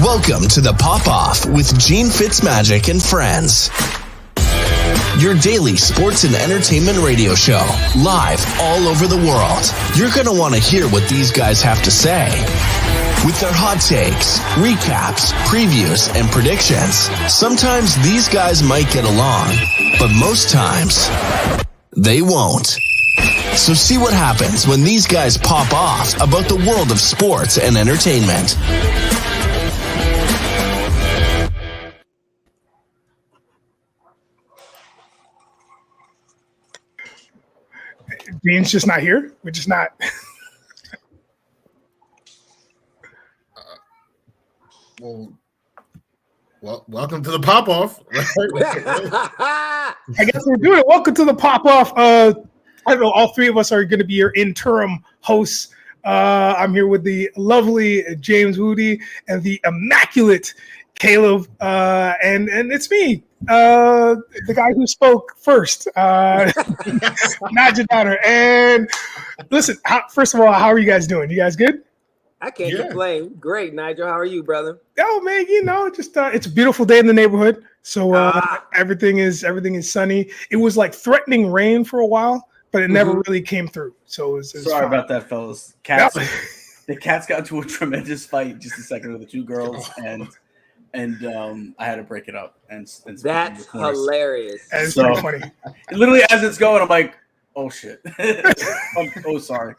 Welcome to the Pop-Off with Gene FitzMagic and friends. Your daily sports and entertainment radio show, live all over the world. You're going to want to hear what these guys have to say. With their hot takes, recaps, previews, and predictions, sometimes these guys might get along, but most times, they won't. So see what happens when these guys pop off about the world of sports and entertainment. Dean's just not here. We're just not. Well, welcome to the pop-off. I guess we're doing it. Welcome to the pop-off. I don't know. All three of us are going to be your interim hosts. I'm here with the lovely James Wudi and the immaculate Caleeb, and it's me, the guy who spoke first, Nigel Downer. And listen, first of all, how are you guys doing? You guys good? I can't complain. Great, Nigel. How are you, brother? Oh man, just it's a beautiful day in the neighborhood. So everything is sunny. It was like threatening rain for a while, but it never really came through. So it was sorry fine. about that, fellas. The cats got into a tremendous fight just a second with the two girls, and I had to break it up. And that's hilarious. It's pretty funny. Literally, as it's going, I'm like, "Oh shit!" Oh, sorry.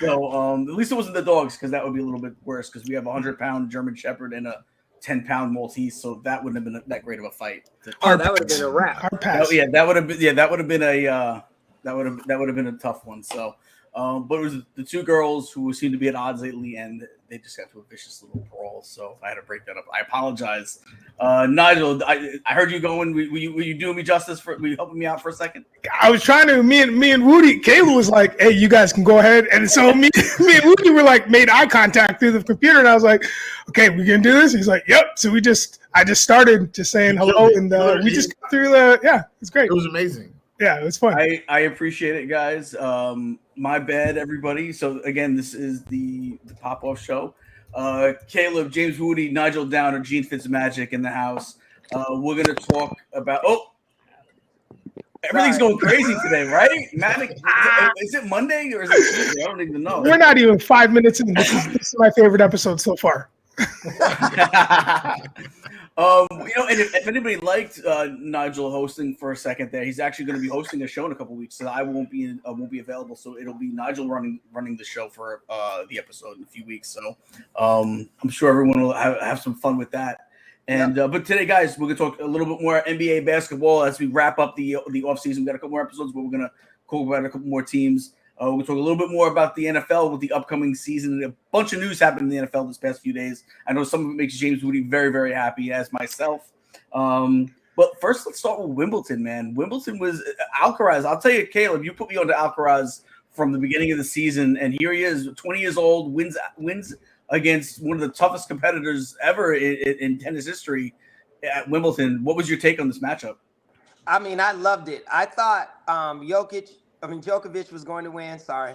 So at least it wasn't the dogs, because that would be a little bit worse. Because we have a 100-pound German Shepherd and a 10-pound Maltese, so that wouldn't have been that great of a fight. That would have been a wrap. That would have been a tough one. So. But it was the two girls who seem to be at odds lately, and they just got to a vicious little brawl. So I had to break that up. I apologize. Nigel, I heard you going. Were you doing me justice? Were you helping me out for a second? I was trying to. Me and Wudi. Caleeb was like, "Hey, you guys can go ahead." And so me and Wudi were like, made eye contact through the computer, and I was like, "Okay, we can do this." He's like, "Yep." So I just started just saying hello, and we just got through the. Yeah, it's great. It was amazing. Yeah, it was fun. I appreciate it, guys. My bad, everybody. So again, this is the pop-off show. Caleeb, James Wudi, Nigel Downer, Gene FitzMagic in the house. We're gonna talk about everything's going crazy today, right? Manic, is it Monday or is it Tuesday? I don't even know. We're not even 5 minutes in. This is my favorite episode so far. And if anybody liked Nigel hosting for a second there, he's actually going to be hosting a show in a couple weeks, so I won't be available. So it'll be Nigel running the show for the episode in a few weeks. So I'm sure everyone will have some fun with that. And but today, guys, we're going to talk a little bit more NBA basketball as we wrap up the offseason. We got a couple more episodes, but we're going to talk about a couple more teams. We'll talk a little bit more about the NFL with the upcoming season. A bunch of news happened in the NFL this past few days. I know some of it makes James Wudi very, very happy, as myself. But first, let's start with Wimbledon, man. Wimbledon was Alcaraz. I'll tell you, Caleeb, you put me on to Alcaraz from the beginning of the season, and here he is, 20 years old, wins against one of the toughest competitors ever in tennis history at Wimbledon. What was your take on this matchup? I mean, I loved it. I thought Djokovic was going to win. Sorry.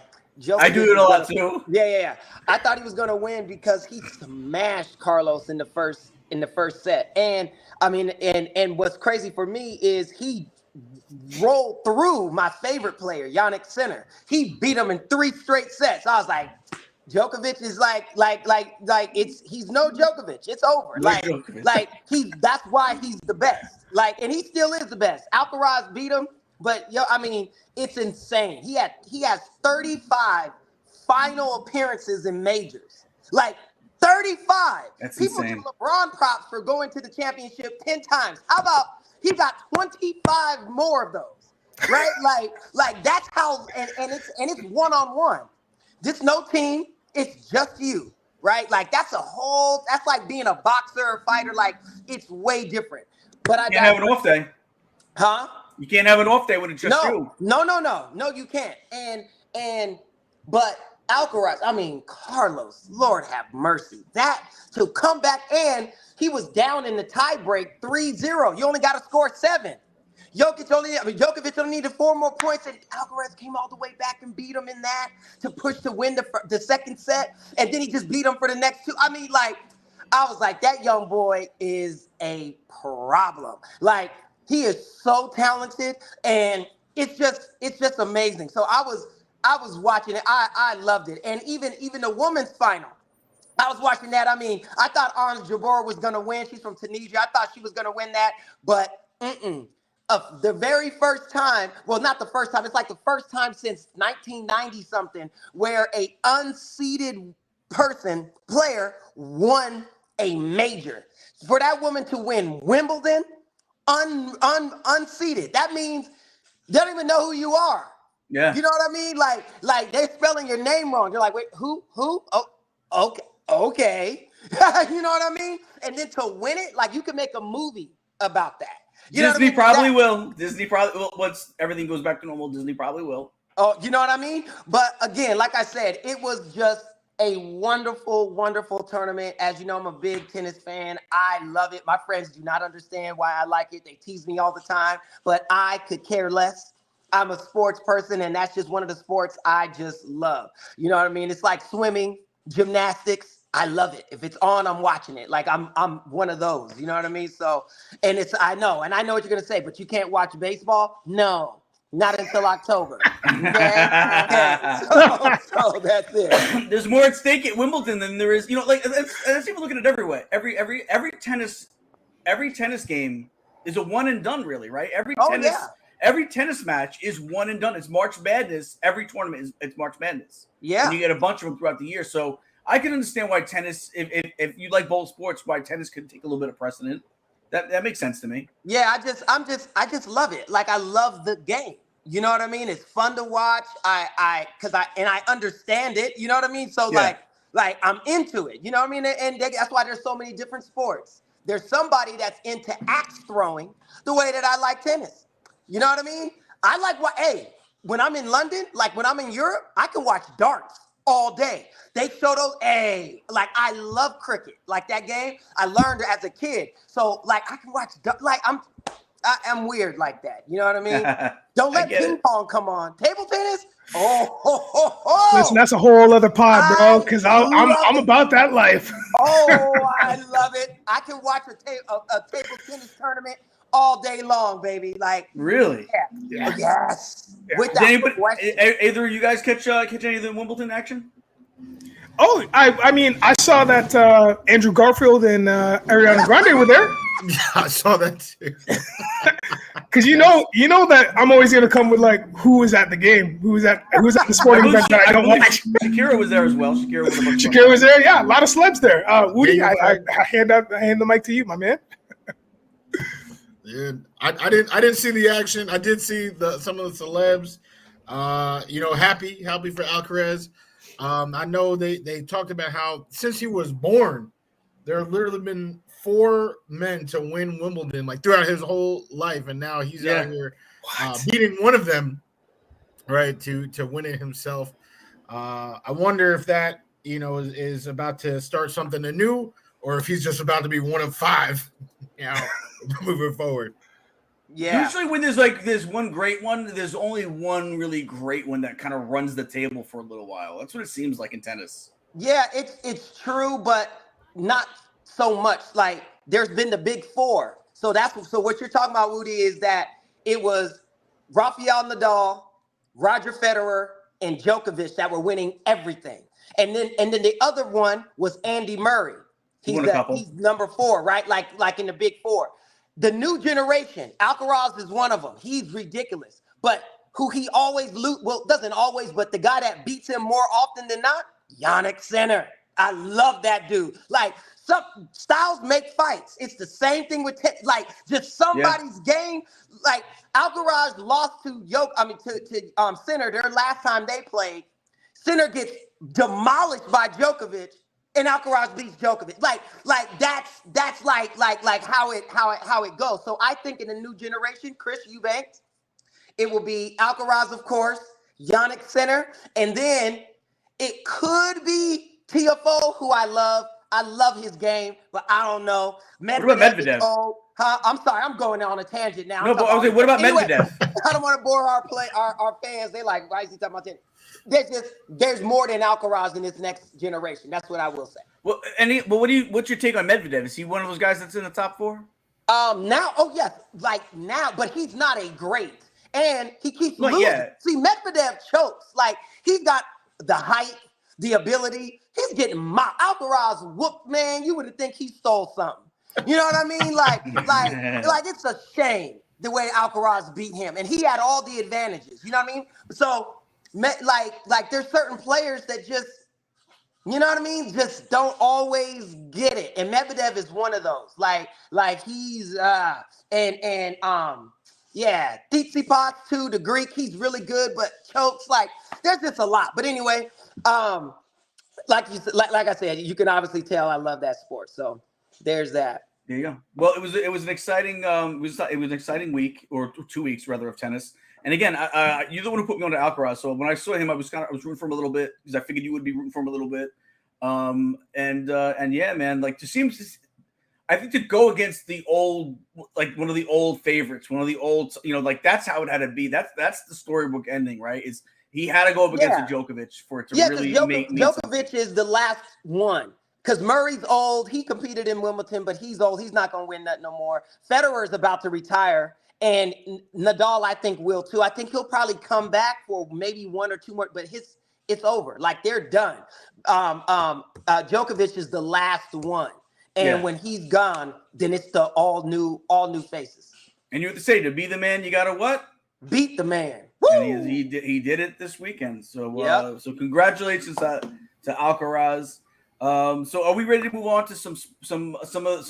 I do it a lot too. Yeah. I thought he was going to win because he smashed Carlos in the first set. And I mean, and what's crazy for me is he rolled through my favorite player, Yannick Sinner. He beat him in 3 straight sets. I was like, Djokovic is he's no Djokovic. It's over. That's why he's the best. And he still is the best. Alcaraz beat him. But it's insane. He has 35 final appearances in majors. 35. That's People insane. give LeBron props for going to the championship 10 times. How about he got 25 more of those? Right? That's how and it's one-on-one. This no team, it's just you. Right? That's like being a boxer or fighter. It's way different. But I can't have an off day. Huh? You can't have an off day when it's just you. No, you can't. But Alcaraz, Carlos, Lord have mercy. That to come back, and he was down in the tie break 3-0. You only got to score 7. Djokovic only needed 4 more points, and Alcaraz came all the way back and beat him in that to push to win the second set, and then he just beat him for the next 2. I was like, that young boy is a problem. Like, he is so talented, and it's just amazing. So I was watching it. I loved it. And even the women's final, I was watching that. I mean, I thought Orange Jabeur was going to win. She's from Tunisia. I thought she was going to win that. But the very first time, well, not the first time. It's like the first time since 1990-something where a unseeded player won a major. For that woman to win Wimbledon unseeded, that means they don't even know who you are. Yeah. You know what I mean? Like they're spelling your name wrong. You're like, wait, who? Oh, okay. You know what I mean? And then to win it, like, you can make a movie about that. Disney probably will. Disney probably will. Once everything goes back to normal, Disney probably will. Oh, you know what I mean? But again, like I said, it was just a wonderful, wonderful tournament. As you know, I'm a big tennis fan. I love it. My friends do not understand why I like it. They tease me all the time, but I could care less. I'm a sports person, and that's just one of the sports I just love. You know what I mean? It's like swimming, gymnastics. I love it. If it's on, I'm watching it. Like, I'm one of those. You know what I mean? So, and I know what you're gonna say, but you can't watch baseball? No, not until October. Okay? So that's it. There's more at stake at Wimbledon than there is, like, let's even look at it every way. Every tennis game is a one and done, really, right? Every tennis match is one and done. It's March Madness. Every tournament it's March Madness. Yeah. And you get a bunch of them throughout the year. So I can understand why tennis, if you like both sports, why tennis could take a little bit of precedent. That makes sense to me. Yeah, I just love it. Like, I love the game. You know what I mean? It's fun to watch. I understand it. You know what I mean? So like I'm into it. You know what I mean? And that's why there's so many different sports. There's somebody that's into axe throwing the way that I like tennis. You know what I mean? I like when I'm in London, like when I'm in Europe, I can watch darts all day. They show those, like, I love cricket. Like, that game, I learned it as a kid. So, like, I can watch, like, I'm weird like that. You know what I mean? Don't let ping pong come on. Table tennis? Oh. Listen, that's a whole other pod, bro, because I'm about that life. Oh, I love it. I can watch a table tennis tournament all day long, baby. Like, really? Yeah. Yes. Yeah. Either of you guys catch any of the Wimbledon action? Oh, I mean, I saw that Andrew Garfield and Ariana Grande were there. Yeah, I saw that too. Because you know that I'm always gonna come with, like, who was at the game, who was at the sporting event that I don't watch. Shakira was there as well. Shakira was there. Yeah, a lot of celebs there. Wudi, I hand the mic to you, my man. Yeah, I didn't see the action. I did see some of the celebs. Happy for Alcaraz. I know they talked about how since he was born, there have literally been 4 men to win Wimbledon, like, throughout his whole life, and now he's out here beating one of them, right, to win it himself. I wonder if that is about to start something anew, or if he's just about to be one of 5, moving forward. Yeah. Usually when there's one great one, there's only one really great one that kind of runs the table for a little while. That's what it seems like in tennis. Yeah, it's true, but not so much. Like, there's been the big 4. So what you're talking about, Wudi, is that it was Rafael Nadal, Roger Federer, and Djokovic that were winning everything. And then the other one was Andy Murray. He's number 4, right? Like in the big 4. The new generation, Alcaraz is one of them. He's ridiculous. But who he always doesn't always, but the guy that beats him more often than not, Yannick Sinner. I love that dude. Like, some styles make fights. It's the same thing with just somebody's game. Like, Alcaraz lost to Sinner their last time they played. Sinner gets demolished by Djokovic, and Alcaraz beats Djokovic. Like that's like how it goes. So I think in the new generation, Chris Eubanks, it will be Alcaraz, of course, Yannick Sinner, and then it could be TFO, who I love. I love his game, but I don't know. What about Medvedev? I'm sorry, I'm going on a tangent now. No, but what about Medvedev? I don't want to bore our fans. They like, why is he talking about tennis? There's more than Alcaraz in this next generation. That's what I will say. Well, what's your take on Medvedev? Is he one of those guys that's in the top 4? Now, oh yes, like now, but he's not a great, and he keeps Not losing. yet. See, Medvedev chokes. Like he's got the height, the ability. He's getting mocked. Alcaraz whooped, man. You would think he stole something. You know what I mean? Like it's a shame the way Alcaraz beat him, and he had all the advantages. You know what I mean? So, like there's certain players that just. You know what I mean? Just don't always get it. And Medvedev is one of those. Like he's Tsitsipas too, the Greek, he's really good, but chokes. Like there's just a lot. But anyway, like I said, you can obviously tell I love that sport. So there's that. There you go. Well, it was an exciting it was an exciting week or 2 weeks rather of tennis. And again, you're the one who put me on to Alcaraz. So when I saw him, I was rooting for him a little bit because I figured you would be rooting for him a little bit. And yeah, man, like I think to go against the old, like one of the old favorites, one of the old, like that's how it had to be. That's the storybook ending, right? Is he had to go up against Djokovic for it to really make Djokovic is the last one. Because Murray's old. He competed in Wimbledon, but he's old. He's not going to win nothing no more. Federer's about to retire. And Nadal, I think, will too. I think he'll probably come back for maybe 1 or 2 more, but it's over. Like they're done. Djokovic is the last one. And when he's gone, then it's the all new faces. And you have to say, to be the man, you gotta what? Beat the man. And he did it this weekend. So so congratulations to Alcaraz. So are we ready to move on to some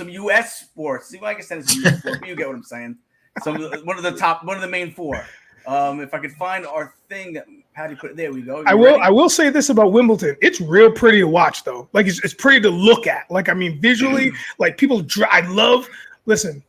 U.S. sports? See, like I said, it's a U.S. sport, but you get what I'm saying. One of the main 4. If I could find our thing that Patty put, there we go. I will say this about Wimbledon. It's real pretty to watch, though. Like it's pretty to look at. Like I mean, visually, like people. Listen,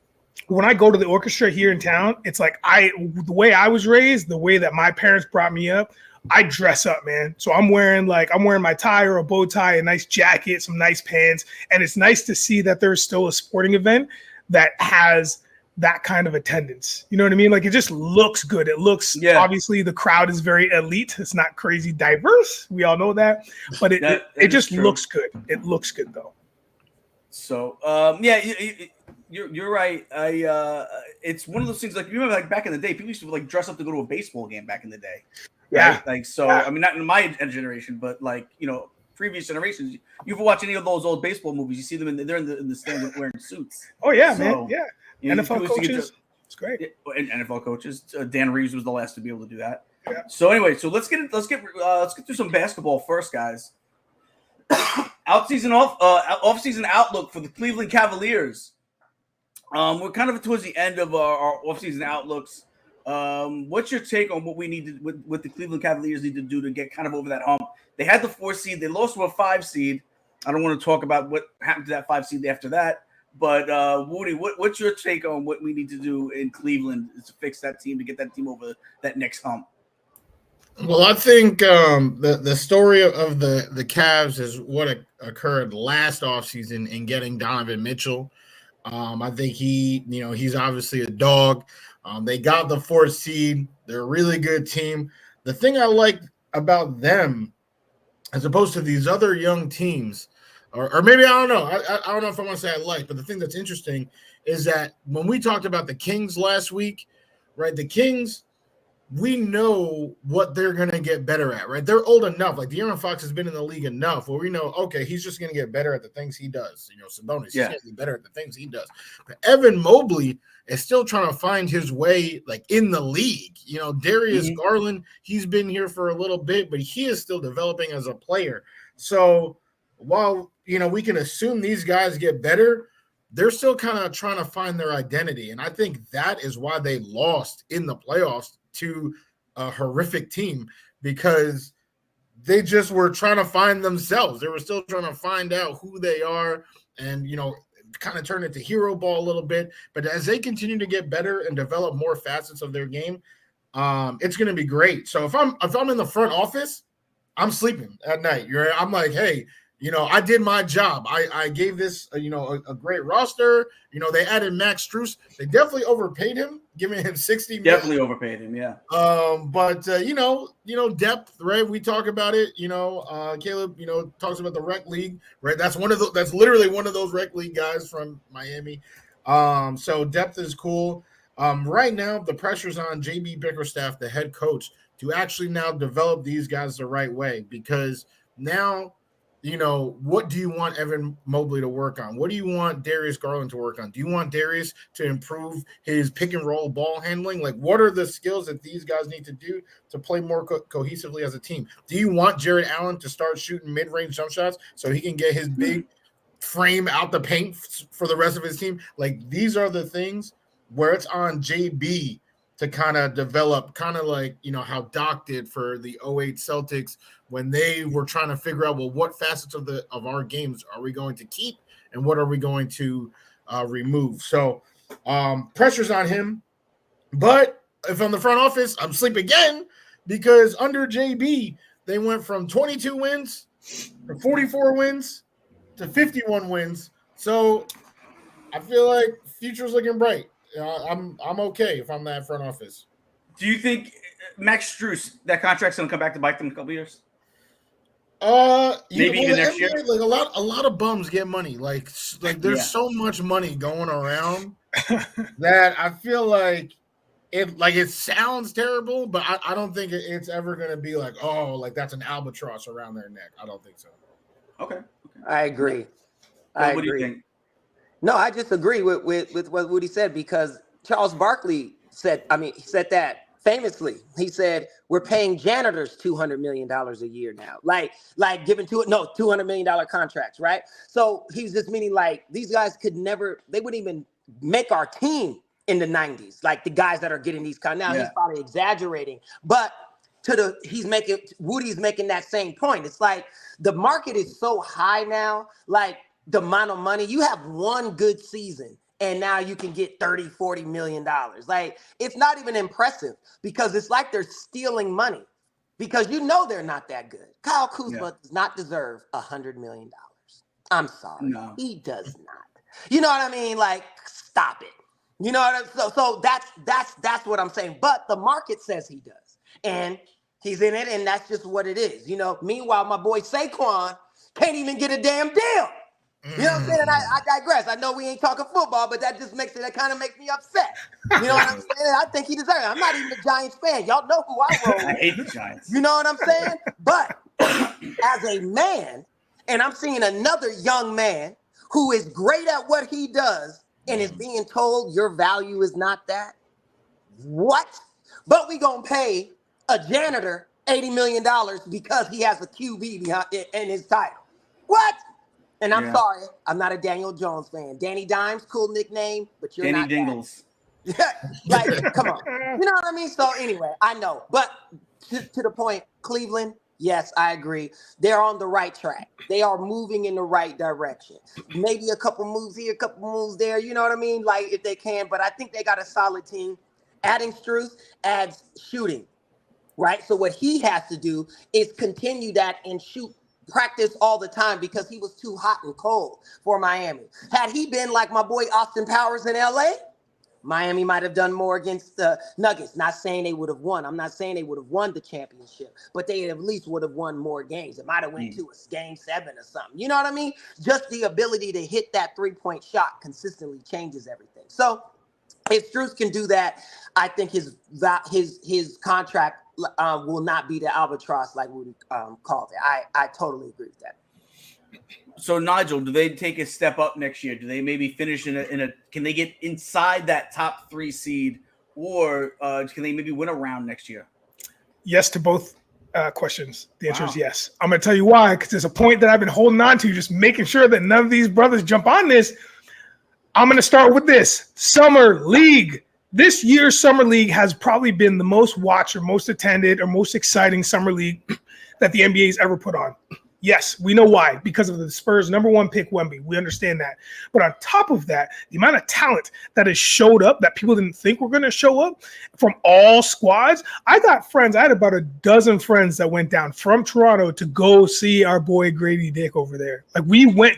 when I go to the orchestra here in town, it's like the way I was raised, the way that my parents brought me up. I dress up, man. So I'm wearing my tie or a bow tie, a nice jacket, some nice pants, and it's nice to see that there's still a sporting event that has that kind of attendance. You know what I mean? Like it just looks good. It looks obviously the crowd is very elite. It's not crazy diverse. We all know that, but it just looks good. It looks good though. So you're right. It's one of those things like you remember like back in the day, people used to like dress up to go to a baseball game back in the day. Yeah. Right? Like so. I mean, not in my generation, but like previous generations. You ever watch any of those old baseball movies? You see them they're in the stand wearing suits. Oh yeah, man. Yeah. NFL coaches. It's great. And NFL coaches. Dan Reeves was the last to be able to do that. Yeah. So anyway, so let's get through some basketball first, guys. Off-season outlook for the Cleveland Cavaliers. We're kind of towards the end of our off-season outlooks. What's your take on what we need to, what the Cleveland Cavaliers need to do to get kind of over that hump? They had the 4 seed. They lost to a 5 seed. I don't want to talk about what happened to that 5 seed after that. But Wudi, what's your take on what we need to do in Cleveland to fix that team, to get that team over that next hump? Well, I think the story of the Cavs is what occurred last offseason in getting Donovan Mitchell. I think he's obviously a dog. They got the 4th seed. They're a really good team. The thing I like about them, as opposed to these other young teams, or maybe I don't know. I don't know if I want to say I like, but the thing that's interesting is that when we talked about the Kings last week, right? The Kings, we know what they're going to get better at, right? They're old enough. Like De'Aaron Fox has been in the league enough where we know, okay, he's just going to get better at the things he does. Sabonis, he's going to get better at the things he does. But Evan Mobley is still trying to find his way, like in the league. Darius Garland, he's been here for a little bit, but he is still developing as a player. So while we can assume these guys get better, they're still kind of trying to find their identity. And I think that is why they lost in the playoffs to a horrific team, because they just were trying to find themselves. They were still trying to find out who they are and, kind of turn it to hero ball a little bit. But as they continue to get better and develop more facets of their game, it's going to be great. So if I'm in the front office, I'm sleeping at night. I'm like, hey, I did my job. I gave this, a great roster. They added Max Strus. They definitely overpaid him, giving him $60 million. Definitely overpaid him, yeah. But depth, right? We talk about it. Caleeb, talks about the rec league, right? That's literally one of those rec league guys from Miami. So depth is cool. Right now, the pressure's on JB Bickerstaff, the head coach, to actually now develop these guys the right way, because now, what do you want Evan Mobley to work on? What do you want Darius Garland to work on? Do you want Darius to improve his pick and roll ball handling? Like, what are the skills that these guys need to do to play more cohesively as a team? Do you want Jared Allen to start shooting mid-range jump shots so he can get his big frame out the paint for the rest of his team? Like, these are the things where it's on JB to kind of develop, kind of like, how Doc did for the 08 Celtics when they were trying to figure out, well, what facets of our games are we going to keep and what are we going to remove? So pressure's on him. But if I'm the front office, I'm asleep again, because under JB, they went from 22 wins to 44 wins to 51 wins. So I feel like future's looking bright. I'm okay if I'm that front office. Do you think Max Strus, that contract's going to come back to bite them in a couple years? Maybe even next year. Like a lot of bums get money. Like there's so much money going around that I feel like it sounds terrible, but I don't think it's ever going to be like, oh, like that's an albatross around their neck. I don't think so. Okay. I agree. What do you think? No, I just agree with what Wudi said, because Charles Barkley said that famously. He said, we're paying janitors $200 million a year now. Like giving $200 million contracts, right? So he's just meaning like these guys they wouldn't even make our team in the 90s. Like the guys that are getting these now he's probably exaggerating, but Wudi's making that same point. It's like the market is so high now, like the amount of money, you have one good season and now you can get $30-40 million. Like, it's not even impressive, because it's like they're stealing money, because they're not that good. Kyle Kuzma does not deserve $100 million. I'm sorry. No. He does not. You know what I mean? Like, stop it. You know what I mean? So that's what I'm saying. But the market says he does. And he's in it, and that's just what it is. Meanwhile, my boy Saquon can't even get a damn deal. You know what I'm saying? And I digress. I know we ain't talking football, but that kind of makes me upset. You know what I'm saying? I think he deserves it. I'm not even a Giants fan. Y'all know who I roll with. I hate the Giants. You know what I'm saying? But as a man, and I'm seeing another young man who is great at what he does and is being told your value is not that. What? But we gonna pay a janitor $80 million because he has a QB in his title. What? And I'm sorry, I'm not a Daniel Jones fan. Danny Dimes, cool nickname, but you're Danny not Dingles. Like, come on. You know what I mean? So anyway, I know. But to the point, Cleveland, yes, I agree. They're on the right track. They are moving in the right direction. Maybe a couple moves here, a couple moves there. You know what I mean? Like, if they can. But I think they got a solid team. Adding Strus adds shooting, right? So what he has to do is continue that and practice all the time, because he was too hot and cold for Miami. Had he been like my boy Austin Powers in LA, Miami might have done more against the Nuggets. Not saying they would have won. I'm not saying they would have won the championship, but they at least would have won more games. It might have went to a game 7 or something. You know what I mean? Just the ability to hit that 3-point shot consistently changes everything. So if Strus can do that, I think his contract will not be the albatross like Wudi called it. I totally agree with that. So Nigel, do they take a step up next year? Do they maybe finish in a? Can they get inside that top 3 seed, or can they maybe win a round next year? Yes to both questions. The answer is yes. I'm going to tell you why, because there's a point that I've been holding on to, just making sure that none of these brothers jump on this. I'm going to start with this. Summer League. This year's Summer League has probably been the most watched or most attended or most exciting Summer League that the NBA has ever put on. Yes, we know why. Because of the Spurs' number 1 pick, Wemby. We understand that. But on top of that, the amount of talent that has showed up that people didn't think were going to show up from all squads. I got friends. I had about a dozen friends that went down from Toronto to go see our boy Grady Dick over there. Like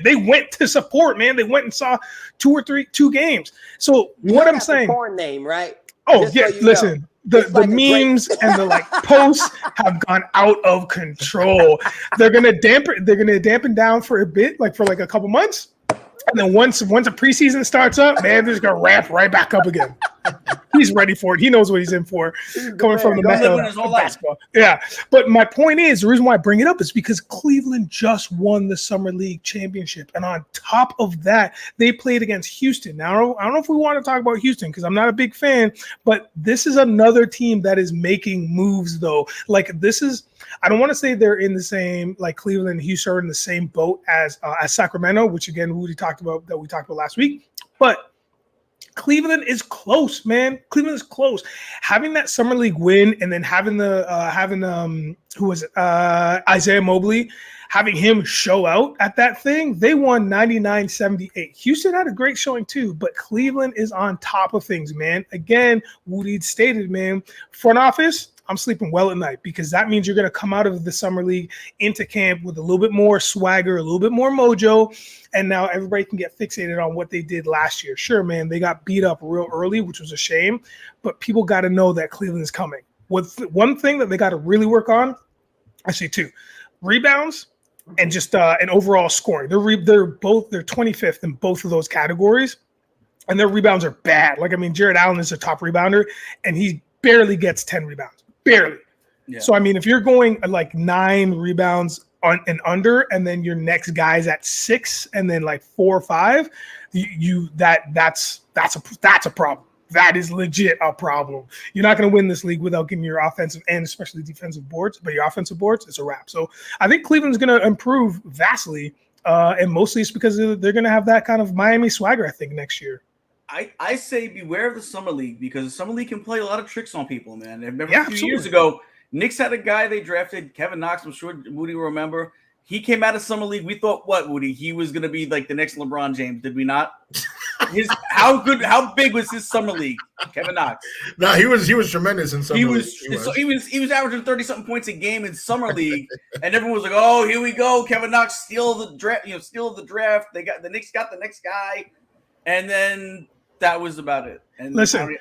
they went to support, man. They went and saw 2 games. So what I'm saying. Porn name, right? Oh, Just yeah, so listen. know. The memes and the posts have gone out of control. They're gonna dampen down for a bit, for a couple months, and then once a preseason starts up, man, they're just gonna ramp right back up again. He's ready for it. He knows what he's in for. Coming from the mecca of basketball. Yeah. But my point is, the reason why I bring it up is because Cleveland just won the Summer League championship. And on top of that, they played against Houston. Now, I don't know if we want to talk about Houston because I'm not a big fan, but this is another team that is making moves, though. I don't want to say they're in the same, Cleveland and Houston are in the same boat as Sacramento, which again, we talked about last week. But Cleveland is close, man. Cleveland is close. Having that Summer League win and then having Isaiah Mobley, having him show out at that thing, they won 99-78. Houston had a great showing too, but Cleveland is on top of things, man. Again, Wudi stated, man, front office, I'm sleeping well at night because that means you're going to come out of the Summer League into camp with a little bit more swagger, a little bit more mojo, and now everybody can get fixated on what they did last year. Sure, man, they got beat up real early, which was a shame, but people got to know that Cleveland is coming. One thing that they got to really work on, actually 2, rebounds and just an overall scoring. They're 25th in both of those categories, and their rebounds are bad. Jared Allen is a top rebounder, and he barely gets 10 rebounds. Barely. Yeah. So, if you're going 9 rebounds and under, and then your next guy's at 6 and then 4 or 5, that's a problem. That is legit a problem. You're not going to win this league without getting your offensive and especially defensive boards, but your offensive boards, it's a wrap. So I think Cleveland's going to improve vastly, and mostly it's because they're going to have that kind of Miami swagger, I think, next year. I say beware of the Summer League because the Summer League can play a lot of tricks on people, man. I remember a few years ago, Knicks had a guy they drafted, Kevin Knox. I'm sure Wudi will remember. He came out of Summer League. We thought, what, Wudi? He was going to be the next LeBron James. Did we not? How big was his Summer League, Kevin Knox? No, he was tremendous in Summer League. He was averaging 30-something points a game in Summer League, and everyone was like, "Oh, here we go, Kevin Knox, steal the draft. They got the Knicks got the next guy," and then that was about it. And listen,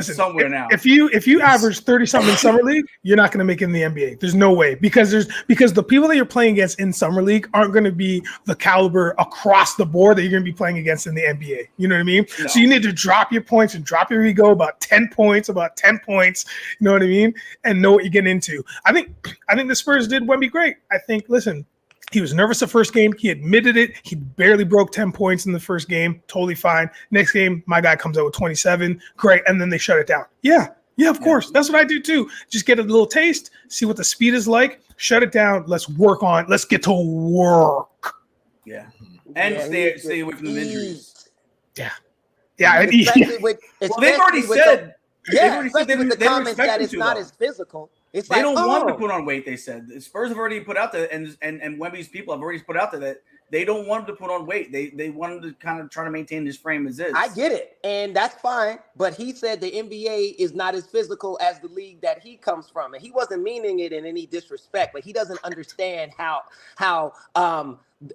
somewhere now. If you average 30-something in Summer League, you're not going to make it in the NBA. There's no way because the people that you're playing against in Summer League aren't going to be the caliber across the board that you're going to be playing against in the NBA. You know what I mean? No. So you need to drop your points and drop your ego about 10 points. You know what I mean? And know what you're getting into. I think the Spurs did Wemby great. I think, listen, he was nervous the first game. He admitted it. He barely broke 10 points in the first game. Totally fine. Next game, my guy comes out with 27. Great. And then they shut it down. Yeah, of course. That's what I do too. Just get a little taste, see what the speed is like, shut it down. Let's get to work. Yeah. And stay away from the injuries. Yeah. Especially they've already said the comments that it's not as physical. It's they don't want to put on weight, they said. The Spurs have already put out there, and Wemby's people have already put out there that they don't want him to put on weight. They want him to kind of try to maintain his frame as is. I get it, and that's fine. But he said the NBA is not as physical as the league that he comes from. And he wasn't meaning it in any disrespect, but he doesn't understand how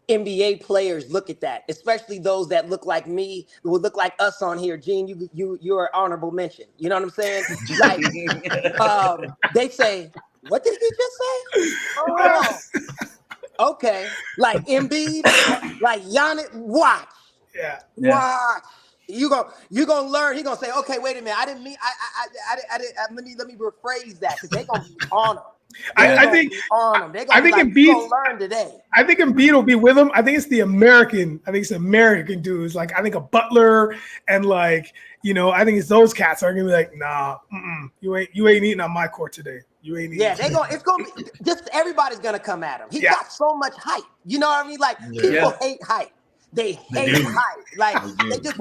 NBA players look at that, especially those that look like me, who would look like us on here. Gene, you're an honorable mention. You know what I'm saying? They say, what did he just say? Oh, okay. Like Embiid, like Giannis, watch. Yeah. Watch. You gonna learn. He gonna say, okay, wait a minute. I didn't mean. I didn't. Let me rephrase that because they gonna be on him. I think Embiid gonna learn today. I think Embiid will be with him. I think it's the American. I think it's the American dudes. I think a Butler and I think it's those cats are gonna be like, nah, you ain't eating on my court today. You ain't eating. Yeah, it's gonna be just everybody's gonna come at him. He got so much hype. You know what I mean? People hate hype. They hate hype. They just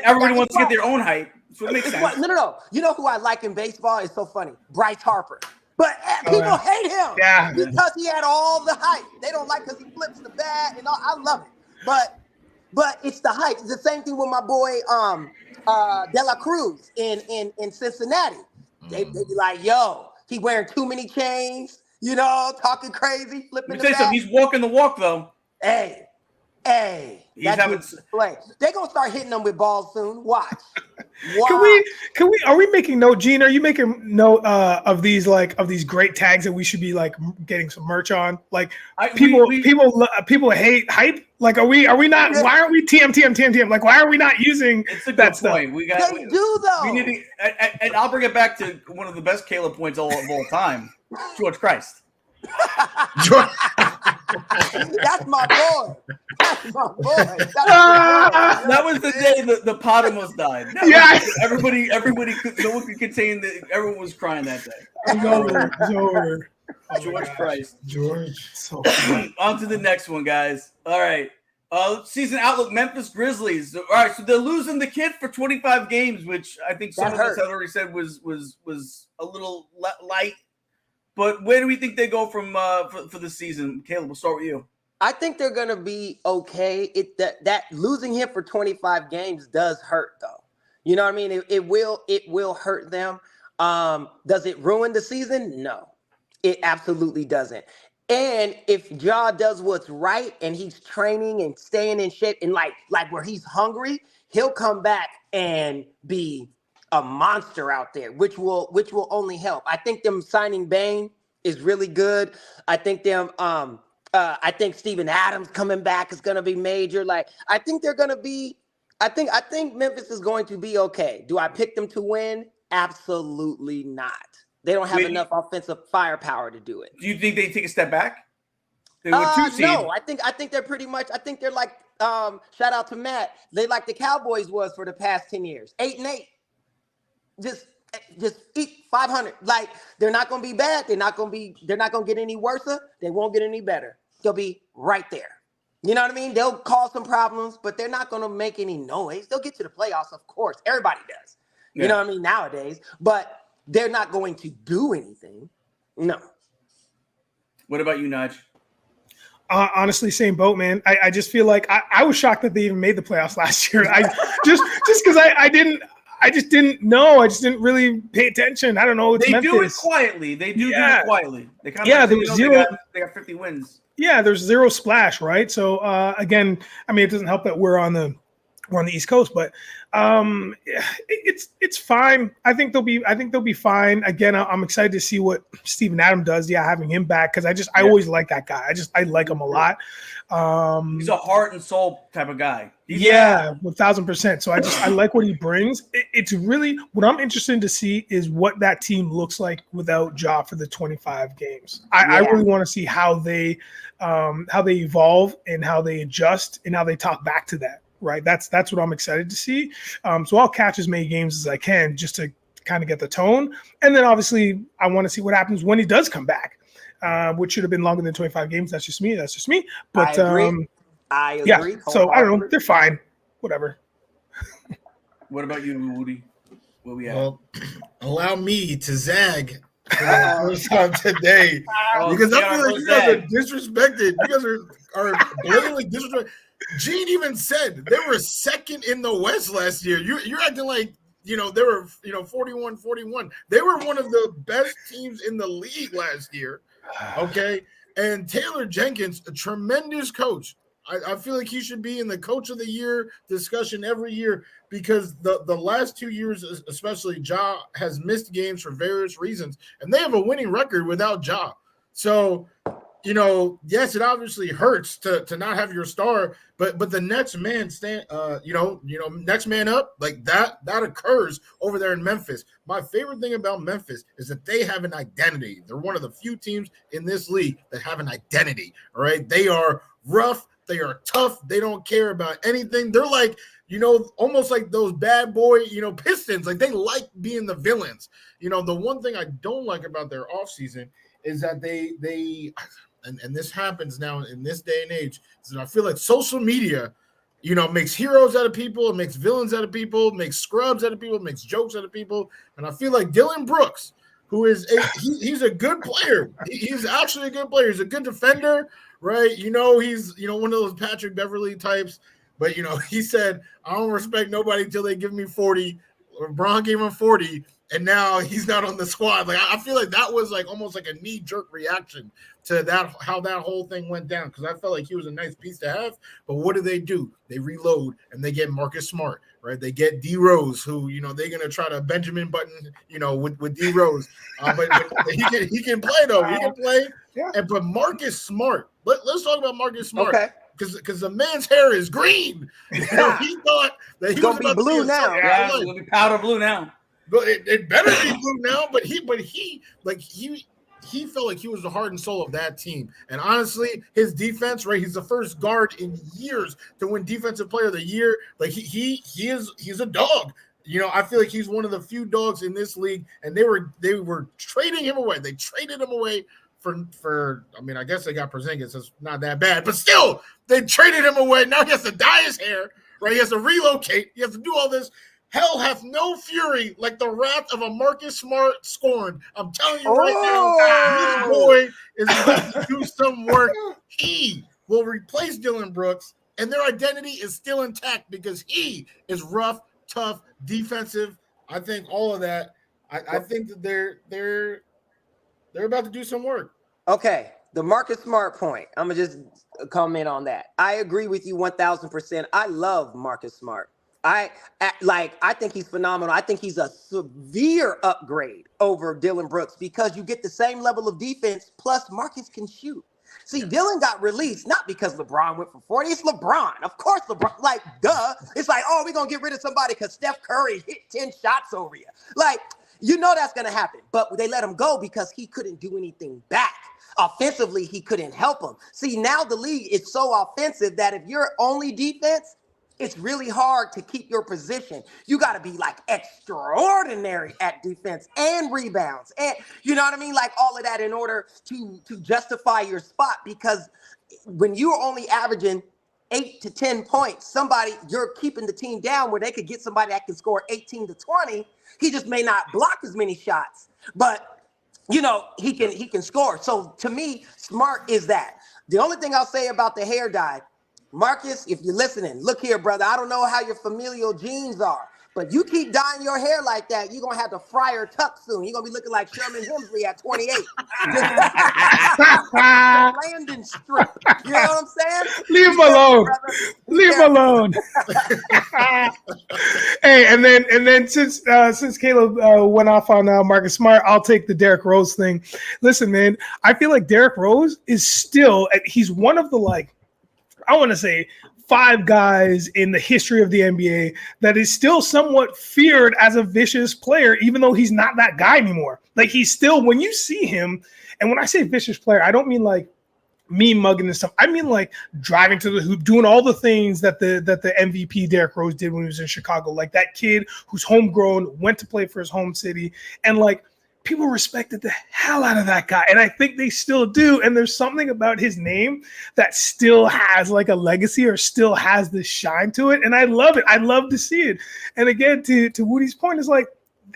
everybody wants to get their own hype. So it makes sense. No. You know who I like in baseball? It's so funny. Bryce Harper. But people hate him because he had all the hype. They don't like because he flips the bat and all. I love it, but it's the hype. It's the same thing with my boy De La Cruz in Cincinnati. They be like, yo, he wearing too many chains, talking crazy, flipping the bat. He's walking the walk though. Hey, play. They're gonna start hitting them with balls soon. Watch. Are we making note, Gene? Are you making note of these great tags that we should be like getting some merch on? Like people hate hype. Like are we not? Why aren't we TM? Like why are we not using it's a that good point. Stuff? They do though. We need to, and I'll bring it back to one of the best Caleeb points of all time, George Christ. That's my boy. That was the day the pot almost died. Everybody no one could contain everyone was crying that day. George. George Christ. George. So on to the next one, guys. All right. Season outlook, Memphis Grizzlies. All right, so they're losing the kid for 25 games, which I think some of us had already said was a little light. But where do we think they go from for the season? Caleeb, we'll start with you. I think they're gonna be okay. That losing him for 25 games does hurt, though. You know what I mean? It will hurt them. Does it ruin the season? No, it absolutely doesn't. And if Ja does what's right and he's training and staying in shape and like where he's hungry, he'll come back and be a monster out there, which will only help. I think them signing Bane is really good. I think I think Steven Adams coming back is gonna be major. Like I think they're gonna be. I think Memphis is going to be okay. Do I pick them to win? Absolutely not. They don't have enough offensive firepower to do it. Do you think they take a step back? They were 2 seed. No, I think they're pretty much. I think they're like shout out to Matt. They like the Cowboys was for the past 10 years, 8-8. Just eat 500. Like they're not gonna be bad. They're not gonna get any worse. They won't get any better. They'll be right there. You know what I mean? They'll cause some problems, but they're not gonna make any noise. They'll get to the playoffs, of course. Everybody does. You know what I mean nowadays, but they're not going to do anything. No. What about you, Naj? Honestly, same boat, man. I just feel like I was shocked that they even made the playoffs last year. I just because I just didn't know. I just didn't really pay attention. I don't know. It's Memphis. Do it quietly. They do it quietly. They kind of there was zero. They got 50 wins. Yeah, there's zero splash, right? So again, I mean, it doesn't help that we're on the East Coast, but it's fine. I think they'll be fine. Again, I'm excited to see what Steven Adams does. Yeah, having him back because I always like that guy. I like him a lot. He's a heart and soul type of guy. 1,000%. So I like what he brings. It's really what I'm interested to see is what that team looks like without Ja for the 25 games. I really want to see how they evolve and how they adjust and how they talk back to that. Right. That's what I'm excited to see. So I'll catch as many games as I can just to kind of get the tone. And then obviously I want to see what happens when he does come back, which should have been longer than 25 games. That's just me. But I agree. Yeah. So I don't know. They're fine. Whatever. What about you, Wudi? Where we at? Well, allow me to zag for the first time today because I feel like you guys are disrespected. You guys are blatantly disrespected. Gene even said they were second in the West last year. You're acting like they were 41-41. They were one of the best teams in the league last year. Okay, and Taylor Jenkins, a tremendous coach. I feel like he should be in the Coach of the Year discussion every year because the last 2 years, especially Ja has missed games for various reasons, and they have a winning record without Ja. So. Yes, it obviously hurts to not have your star, but the next man next man up, like that occurs over there in Memphis. My favorite thing about Memphis is that they have an identity. They're one of the few teams in this league that have an identity. All right. They are rough, they are tough, they don't care about anything. They're like, almost like those bad boy, Pistons. Like they like being the villains. The one thing I don't like about their offseason is that they and this happens now in this day and age, is that I feel like social media, makes heroes out of people, it makes villains out of people, makes scrubs out of people, makes jokes out of people. And I feel like Dylan Brooks, he's a good player. He's actually a good player. He's a good defender, right? He's one of those Patrick Beverly types. But he said, "I don't respect nobody until they give me 40." LeBron gave him 40, and now he's not on the squad. Like I feel like that was like almost like a knee-jerk reaction to that, how that whole thing went down, because I felt like he was a nice piece to have. But what do? They reload and they get Marcus Smart, right? They get D Rose, who they're gonna try to Benjamin Button, with D Rose. But he can play though. He can play. Yeah. But Marcus Smart. Let's talk about Marcus Smart. Okay. Because the man's hair is green. He thought that he was gonna be blue now. Yeah, it's gonna be powder blue now. But it better be blue now. But he felt like he was the heart and soul of that team. And honestly, his defense, right? He's the first guard in years to win Defensive Player of the Year. Like he's a dog. I feel like he's one of the few dogs in this league. And they were trading him away. They traded him away. For I guess they got Porzingis. It's not that bad, but still, they traded him away. Now he has to dye his hair, right? He has to relocate. He has to do all this. Hell hath no fury like the wrath of a Marcus Smart scorned. I'm telling you right now, this boy is about to do some work. He will replace Dylan Brooks, and their identity is still intact because he is rough, tough, defensive. I think all of that. I think that they're about to do some work. Okay, the Marcus Smart point. I'm going to just comment on that. I agree with you 1,000%. I love Marcus Smart. I think he's phenomenal. I think he's a severe upgrade over Dylan Brooks because you get the same level of defense, plus Marcus can shoot. See, Dylan got released not because LeBron went for 40. It's LeBron. Of course, LeBron. Like, duh. It's like, oh, we're going to get rid of somebody because Steph Curry hit 10 shots over you. Like, that's going to happen. But they let him go because he couldn't do anything back. Offensively, he couldn't help him. See, now the league is so offensive that if you're only defense, it's really hard to keep your position. You got to be like extraordinary at defense and rebounds. And you know what I mean? Like all of that in order to justify your spot, because when you're only averaging 8 to 10 points, you're keeping the team down where they could get somebody that can score 18 to 20. He just may not block as many shots, but he can score. So to me, Smart is that. The only thing I'll say about the hair dye, Marcus, if you're listening, look here, brother. I don't know how your familial genes are, but you keep dyeing your hair like that, you're going to have the Friar Tuck soon. You're going to be looking like Sherman Hemsley at 28. Landon strip. You know what I'm saying? Leave him alone. Leave him alone. Hey, and then since Caleb went off on Marcus Smart, I'll take the Derrick Rose thing. Listen, man, I feel like Derrick Rose is still, he's one of the I want to say 5 guys in the history of the NBA that is still somewhat feared as a vicious player, even though he's not that guy anymore. Like he's still, when you see him, and when I say vicious player, I don't mean like me mugging and stuff. I mean like driving to the hoop, doing all the things that the MVP Derrick Rose did when he was in Chicago. Like that kid who's homegrown, went to play for his home city, and like people respected the hell out of that guy. And I think they still do. And there's something about his name that still has like a legacy or still has this shine to it. And I love it. I love to see it. And again, to Wudi's point, is like,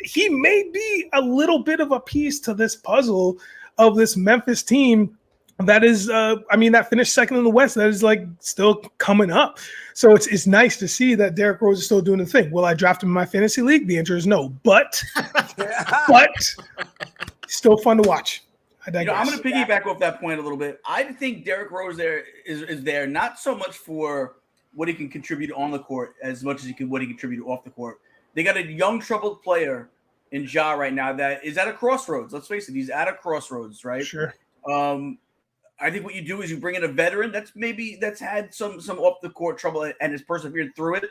he may be a little bit of a piece to this puzzle of this Memphis team that is, that finished second in the West, that is like still coming up. So it's nice to see that Derrick Rose is still doing the thing. Will I draft him in my fantasy league? The answer is no, but still fun to watch. I'm going to piggyback off that point a little bit. I think Derrick Rose is there not so much for what he can contribute on the court as much as what he can contribute off the court. They got a young, troubled player in Ja right now that is at a crossroads. Let's face it, he's at a crossroads, right? Sure. I think what you do is you bring in a veteran that's had some off the court trouble and has persevered through it,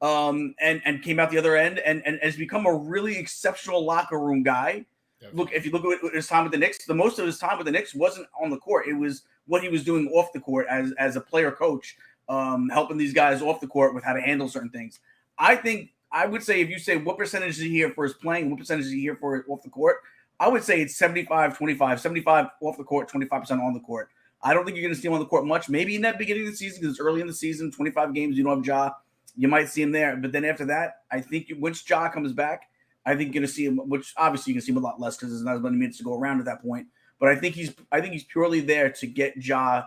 and came out the other end and has become a really exceptional locker room guy. Definitely. Look, if you look at his time with the Knicks, the most of his time with the Knicks wasn't on the court. It was what he was doing off the court as a player coach, helping these guys off the court with how to handle certain things. I would say, if you say what percentage is he here for his playing, what percentage is he here for off the court, I would say it's 75-25, 75 off the court, 25% on the court. I don't think you're going to see him on the court much. Maybe in that beginning of the season, because it's early in the season, 25 games, you don't have Ja, you might see him there. But then after that, I think once Ja comes back, I think you're going to see him, which obviously you can see him a lot less because there's not as many minutes to go around at that point. But I think he's purely there to get Ja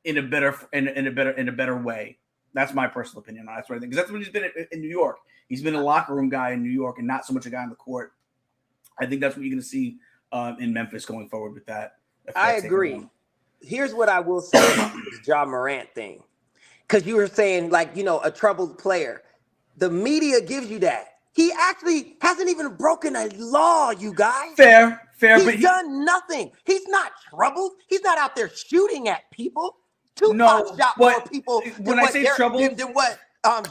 in a better way. That's my personal opinion. That's what I think, because that's what he's been in New York. He's been a locker room guy in New York and not so much a guy on the court. I think that's what you're going to see in Memphis going forward with that. I agree. Here's what I will say about this Ja Morant thing, because you were saying, like, you know, a troubled player. The media gives you that. He actually hasn't even broken a law, you guys. Fair. He's done nothing. He's not troubled. He's not out there shooting at people. Tupac shot more people than what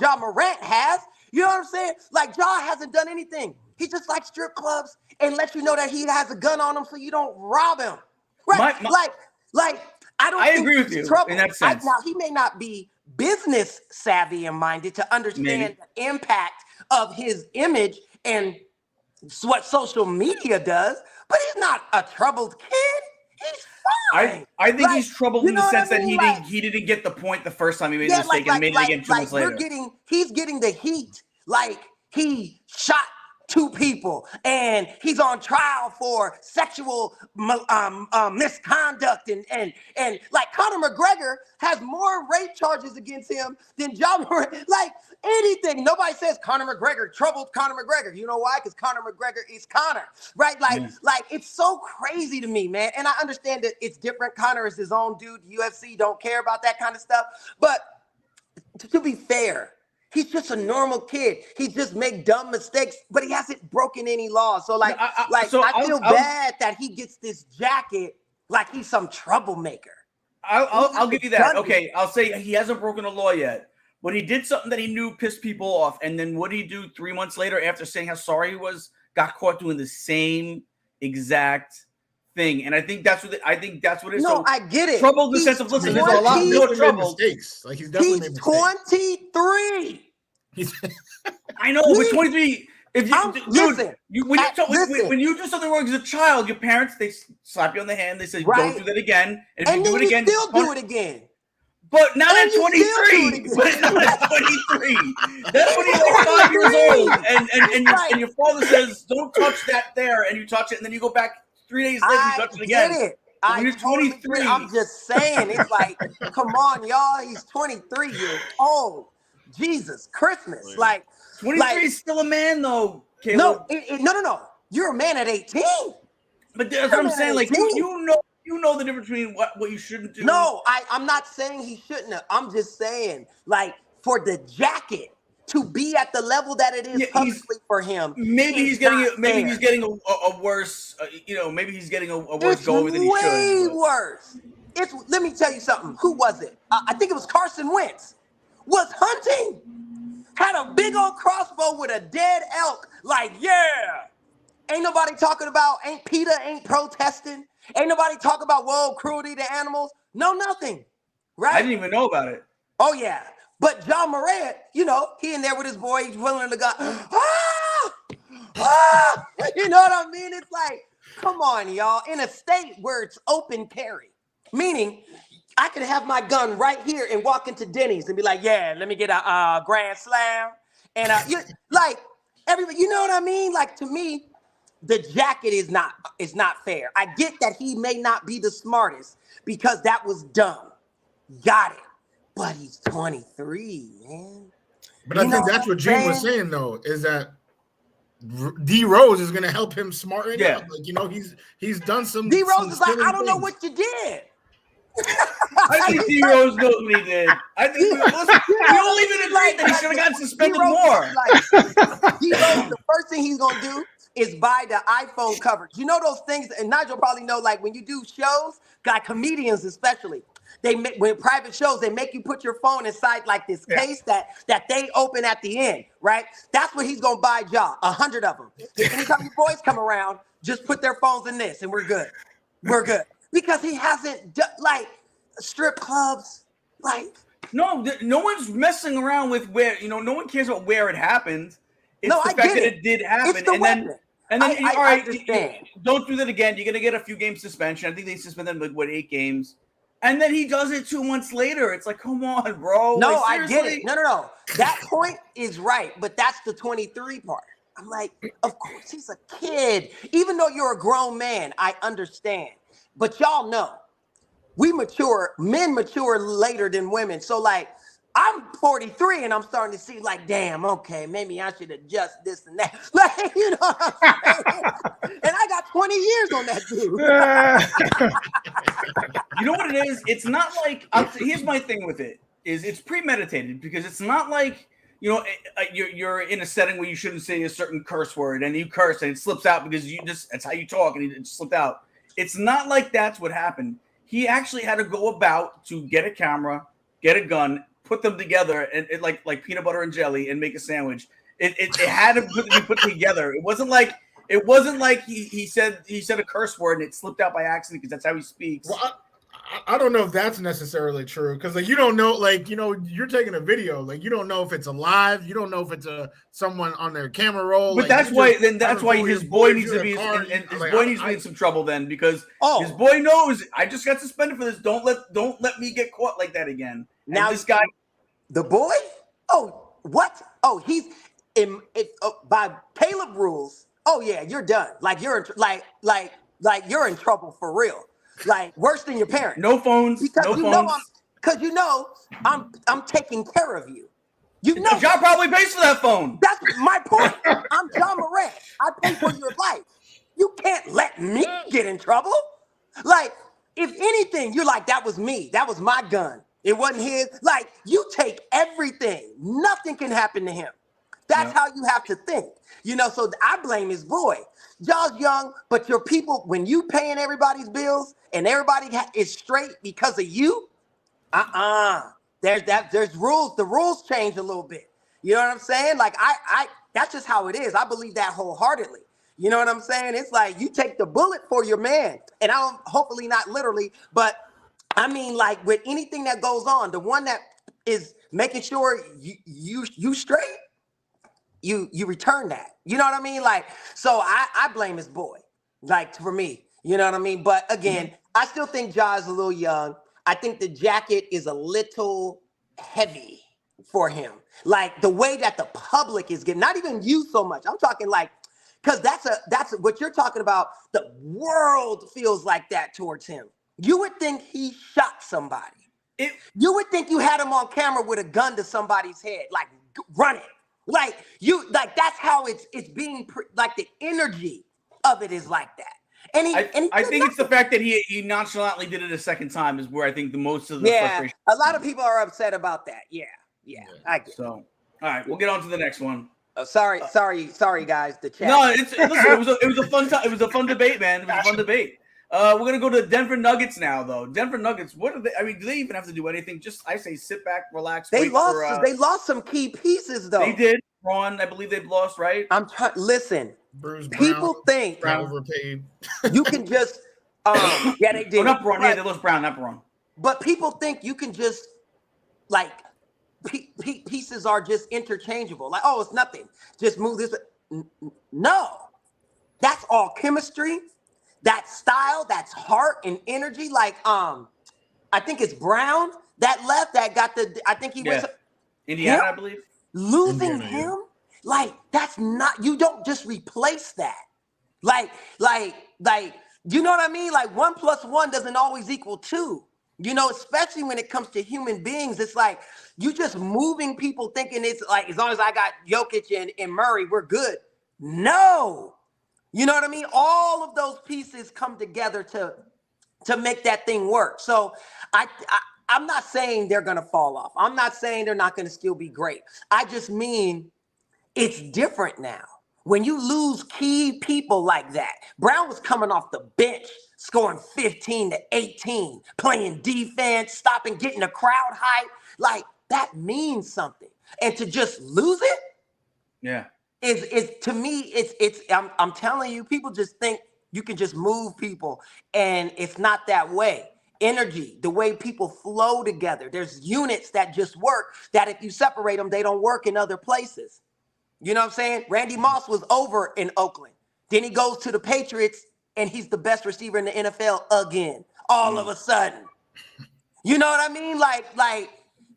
Ja Morant has. You know what I'm saying? Like, Ja hasn't done anything. He just likes strip clubs and lets you know that he has a gun on him so you don't rob him. Right? I agree with you in that sense. Now, he may not be business savvy and minded to understand the impact of his image and what social media does, but he's not a troubled kid. He's fine. I think he's troubled in the sense that he didn't get the point the first time he made the mistake and made it again 2 months later. He's getting the heat. Like, he shot 2 people and he's on trial for sexual misconduct and like Conor McGregor has more rape charges against him than Ja Morant. Like, anything. Nobody says Conor McGregor troubled Conor McGregor. You know why? Because Conor McGregor is Conor, right? Like it's so crazy to me, man. And I understand that it's different. Conor is his own dude. UFC don't care about that kind of stuff. But to be fair, he's just a normal kid. He just make dumb mistakes, but he hasn't broken any laws. So I feel bad that he gets this jacket like he's some troublemaker. I'll give you that. Okay, I'll say he hasn't broken a law yet. But he did something that he knew pissed people off. And then what did he do 3 months later after saying how sorry he was? Got caught doing the same exact thing. And I think that's what it is. No, I get it. Trouble in the sense of, listen, there's a lot more trouble. Like, he's definitely made mistakes. 23. I know, but 23. If you, when you do something wrong as a child, your parents, they slap you on the hand. They say, don't do that again. And if you do it again, still do it again. But not at 23. But not at 23. That's when you're like 5 years old, and your father says, "Don't touch that there," and you touch it, and then you go back 3 days later and you touch it again. Get it. You're 23. I'm just saying, it's like, come on, y'all. He's 23 years old. Jesus, Christmas. Like, 23 is still a man, though, Caleb. No. You're a man at 18. But that's what I'm saying. Like, you know the difference between what you shouldn't do. No, I'm not saying he shouldn't have. I'm just saying, like, for the jacket to be at the level that it is publicly for him. Maybe he's getting a worse. Maybe he's getting a worse go than he should. Way worse. Let me tell you something. Who was it? I think it was Carson Wentz. Was hunting. Had a big old crossbow with a dead elk. Like, yeah. Ain't nobody talking about. PETA ain't protesting. Ain't nobody talk about, cruelty to animals. No, nothing. Right? I didn't even know about it. Oh, yeah. But Ja Morant, he in there with his boy, he's willing to go, you know what I mean? It's like, come on, y'all. In a state where it's open carry, meaning I could have my gun right here and walk into Denny's and be like, yeah, let me get a grand slam. And everybody, you know what I mean? Like, to me, the jacket is not fair. I get that he may not be the smartest because that was dumb. Got it. But he's 23, man. But I think that's what Gene was saying, though, is that D Rose is going to help him smarten up. Like, he's done some. D Rose is like, I don't know what you did. I think D Rose knows what he did. I think we all even agreed that he should have gotten suspended more. D Rose, the first thing he's gonna do is buy the iPhone covers. You know those things, and Nigel probably know, like when you do shows, like comedians especially, when private shows, they make you put your phone inside like this case that they open at the end, right? That's what he's gonna buy, 100 of them. Anytime your boys come around, just put their phones in this, and we're good. We're good. Because he hasn't done, like, strip clubs, like. No one's messing around with where, no one cares about where it happened. It's the fact that it did happen. It's the weapon. And then all right, don't do that again. You're going to get a few game suspension. I think they suspended him, 8 games. And then he does it 2 months later. It's like, come on, bro. No, I get it. No. That point is right, but that's the 23 part. I'm like, of course he's a kid. Even though you're a grown man, I understand. But y'all know, men mature later than women. So like, I'm 43 and I'm starting to see like, damn, okay, maybe I should adjust this and that. Like, you know what I'm saying? And I got 20 years on that dude. You know what it is? It's not like, here's my thing with it, is it's premeditated, because it's not like, you know, you're in a setting where you shouldn't say a certain curse word and you curse and it slips out because that's how you talk and it slipped out. It's not like that's what happened. He actually had to go about to get a camera, get a gun, put them together and like peanut butter and jelly and make a sandwich. It had to be put together. It wasn't like he said a curse word and it slipped out by accident because that's how he speaks. Well, I don't know if that's necessarily true, because like you don't know, like, you know, you're taking a video, like you don't know if it's a live, you don't know if it's someone on their camera roll. But like, that's why his boy needs to be in some trouble then, because his boy knows I just got suspended for this. Don't let me get caught like that again. And now this guy, the boy, what? Oh, he's by Caleeb rules. Oh yeah, you're done. Like you're like you're in trouble for real. Like worse than your parents. No phones. Because I'm taking care of you. You know, John probably pays for that phone. That's my point. I'm John Moran. I pay for your life. You can't let me get in trouble. Like, if anything, you're like, that was me. That was my gun. It wasn't his. Like, you take everything. Nothing can happen to him. That's how you have to think. You know, so I blame his boy. Y'all's young, but your people, when you paying everybody's bills and everybody is straight because of you, there's rules. The rules change a little bit. You know what I'm saying? Like, I that's just how it is. I believe that wholeheartedly. You know what I'm saying? It's like you take the bullet for your man. And I don't, hopefully not literally, but I mean, like with anything that goes on, the one that is making sure you straight, you return that. You know what I mean? Like, so I blame his boy, like for me, you know what I mean? But again, I still think Ja's a little young. I think the jacket is a little heavy for him. Like the way that the public is getting, not even you so much. I'm talking like, because that's what you're talking about. The world feels like that towards him. You would think he shot somebody. You would think you had him on camera with a gun to somebody's head, like run it. Like that's how it's being like the energy of it is like that. And I think it's the fact that he nonchalantly did it a second time is where I think the most of the frustration. A lot of people are upset about that. Yeah. I get so. All right, we'll get on to the next one. Sorry, guys. The chat. No, it was a fun time. It was a fun debate, man. It was a fun debate. We're gonna go to the Denver Nuggets now, though. Denver Nuggets. What are they? I mean, do they even have to do anything? Just I say, sit back, relax. They lost some key pieces, though. They did. Ron, I believe they've lost, right? I'm trying. Listen, Bruce people think overpaid. You can just. Yeah, they did. Oh, not Braun. Yeah, they lost Brown, not Braun. But people think you can just like. Pieces are just interchangeable. Like, oh, it's nothing. Just move this. No, that's all chemistry. That style, that's heart and energy. Like, I think it's Brown that left. That got the. I think he was Indiana, I believe. Losing him, like that's not. You don't just replace that. Like, you know what I mean? Like 1 + 1 doesn't always equal 2. You know, especially when it comes to human beings, it's like you just moving people thinking it's like as long as I got Jokic and Murray, we're good. No, you know what I mean? All of those pieces come together to make that thing work. So I'm not saying they're gonna fall off. I'm not saying they're not gonna still be great. I just mean it's different now. When you lose key people like that, Brown was coming off the bench, scoring 15 to 18, playing defense, stopping, getting the crowd hype. Like that means something. And to just lose it, is to me, I'm telling you, people just think you can just move people, and it's not that way. Energy, the way people flow together. There's units that just work that if you separate them, they don't work in other places. You know what I'm saying? Randy Moss was over in Oakland. Then he goes to the Patriots and he's the best receiver in the NFL again. All of a sudden. You know what I mean? Like,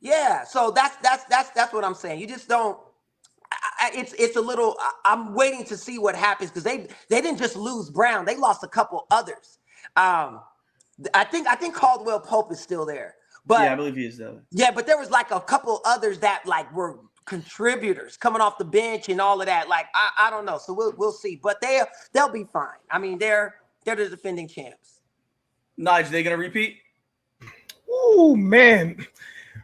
yeah. So that's what I'm saying. You just don't. it's a little. I'm waiting to see what happens because they didn't just lose Brown; they lost a couple others. I think Caldwell Pope is still there, but yeah, I believe he is though. Yeah, but there was like a couple others that like were contributors coming off the bench and all of that. Like I don't know, so we'll see, but they'll be fine. I mean, they're the defending champs. Nige, they gonna repeat? Oh man,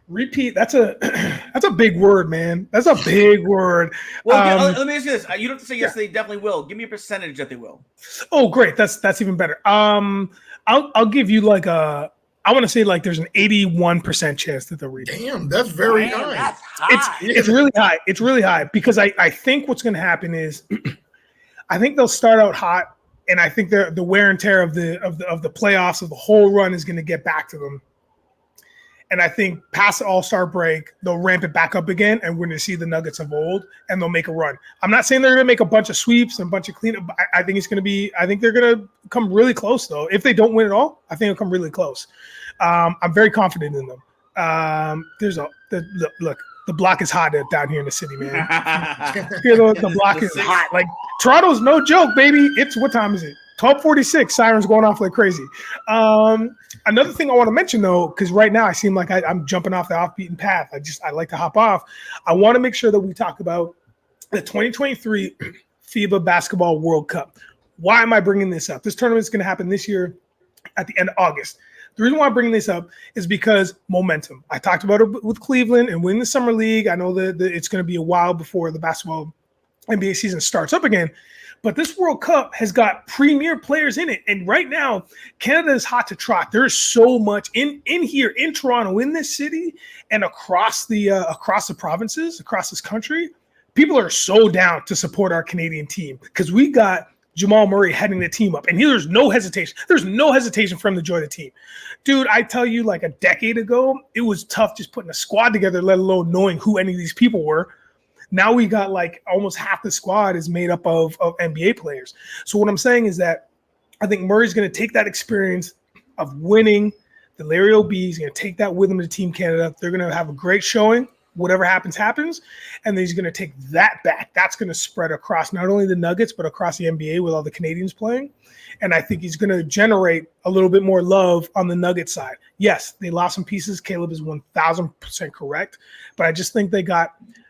repeat. That's a big word, man. That's a big word. Well, let me ask you this: you don't have to say yes. They definitely will. Give me a percentage that they will. Oh, great. That's even better. I'll give you like I want to say like there's an 81% chance that they'll repeat. Damn, that's very high. That's high. It's really high. It's really high because I think what's going to happen is I think they'll start out hot, and I think the wear and tear of the playoffs of the whole run is going to get back to them. And I think past the All-Star break, they'll ramp it back up again, and we're going to see the Nuggets of old, and they'll make a run. I'm not saying they're going to make a bunch of sweeps and a bunch of cleanup. But I think it's going to be. I think they're going to come really close, though. If they don't win it all, I think it'll come really close. I'm very confident in them. Look. The block is hot down here in the city, man. The block is hot. Like Toronto's no joke, baby. It's what time is it? 12:46. Sirens going off like crazy. Another thing I want to mention though, because right now I seem like I'm jumping off the off-beaten path. I like to hop off. I want to make sure that we talk about the 2023 FIBA Basketball World Cup. Why am I bringing this up? This tournament is going to happen this year at the end of August. The reason why I'm bringing this up is because momentum. I talked about it with Cleveland and winning the Summer League. I know that it's going to be a while before the basketball NBA season starts up again. But this World Cup has got premier players in it. And right now, Canada is hot to trot. There's so much in here in Toronto, in this city, and across the provinces, across this country. People are so down to support our Canadian team because we got Jamal Murray heading the team up. And there's no hesitation. There's no hesitation for him to join the team. Dude, I tell you, like a decade ago, it was tough just putting a squad together, let alone knowing who any of these people were. Now we got like almost half the squad is made up of NBA players. So what I'm saying is that I think Murray's going to take that experience of winning the Larry O.B. He's going to take that with him to Team Canada. They're going to have a great showing. Whatever happens, happens. And then he's going to take that back. That's going to spread across not only the Nuggets, but across the NBA with all the Canadians playing. And I think he's going to generate a little bit more love on the Nuggets side. Yes, they lost some pieces. Caleeb is 1,000% correct. But I just think they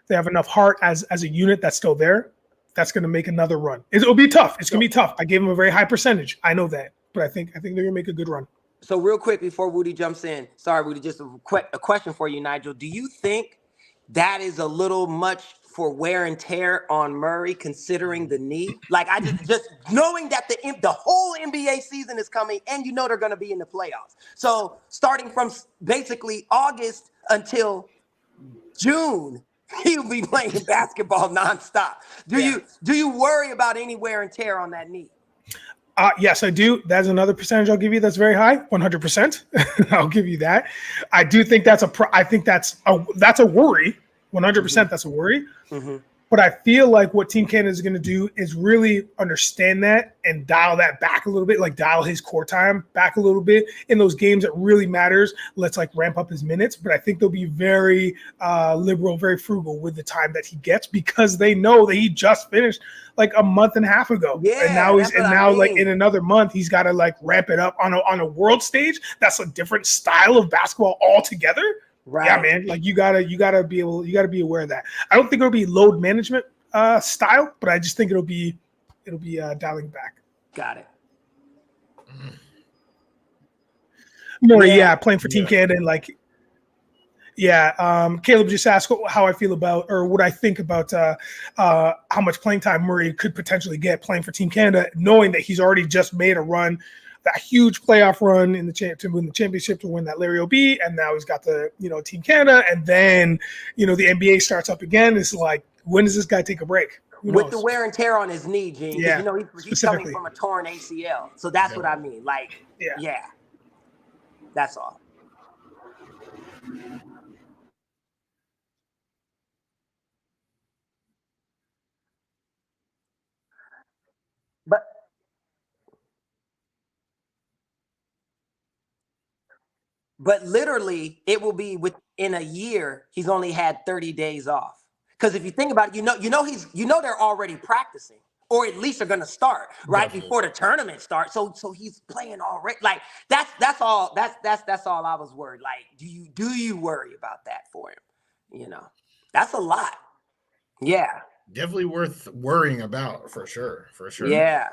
have enough heart as a unit that's still there. That's going to make another run. It'll be tough. It's going to be tough. I gave them a very high percentage. I know that. But I think they're going to make a good run. So real quick before Wudi jumps in. Sorry, Wudi, just a question for you, Nigel. Do you think that is a little much for wear and tear on Murray, considering the knee? Like, I just knowing that the whole NBA season is coming, and they're going to be in the playoffs. So starting from basically August until June, he'll be playing basketball nonstop. Do you worry about any wear and tear on that knee? Yes, I do. That's another percentage I'll give you. That's very high, 100%. I'll give you that. I do think that's a worry. 100%. That's a worry. Mm-hmm. But I feel like what Team Canada is going to do is really understand that and dial that back a little bit, like dial his core time back a little bit in those games that really matters. Let's like ramp up his minutes. But I think they'll be very liberal, very frugal with the time that he gets because they know that he just finished like a month and a half ago. Yeah, and now like in another month, he's got to like ramp it up on a world stage. That's a different style of basketball altogether. Right. Yeah, man. Like you gotta be aware of that. I don't think it'll be load management style, but I just think it'll be dialing back. Got it. More, playing for Team Canada and like, Caleeb just asked how I feel about or what I think about how much playing time Murray could potentially get playing for Team Canada, knowing that he's already just made a run. That huge playoff run in to win the championship, to win that Larry O.B., and now he's got the Team Canada, and then the NBA starts up again. It's like, when does this guy take a break? With the wear and tear on his knee, Gene. Yeah, he's coming from a torn ACL, so that's what I mean. Like, yeah, that's all. But literally, it will be within a year. He's only had 30 days off. Because if you think about it, they're already practicing, or at least are going to start right before the tournament starts. So he's playing already. Like that's all I was worried. Like, do you worry about that for him? That's a lot. Yeah. Definitely worth worrying about for sure. Yeah.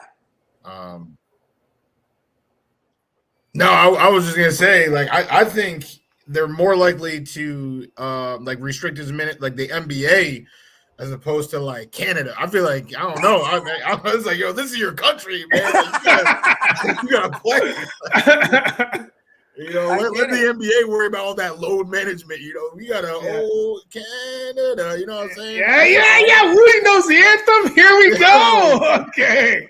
No, I was just gonna say, like, I think they're more likely to like restrict his minute, like the NBA, as opposed to like Canada. I feel like, I don't know. I was like, yo, this is your country, man. Like, you gotta play. Let the NBA worry about all that load management. We got to hold Canada. You know what I'm saying? Yeah. Wudi knows the anthem. Here we go. Okay.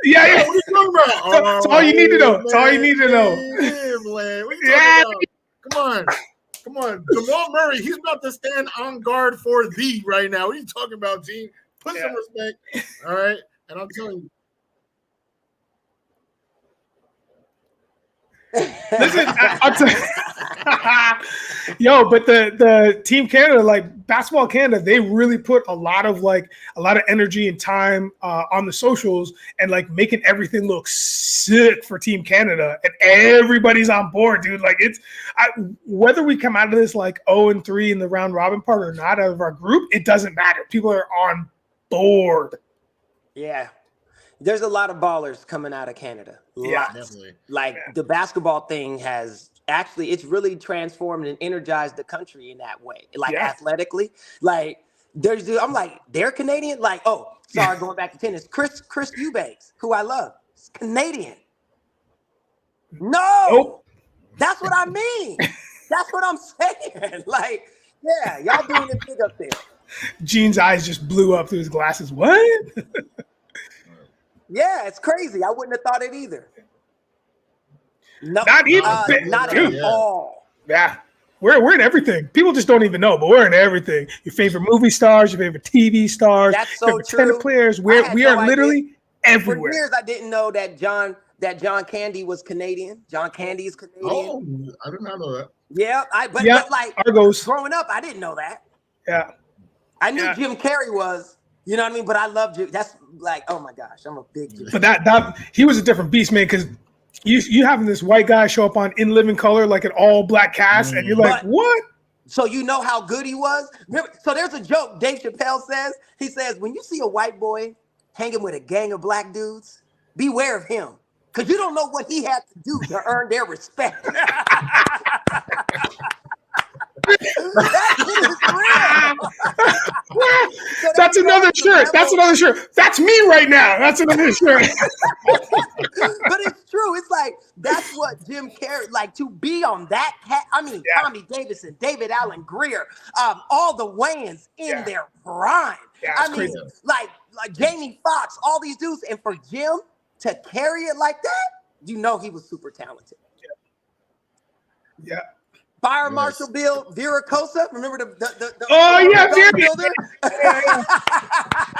Yeah. What are you talking about? That's all you need to know. That's all you need to know. Man. What are you talking about? Come on. Jamal Murray, he's about to stand on guard for thee right now. What are you talking about, Gene? Put some respect. All right. And I'm telling you. Listen, yo, but the Team Canada, like Basketball Canada, they really put a lot of energy and time on the socials and like making everything look sick for Team Canada, and everybody's on board, dude. Like whether we come out of this like 0-3 in the round robin part or not out of our group, it doesn't matter. People are on board. Yeah. There's a lot of ballers coming out of Canada. Yeah, definitely. The basketball thing has actually, it's really transformed and energized the country in that way. Athletically, I'm like, they're Canadian. Going back to tennis, Chris Eubanks, who I love, is Canadian. No, nope. That's what I mean. That's what I'm saying. Y'all doing it big up there. Gene's eyes just blew up through his glasses. What? Yeah, it's crazy. I wouldn't have thought it either. No, not even. Not at all. Yeah, we're in everything. People just don't even know, but we're in everything. Your favorite movie stars, your favorite TV stars, that's so favorite true. tennis players. We are literally everywhere. For years, I didn't know that John Candy was Canadian. John Candy is Canadian. Oh, I did not know that. Yeah, but Argos. Growing up, I didn't know that. Yeah, I knew Jim Carrey was. You know what I mean? But I love Jim. That's oh my gosh, I'm a big Jim. But that he was a different beast, man. Because you having this white guy show up on In Living Color like an all black cast, and you're like, what? So you know how good he was. So there's a joke Dave Chappelle says. He says, when you see a white boy hanging with a gang of black dudes, beware of him, because you don't know what he had to do to earn their respect. That's another shirt. That's another shirt. That's me right now. That's another shirt. But it's true. It's like that's what Jim Carrey, to be on that. Tommy Davidson, David Allen Greer, all the Wayans in their prime. Yeah, crazy. like Jamie Foxx, all these dudes, and for Jim to carry it like that, he was super talented. Yeah. Fire Marshal Bill Viracosa. Remember the Vera builder?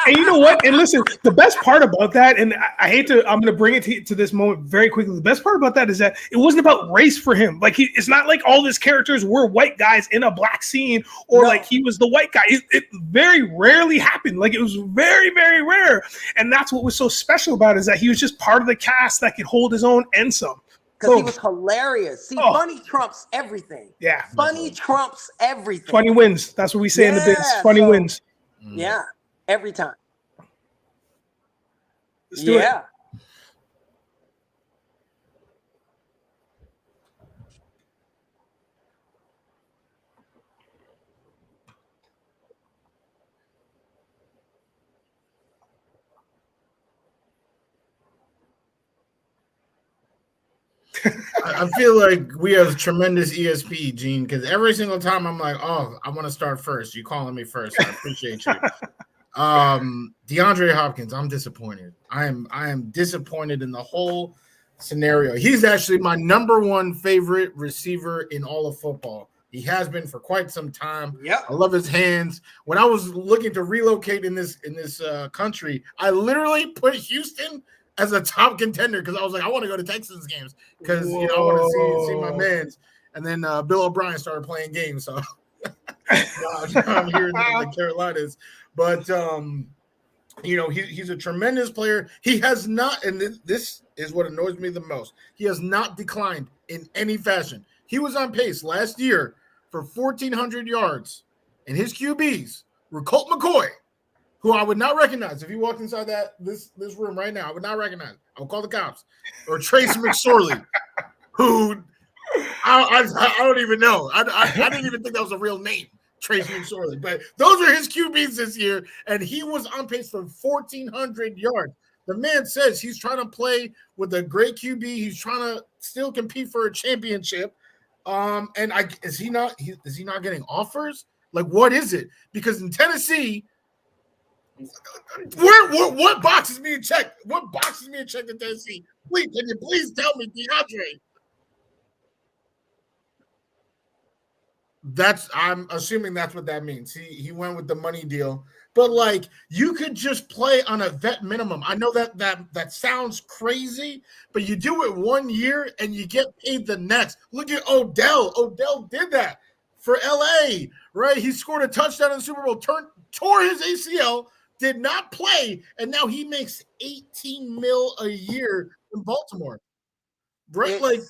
And you know what? And listen, the best part about that, and I hate to, I'm going to bring it to this moment very quickly. The best part about that is that it wasn't about race for him. It's not like all his characters were white guys in a black scene, or he was the white guy. It very rarely happened. It was very, very rare. And that's what was so special about it, is that he was just part of the cast that could hold his own and some. Because he was hilarious. See, funny trumps everything. Yeah. Funny trumps everything. Funny wins. That's what we say in the biz. Funny wins. Yeah. Every time. Let's do it. I feel like we have tremendous ESP, Gene, because every single time I'm like, oh, I want to start first. You calling me first. I appreciate you. DeAndre Hopkins, I'm disappointed. I am disappointed in the whole scenario. He's actually my number one favorite receiver in all of football. He has been for quite some time. Yeah, I love his hands. When I was looking to relocate in this country, I literally put Houston as a top contender because I was like, I want to go to Texans games because I want to see my mans. And then Bill O'Brien started playing games. So down here in the Carolinas. But he's a tremendous player. He has not, and this is what annoys me the most. He has not declined in any fashion. He was on pace last year for 1,400 yards, and his QBs were Colt McCoy, who I would not recognize if he walked inside this room right now. I would not recognize. I would call the cops. Or Trace McSorley, who I don't even know. I didn't even think that was a real name, Trace McSorley. But those are his QBs this year, and he was on pace for 1,400 yards. The man says he's trying to play with a great QB. He's trying to still compete for a championship. Is he not getting offers? Like, what is it? Because in Tennessee, what boxes being checked? What boxes being checked in Tennessee? Please, can you please tell me, DeAndre? I'm assuming that's what that means. He went with the money deal. But like, you could just play on a vet minimum. I know that sounds crazy, but you do it 1 year and you get paid the next. Look at Odell. Odell did that for LA, right? He scored a touchdown in the Super Bowl, tore his ACL, did not play, and now he makes $18 million a year in Baltimore. Right? Like,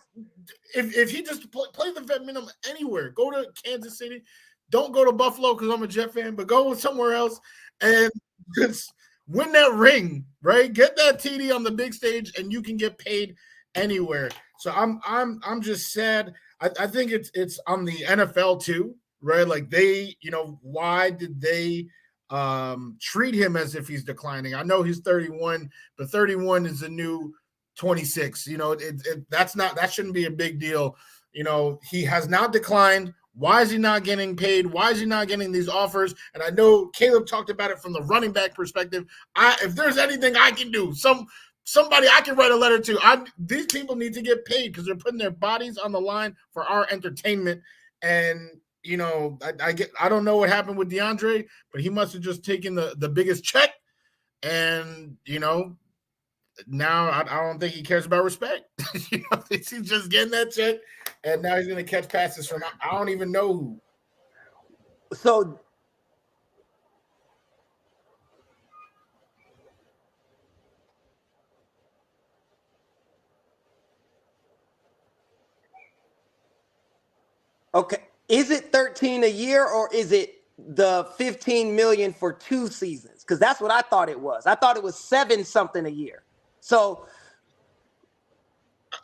if he just play the vet minimum anywhere, go to Kansas City, don't go to Buffalo because I'm a Jet fan, but go somewhere else and just win that ring, right? Get that TD on the big stage, and you can get paid anywhere. So I'm just sad. I think it's on the NFL too, right? Like, they, why did they treat him as if he's declining? I know he's 31, but 31 is a new 26. That shouldn't be a big deal. He has not declined. Why is he not getting paid? Why is he not getting these offers? And I know Caleeb talked about it from the running back perspective. If there's anything I can do, somebody I can write a letter to. These people need to get paid because they're putting their bodies on the line for our entertainment. And I don't know what happened with DeAndre, but he must have just taken the biggest check. And now I don't think he cares about respect. He's just getting that check, and now he's going to catch passes from I don't even know who. So okay, is it 13 a year, or is it the 15 million for 2 seasons? Because that's what I thought it was. I thought it was 7 something a year. So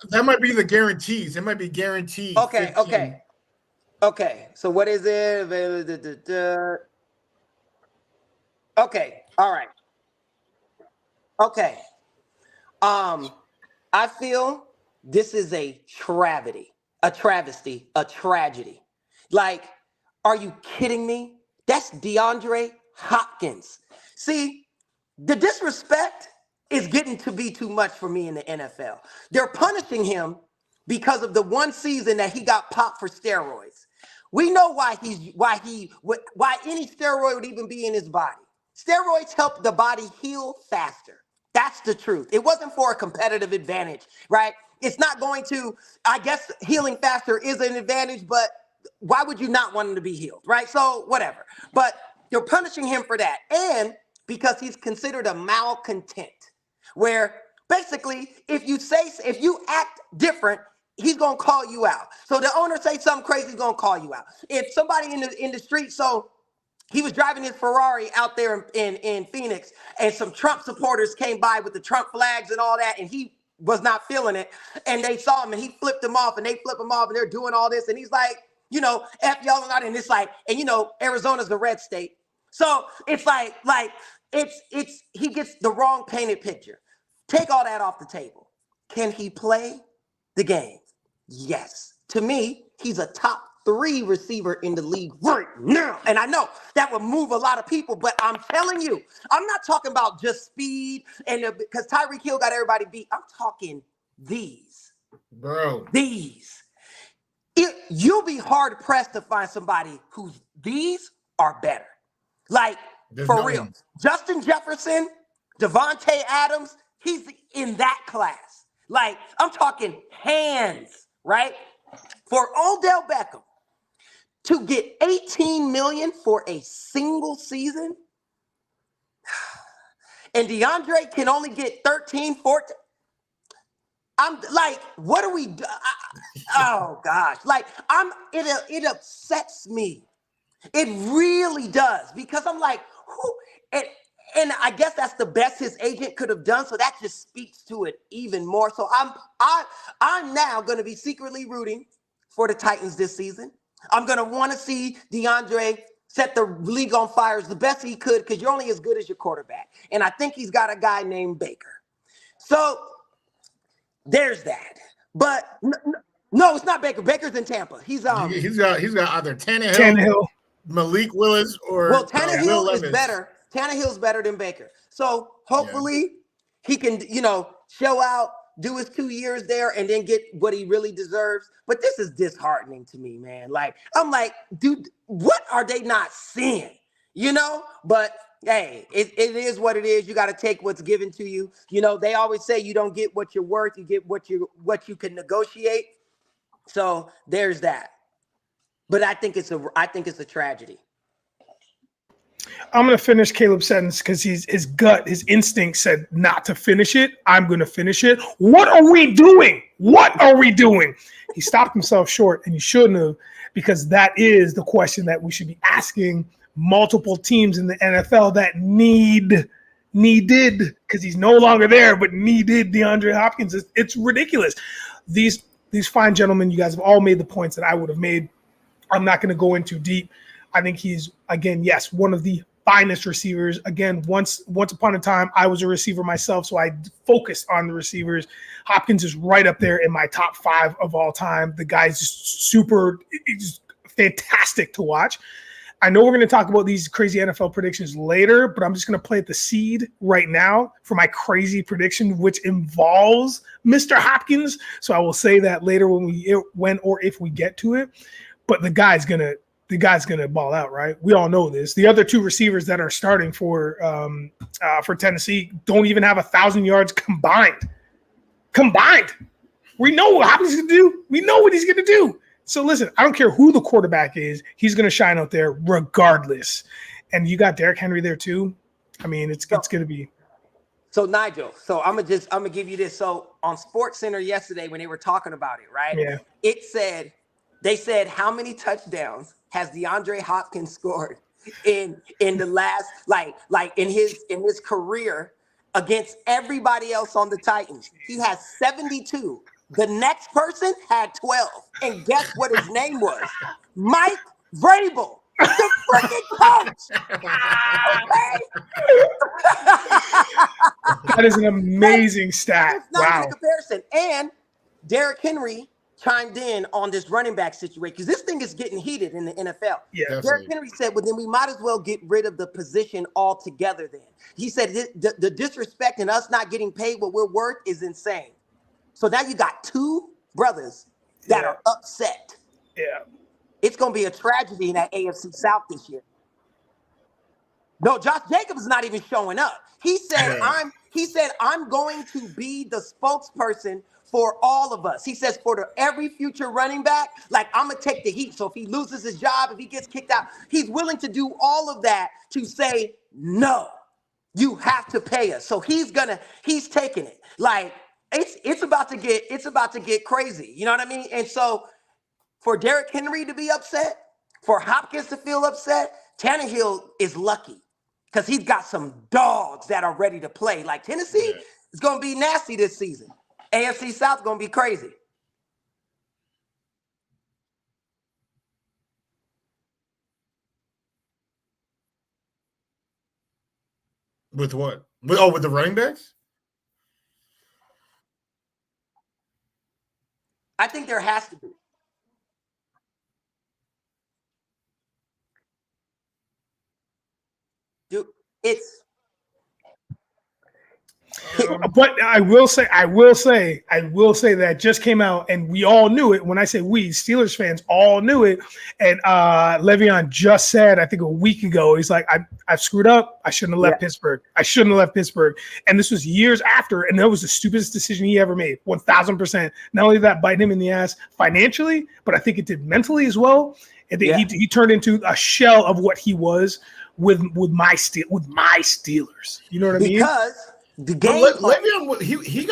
that might be the guarantees. It might be guaranteed. Okay. 15. Okay. So what is it? Okay. All right. Okay. I feel this is a travesty. Like, are you kidding me? That's DeAndre Hopkins. See, the disrespect is getting to be too much for me in the NFL. They're punishing him because of the one season that he got popped for steroids. We know why any steroid would even be in his body. Steroids help the body heal faster. That's the truth. It wasn't for a competitive advantage, right? It's not going to, I guess healing faster is an advantage, but why would you not want him to be healed, right? So whatever. But you're punishing him for that. And because he's considered a malcontent, where basically if you act different, he's going to call you out. So the owner say something crazy, he's going to call you out. If somebody in the street, so he was driving his Ferrari out there in Phoenix, and some Trump supporters came by with the Trump flags and all that, and he was not feeling it. And they saw him, and he flipped them off, and they flip him off, and they're doing all this. And he's like, F y'all not. And it's like, and Arizona's the red state. So it's like he gets the wrong painted picture. Take all that off the table. Can he play the game? Yes. To me, he's a top 3 receiver in the league right now. And I know that would move a lot of people, but I'm telling you, I'm not talking about just speed because Tyreek Hill got everybody beat. I'm talking these. Bro. These. You'll be hard pressed to find somebody whose these are better. Like, for real. Justin Jefferson, Devontae Adams, he's in that class. Like, I'm talking hands, right? For Odell Beckham, to get $18 million for a single season, and DeAndre can only get 13, 14. I'm like, what are we do? Oh gosh, like it upsets me. It really does, because I'm like, who? And I guess that's the best his agent could have done. So that just speaks to it even more. So I'm now going to be secretly rooting for the Titans this season. I'm going to want to see DeAndre set the league on fire as the best he could, because you're only as good as your quarterback. And I think he's got a guy named Baker. So there's that. But no, it's not Baker. Baker's in Tampa. He's got either Tannehill, Malik Willis, or Tannehill is better. Tannehill's better than Baker. So hopefully he can, show out, do his 2 years there, and then get what he really deserves. But this is disheartening to me, man. Like, I'm like, dude, what are they not seeing? But hey, it is what it is. You got to take what's given to you. They always say you don't get what you're worth, you get what you can negotiate. So there's that. But I think it's a tragedy. I'm going to finish Caleeb's sentence because his instinct said not to finish it. I'm going to finish it. What are we doing? He stopped himself short, and he shouldn't have, because that is the question that we should be asking multiple teams in the NFL that needed, because he's no longer there, but needed DeAndre Hopkins. It's ridiculous. These fine gentlemen, you guys have all made the points that I would have made. I'm not going to go in too deep. I think he's, again, yes, one of the finest receivers. Again, once upon a time, I was a receiver myself, so I focused on the receivers. Hopkins is right up there in my top 5 of all time. The guy's just he's fantastic to watch. I know we're going to talk about these crazy NFL predictions later, but I'm just going to plant the seed right now for my crazy prediction, which involves Mr. Hopkins. So I will say that later when or if we get to it. But the guy's gonna ball out, right? We all know this. The other 2 receivers that are starting for Tennessee don't even have 1,000 yards combined. We know what Hopkins is gonna do. We know what he's gonna do. So listen, I don't care who the quarterback is. He's gonna shine out there regardless. And you got Derrick Henry there too. I mean, it's gonna be. So Nigel, I'm gonna give you this. So on SportsCenter yesterday, when they were talking about it, right? Yeah. They said how many touchdowns has DeAndre Hopkins scored in the last like in his career against everybody else on the Titans? He has 72. The next person had 12. And guess what his name was? Mike Vrabel, the freaking coach. That is an amazing stat. Wow. Comparison. And Derrick Henry chimed in on this running back situation, because this thing is getting heated in the NFL. Yeah, Derrick Henry said, well, then we might as well get rid of the position altogether then. He said the disrespect and us not getting paid what we're worth is insane. So now you got 2 brothers that are upset. Yeah. It's going to be a tragedy in that AFC South this year. No, Josh Jacobs is not even showing up. He said, I'm going to be the spokesperson for all of us. He says for every future running back, like, I'm going to take the heat. So if he loses his job, if he gets kicked out, he's willing to do all of that to say, no, you have to pay us. So he's taking it. Like, it's about to get crazy. You know what I mean? And so for Derrick Henry to be upset, for Hopkins to feel upset, Tannehill is lucky because he's got some dogs that are ready to play. Like, Tennessee is going to be nasty this season. AFC South going to be crazy. With what? With the running backs? I think there has to be. Dude, it's. But I will say that just came out, and we all knew it. When I say we, Steelers fans all knew it. And Le'Veon just said, I think a week ago, he's like, I screwed up. I shouldn't have left Pittsburgh. And this was years after, and that was the stupidest decision he ever made. 1,000%. Not only that, biting him in the ass financially, but I think it did mentally as well. and then he turned into a shell of what he was with my Steelers. You know what I mean? Because the game Le'Veon, he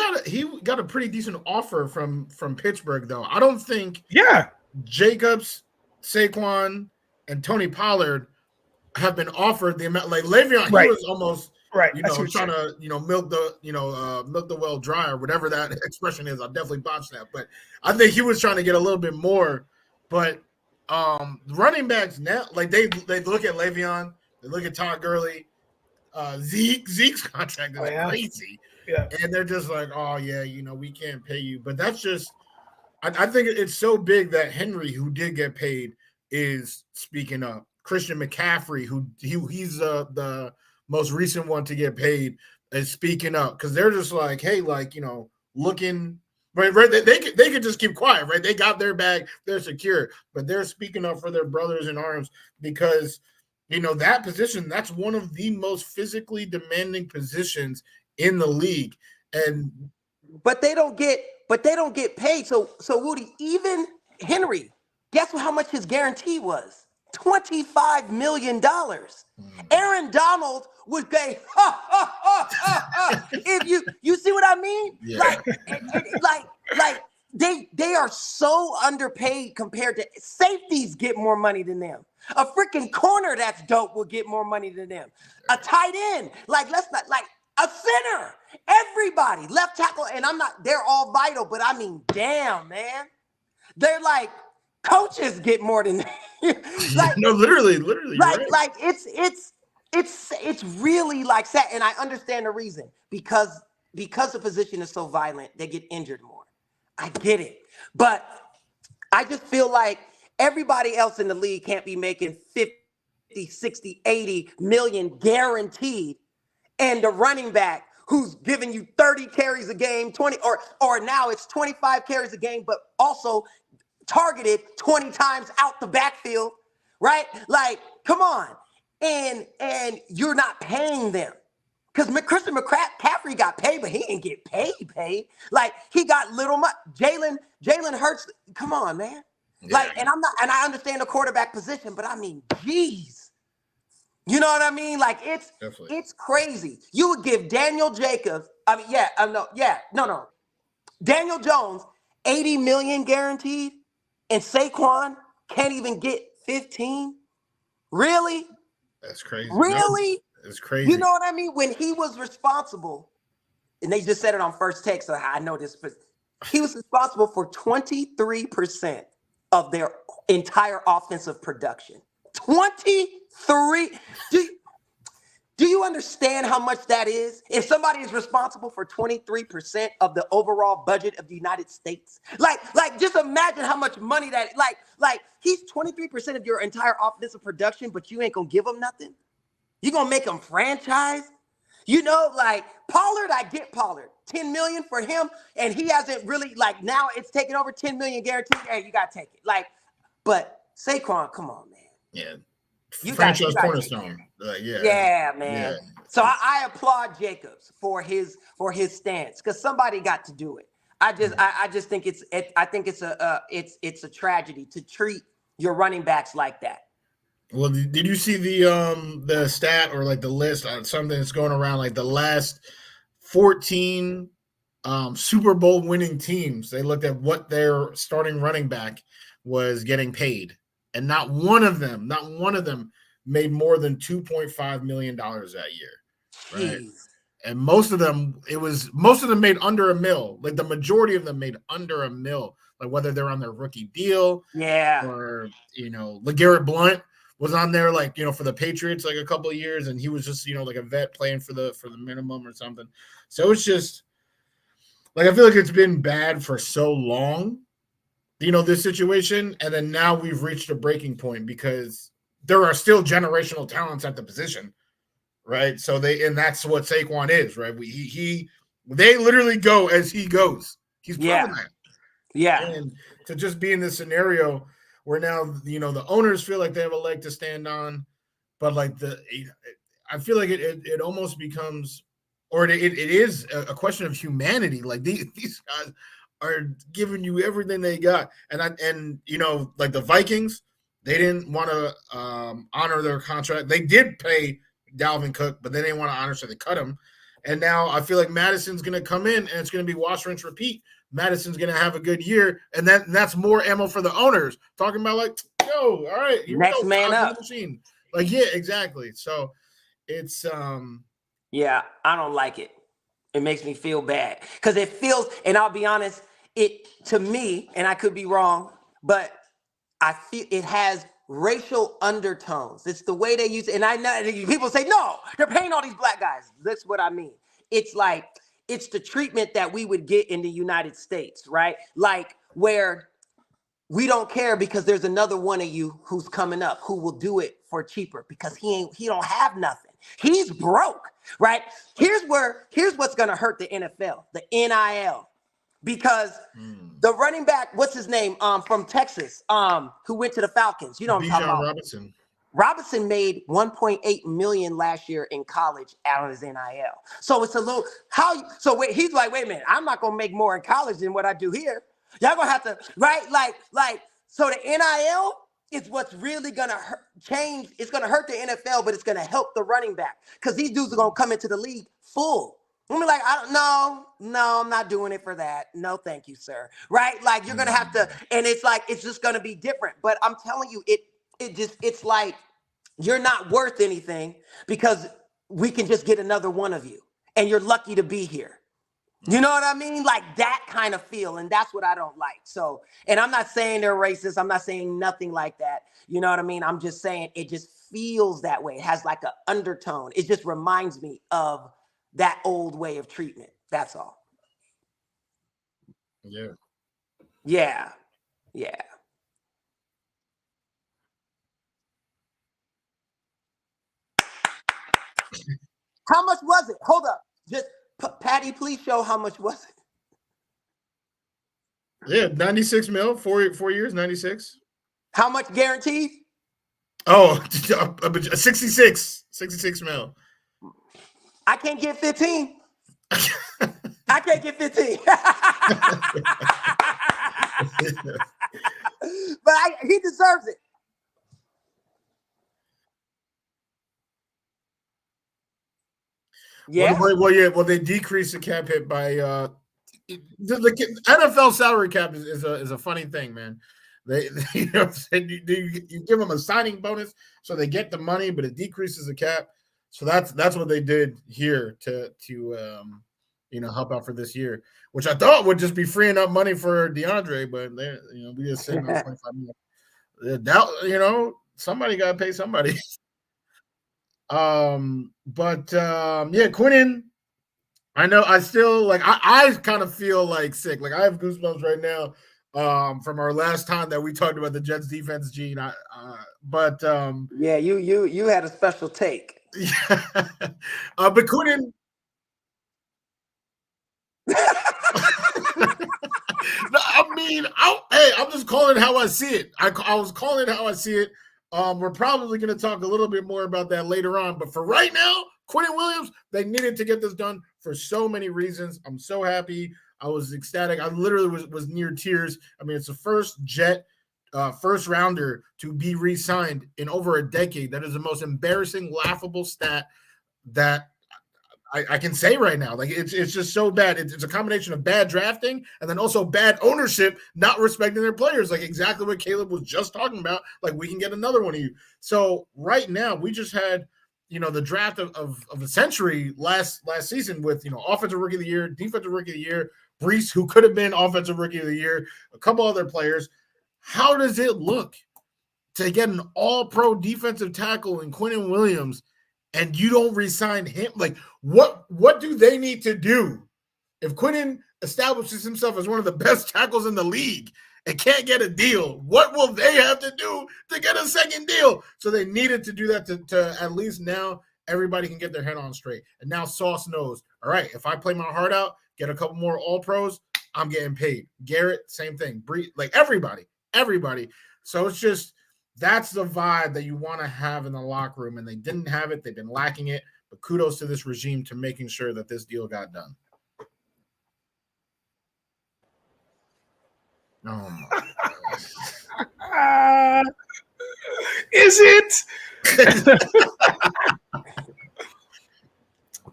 got a pretty decent offer from Pittsburgh, though. I don't think Jacobs, Saquon, and Tony Pollard have been offered the amount. Like Le'Veon, he was almost trying to milk the well dry or whatever that expression is. I definitely botched that, but I think he was trying to get a little bit more. But running backs now, like they look at Le'Veon, they look at Todd Gurley, Zeke's contract is crazy, and they're just like, oh yeah, we can't pay you. But that's just, I think it's so big that Henry, who did get paid, is speaking up. Christian McCaffrey, who he's the most recent one to get paid, is speaking up because they're just like, hey, looking right. They could just keep quiet, right? They got their bag, they're secure, but they're speaking up for their brothers in arms because that position, that's one of the most physically demanding positions in the league, but they don't get paid. So Wudi, even Henry, guess how much his guarantee was? $25 million. Aaron Donald would pay. If you see what I mean? Yeah. Like they are so underpaid compared to safeties. Get more money than them. A freaking corner that's dope will get more money than them. A tight end, a center. Everybody, left tackle, and they're all vital, but I mean, damn, man, they're like. Coaches get more than literally like it's really like sad, and I understand the reason because the position is so violent, they get injured more. I get it, but I just feel like everybody else in the league can't be making 50, 60, 80 million guaranteed, and the running back who's giving you 30 carries a game, 20 or now it's 25 carries a game, but also targeted 20 times out the backfield, right? Like, come on. And you're not paying them. Because Christian McCaffrey got paid, but he didn't get paid. Like, he got little money. Jalen Hurts, come on, man. Yeah. Like, and I understand the quarterback position, but I mean, geez. You know what I mean? Like, it's crazy. You would give Daniel Jacobs, Daniel Jones, $80 million guaranteed. And Saquon can't even get 15? Really? That's crazy. Really? It's crazy. You know what I mean? When he was responsible, and they just said it on First Take, so I know this, but he was responsible for 23% of their entire offensive production. 23? Do you understand how much that is? If somebody is responsible for 23% of the overall budget of the United States, like just imagine how much money that, like he's 23% of your entire offensive production, but you ain't gonna give him nothing. You gonna make him franchise? Like Pollard, I get Pollard, 10 million for him, and he hasn't really now it's taken over 10 million guaranteed. Hey, you gotta take it. But Saquon, come on, man. Yeah. Franchise cornerstone. Yeah, man. Yeah. So I applaud Jacobs for his stance because somebody got to do it. I just think it's a tragedy to treat your running backs like that. Well, did you see the stat or the list on something that's going around, like the last 14 Super Bowl winning teams? They looked at what their starting running back was getting paid. And not one of them made more than $2.5 million that year, right? Jeez. And most of them made under $1 million. Like the majority of them made under $1 million. Like whether they're on their rookie deal, or LeGarrette Blount was on there, for the Patriots a couple of years, and he was just like a vet playing for the minimum or something. So it's just I feel like it's been bad for so long. This situation, and then now we've reached a breaking point because there are still generational talents at the position, right? So that's what Saquon is, right? They literally go as he goes. He's proven that. Yeah. And to just be in this scenario where now, the owners feel like they have a leg to stand on, but I feel like it almost becomes, or it is a question of humanity. Like these guys are giving you everything they got. And the Vikings, They didn't want to honor their contract. They did pay Dalvin Cook, but they didn't want to honor, so they cut him. And now I feel like Madison's going to come in, and it's going to be wash, rinse, repeat. Madison's going to have a good year, and that's more ammo for the owners. Talking about like, yo, all right, next man up. Machine. Like, yeah, exactly. So it's yeah, I don't like it. It makes me feel bad because it feels, and I'll be honest, it to me, and I could be wrong, but I feel it has racial undertones. It's the way they use it. And I know people say, no, they're paying all these black guys. That's what I mean. It's like, it's the treatment that we would get in the United States, right? Like where we don't care because there's another one of you who's coming up who will do it for cheaper because he don't have nothing. He's broke, right? Here's what's going to hurt the NFL, the NIL. Because the running back, what's his name, from Texas, who went to the Falcons, you know what I'm talking about? Robinson. Robinson made $1.8 million last year in college out of his NIL. So it's a little he's like, wait a minute, I'm not gonna make more in college than what I do here. Y'all gonna have to, right? Like, so the NIL is what's really gonna change. It's gonna hurt the NFL, but it's gonna help the running back because these dudes are gonna come into the league full. I'm like, no, I'm not doing it for that. No, thank you, sir. Right? Like you're gonna have to, and it's like it's just gonna be different. But I'm telling you, it's like you're not worth anything because we can just get another one of you, and you're lucky to be here. You know what I mean? Like that kind of feel, and that's what I don't like. So, and I'm not saying they're racist. I'm not saying nothing like that. You know what I mean? I'm just saying it just feels that way. It has like an undertone. It just reminds me of that old way of treatment. That's all. Yeah. Yeah. How much was it? Hold up. Just Patty, please show how much was it? Yeah, 96 mil, 4 years, 96. How much guaranteed? Oh, 66 mil. I can't get 15. I can't get 15. But he deserves it. Yeah. Well, they decreased the cap hit by the NFL salary cap is a funny thing, man. They you give them a signing bonus so they get the money, but it decreases the cap. So that's what they did here to help out for this year, which I thought would just be freeing up money for DeAndre, but we just sitting on 25 million. Somebody got to pay somebody. Quinnen, I know I still I kind of feel like sick. Like I have goosebumps right now from our last time that we talked about the Jets defense, Gene. But you had a special take. Yeah. But Quinnen. I'm just calling it how I see it. I was calling it how I see it. We're probably going to talk a little bit more about that later on. But for right now, Quinnen Williams, they needed to get this done for so many reasons. I'm so happy. I was ecstatic. I literally was near tears. I mean, it's the first Jet first rounder to be re-signed in over a decade. That is the most embarrassing, laughable stat that I can say right now. Like it's just so bad. It's a combination of bad drafting and then also bad ownership, not respecting their players. Like exactly what Caleeb was just talking about. Like we can get another one of you. So right now we just had, the draft of a century last season with, offensive rookie of the year, defensive rookie of the year, Brees, who could have been offensive rookie of the year, a couple other players. How does it look to get an all-pro defensive tackle in Quinnen Williams and you don't re-sign him? Like, what do they need to do if Quinnen establishes himself as one of the best tackles in the league and can't get a deal? What will they have to do to get a second deal? So they needed to do that to at least now everybody can get their head on straight. And now Sauce knows, all right, if I play my heart out, get a couple more all-pros, I'm getting paid. Garrett, same thing. Like everybody. So it's just that's the vibe that you want to have in the locker room, and they didn't have it. They've been lacking it, but kudos to this regime to making sure that this deal got done. Oh my Is it?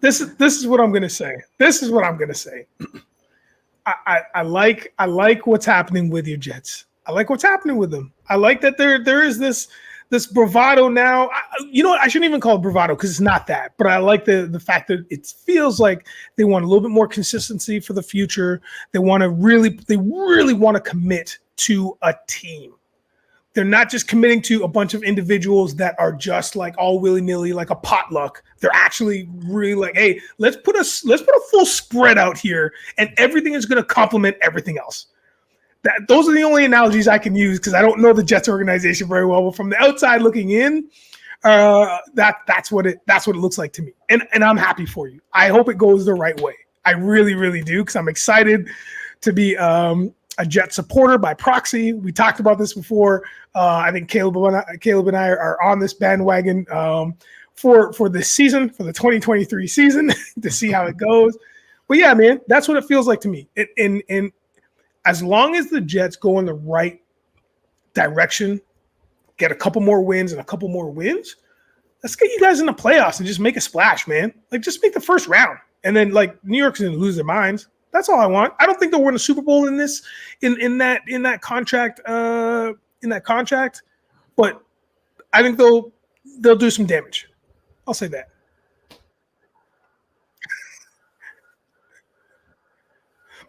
This is what I'm gonna say. This is what I'm gonna say. I like what's happening with your Jets. I like what's happening with them. I like that there is this bravado now. You know what? I shouldn't even call it bravado because it's not that. But I like the fact that it feels like they want a little bit more consistency for the future. They really want to commit to a team. They're not just committing to a bunch of individuals that are just like all willy-nilly, like a potluck. They're actually really like, hey, let's put a full spread out here, and everything is going to complement everything else. Those are the only analogies I can use because I don't know the Jets organization very well. But from the outside looking in, that's what it looks like to me, and I'm happy for you. I hope it goes the right way. I really, really do because I'm excited to be a Jet supporter by proxy. We talked about this before. I think Caleeb and I are on this bandwagon for this season, for the 2023 season, to see how it goes. But yeah, man, that's what it feels like to me. And as long as the Jets go in the right direction, get a couple more wins, let's get you guys in the playoffs and just make a splash, man. Like, just make the first round. And then, like, New York's going to lose their minds. That's all I want. I don't think they'll win a Super Bowl in that contract, but I think they'll do some damage. I'll say that.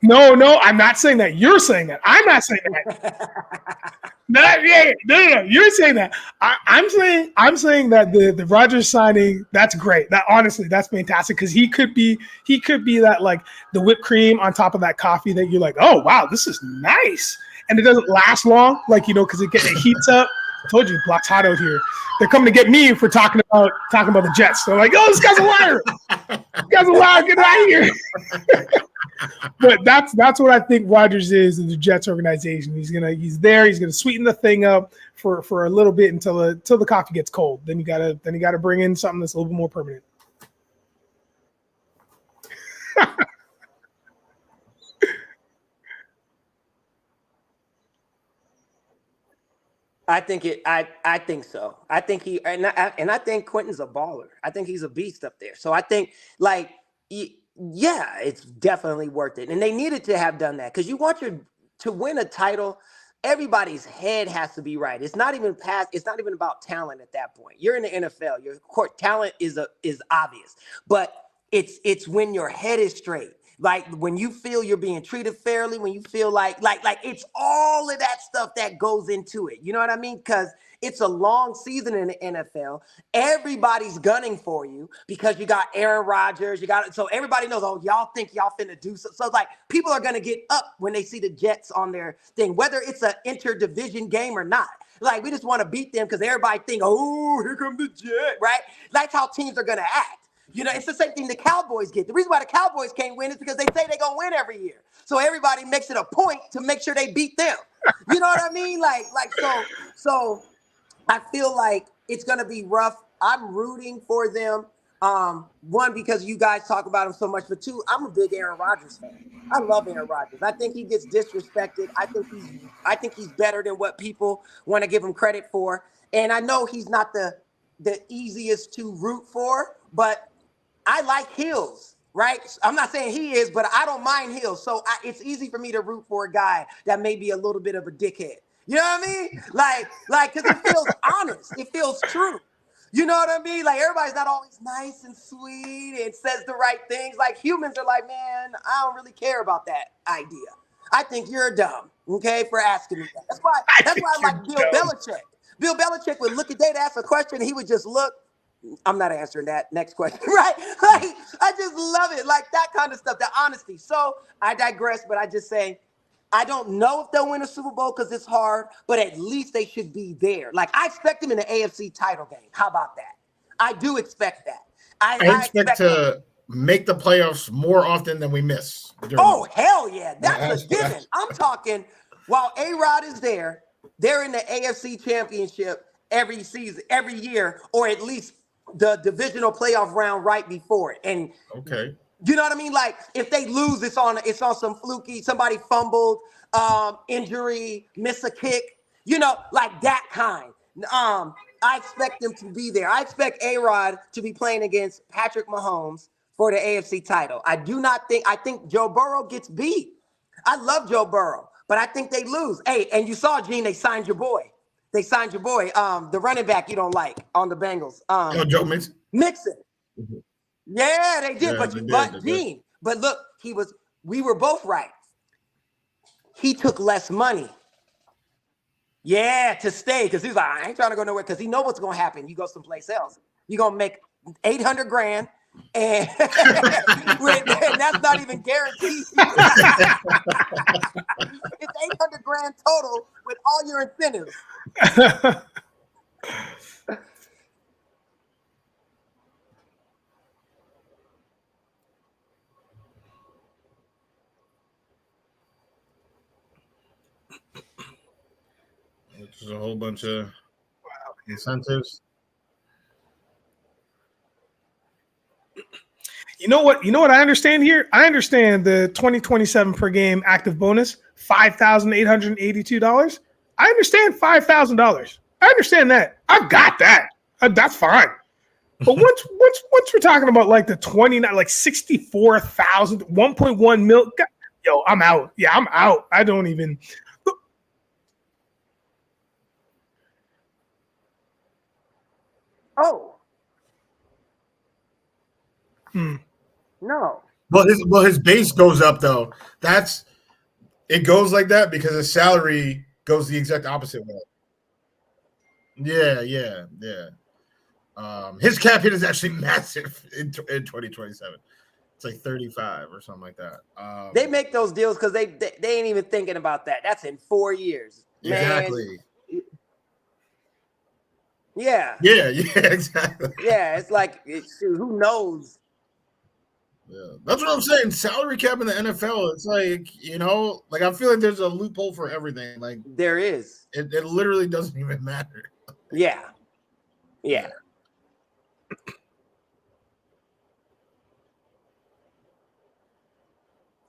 No, I'm not saying that. You're saying that. I'm not saying that. No, you're saying that. I'm saying that the Rodgers signing, that's great. That honestly, that's fantastic because he could be that, like, the whipped cream on top of that coffee that you're like, oh wow, this is nice, and it doesn't last long, like, you know, because it heats up. I told you, block's hot out here. They're coming to get me for talking about the Jets. They're like, oh, this guy's a liar. This guy's a liar. Get out of here. But that's what I think Rodgers is in the Jets organization. He's gonna sweeten the thing up for a little bit until the coffee gets cold. Then you gotta bring in something that's a little bit more permanent. I think so. I think I think Quentin's a baller. I think he's a beast up there. So I think, like, yeah, it's definitely worth it. And they needed to have done that because you want to win a title. Everybody's head has to be right. It's not even about talent at that point. You're in the NFL. Your court talent is obvious, but it's when your head is straight. Like, when you feel you're being treated fairly, when you feel like it's all of that stuff that goes into it. You know what I mean? Because it's a long season in the NFL. Everybody's gunning for you because you got Aaron Rodgers. So everybody knows, oh, y'all think y'all finna do so. So, like, people are going to get up when they see the Jets on their thing, whether it's an interdivision game or not. Like, we just want to beat them because everybody think, oh, here come the Jets, right? That's how teams are going to act. You know, it's the same thing the Cowboys get. The reason why the Cowboys can't win is because they say they're going to win every year. So everybody makes it a point to make sure they beat them. You know what I mean? So I feel like it's going to be rough. I'm rooting for them. One, because you guys talk about him so much, but two, I'm a big Aaron Rodgers fan. I love Aaron Rodgers. I think he gets disrespected. I think he's better than what people want to give him credit for. And I know he's not the easiest to root for, but I like heels, right? I'm not saying he is, but I don't mind heels. So it's easy for me to root for a guy that may be a little bit of a dickhead. You know what I mean? Like, because it feels honest. It feels true. You know what I mean? Like, everybody's not always nice and sweet and says the right things. Like, humans are like, man, I don't really care about that idea. I think you're dumb, okay, for asking me that. That's why I like Bill Belichick. Bill Belichick would look at they'd ask a question, and he would just look. I'm not answering that. Next question, right? Like, I just love it. Like, that kind of stuff, the honesty. So I digress, but I just say, I don't know if they'll win a Super Bowl because it's hard, but at least they should be there. Like, I expect them in the AFC title game. How about that? I do expect that. I expect to make the playoffs more often than we miss. Oh, hell yeah. That's a given. I'm talking, while A-Rod is there, they're in the AFC championship every season, every year, or at least the divisional playoff round right before it. And okay, you know what I mean? Like, if they lose, it's on some fluky, somebody fumbled, injury, miss a kick, you know, like that kind. I expect them to be there. I expect A-Rod to be playing against Patrick Mahomes for the AFC title. I think Joe Burrow gets beat. I love Joe Burrow, but I think they lose. Hey, and you saw, Gene, they signed your boy. The running back you don't like on the Bengals. Joe Mixon. Mixon. Yeah, they did. Yeah, Gene, but look, we were both right. He took less money. Yeah, to stay, because he's like, I ain't trying to go nowhere, because he know what's going to happen. You go someplace else. You're going to make $800,000, and that's not even guaranteed. It's $800,000 total with all your incentives. Which is a whole bunch of incentives. You know what I understand here? I understand the 2027 per game active bonus, $5,882. I understand $5,000. I understand that. I've got that. That's fine. But once we're talking about like the 29, like 64,000, 1.1 mil, yo, I'm out. Yeah, I'm out. I don't even. Oh. No. Well, his base goes up though. It goes like that because his salary goes the exact opposite way. Yeah. His cap hit is actually massive in 2027. It's like 35 or something like that. They make those deals because they ain't even thinking about that. That's in 4 years. Man. Exactly. Yeah, exactly. Yeah, it's like, who knows? Yeah, that's what I'm saying. Salary cap in the NFL, it's like, like I feel like there's a loophole for everything. Like there is. It literally doesn't even matter. Yeah. Yes.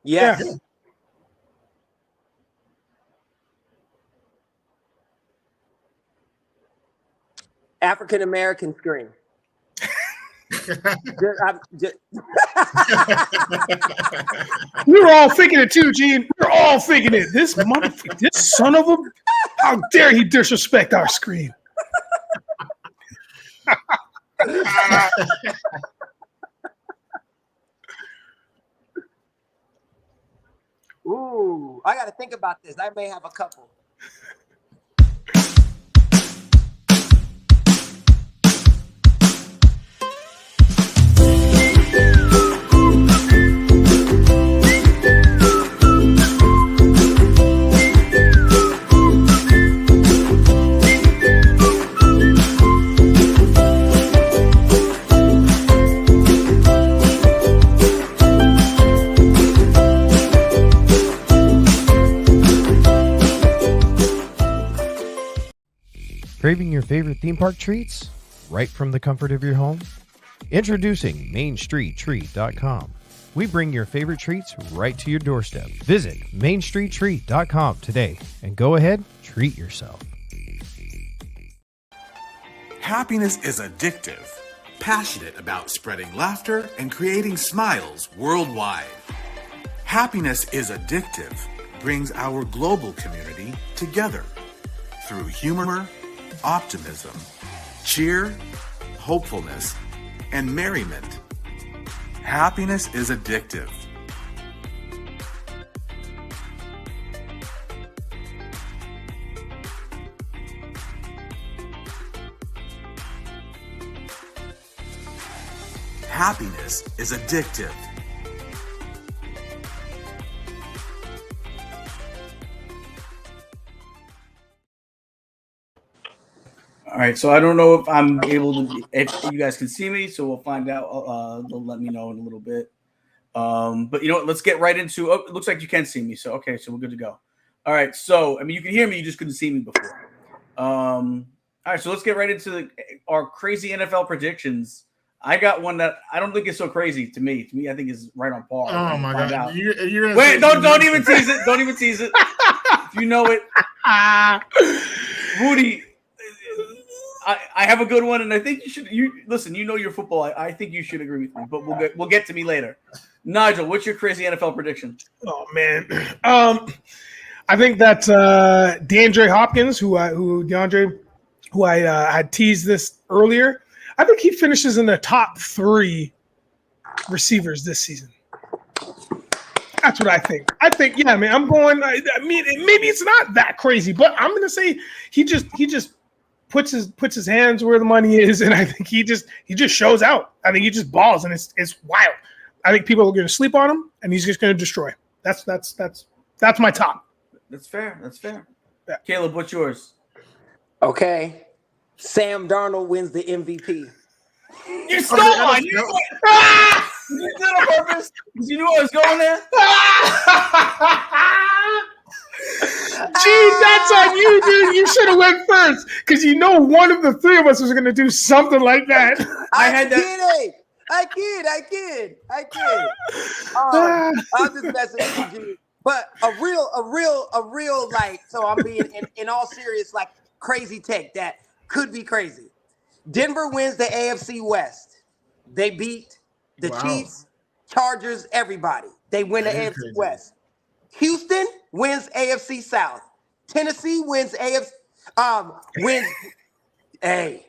Yeah. African American scream. We were all thinking it too, Gene. We were all thinking it. This son of a, how dare he disrespect our screen? Ooh, I got to think about this. I may have a couple. Craving your favorite theme park treats right from the comfort of your home? Introducing MainStreetTreat.com. We bring your favorite treats right to your doorstep. Visit MainStreetTreat.com today and go ahead, treat yourself. Happiness is addictive. Passionate about spreading laughter and creating smiles worldwide. Happiness is addictive brings our global community together through humor, optimism, cheer, hopefulness, and merriment. Happiness is addictive. Happiness is addictive. All right, so I don't know if I'm able to, if you guys can see me, so we'll find out. They'll let me know in a little bit. But you know what? Let's get right into. Oh, it looks like you can see me. So okay, so we're good to go. All right, so I mean, you can hear me. You just couldn't see me before. All right, so let's get right into our crazy NFL predictions. I got one that I don't think is so crazy to me. To me, I think is right on par. Oh my god! Wait, don't even tease it. Don't even tease it. If you know it, Wudi. I have a good one, and I think you should. You listen. You know your football. I think you should agree with me, but we'll get to me later. Nigel, what's your crazy NFL prediction? Oh man, I think that DeAndre Hopkins, who I had teased this earlier. I think he finishes in the top 3 receivers this season. That's what I think. Yeah, man. I'm going. I mean, maybe it's not that crazy, but I'm going to say he just puts his hands where the money is, and I think he just shows out. I think he just balls, and it's wild. I think people are going to sleep on him, and he's just going to destroy. That's my top. That's fair. Yeah. Caleb, what's yours? Okay. Sam Darnold wins the MVP. You stole mine. You did it on purpose because you knew I was going there. Gee, that's on you, dude. You should have went first because you know one of the 3 of us was going to do something like that. I kid. I'm just messing with you. But a real like. So I'm being in all serious, like crazy take that could be crazy. Denver wins the AFC West. They beat the Chiefs, Chargers, everybody. They win the AFC West. Houston wins AFC South. Tennessee wins wins. Hey.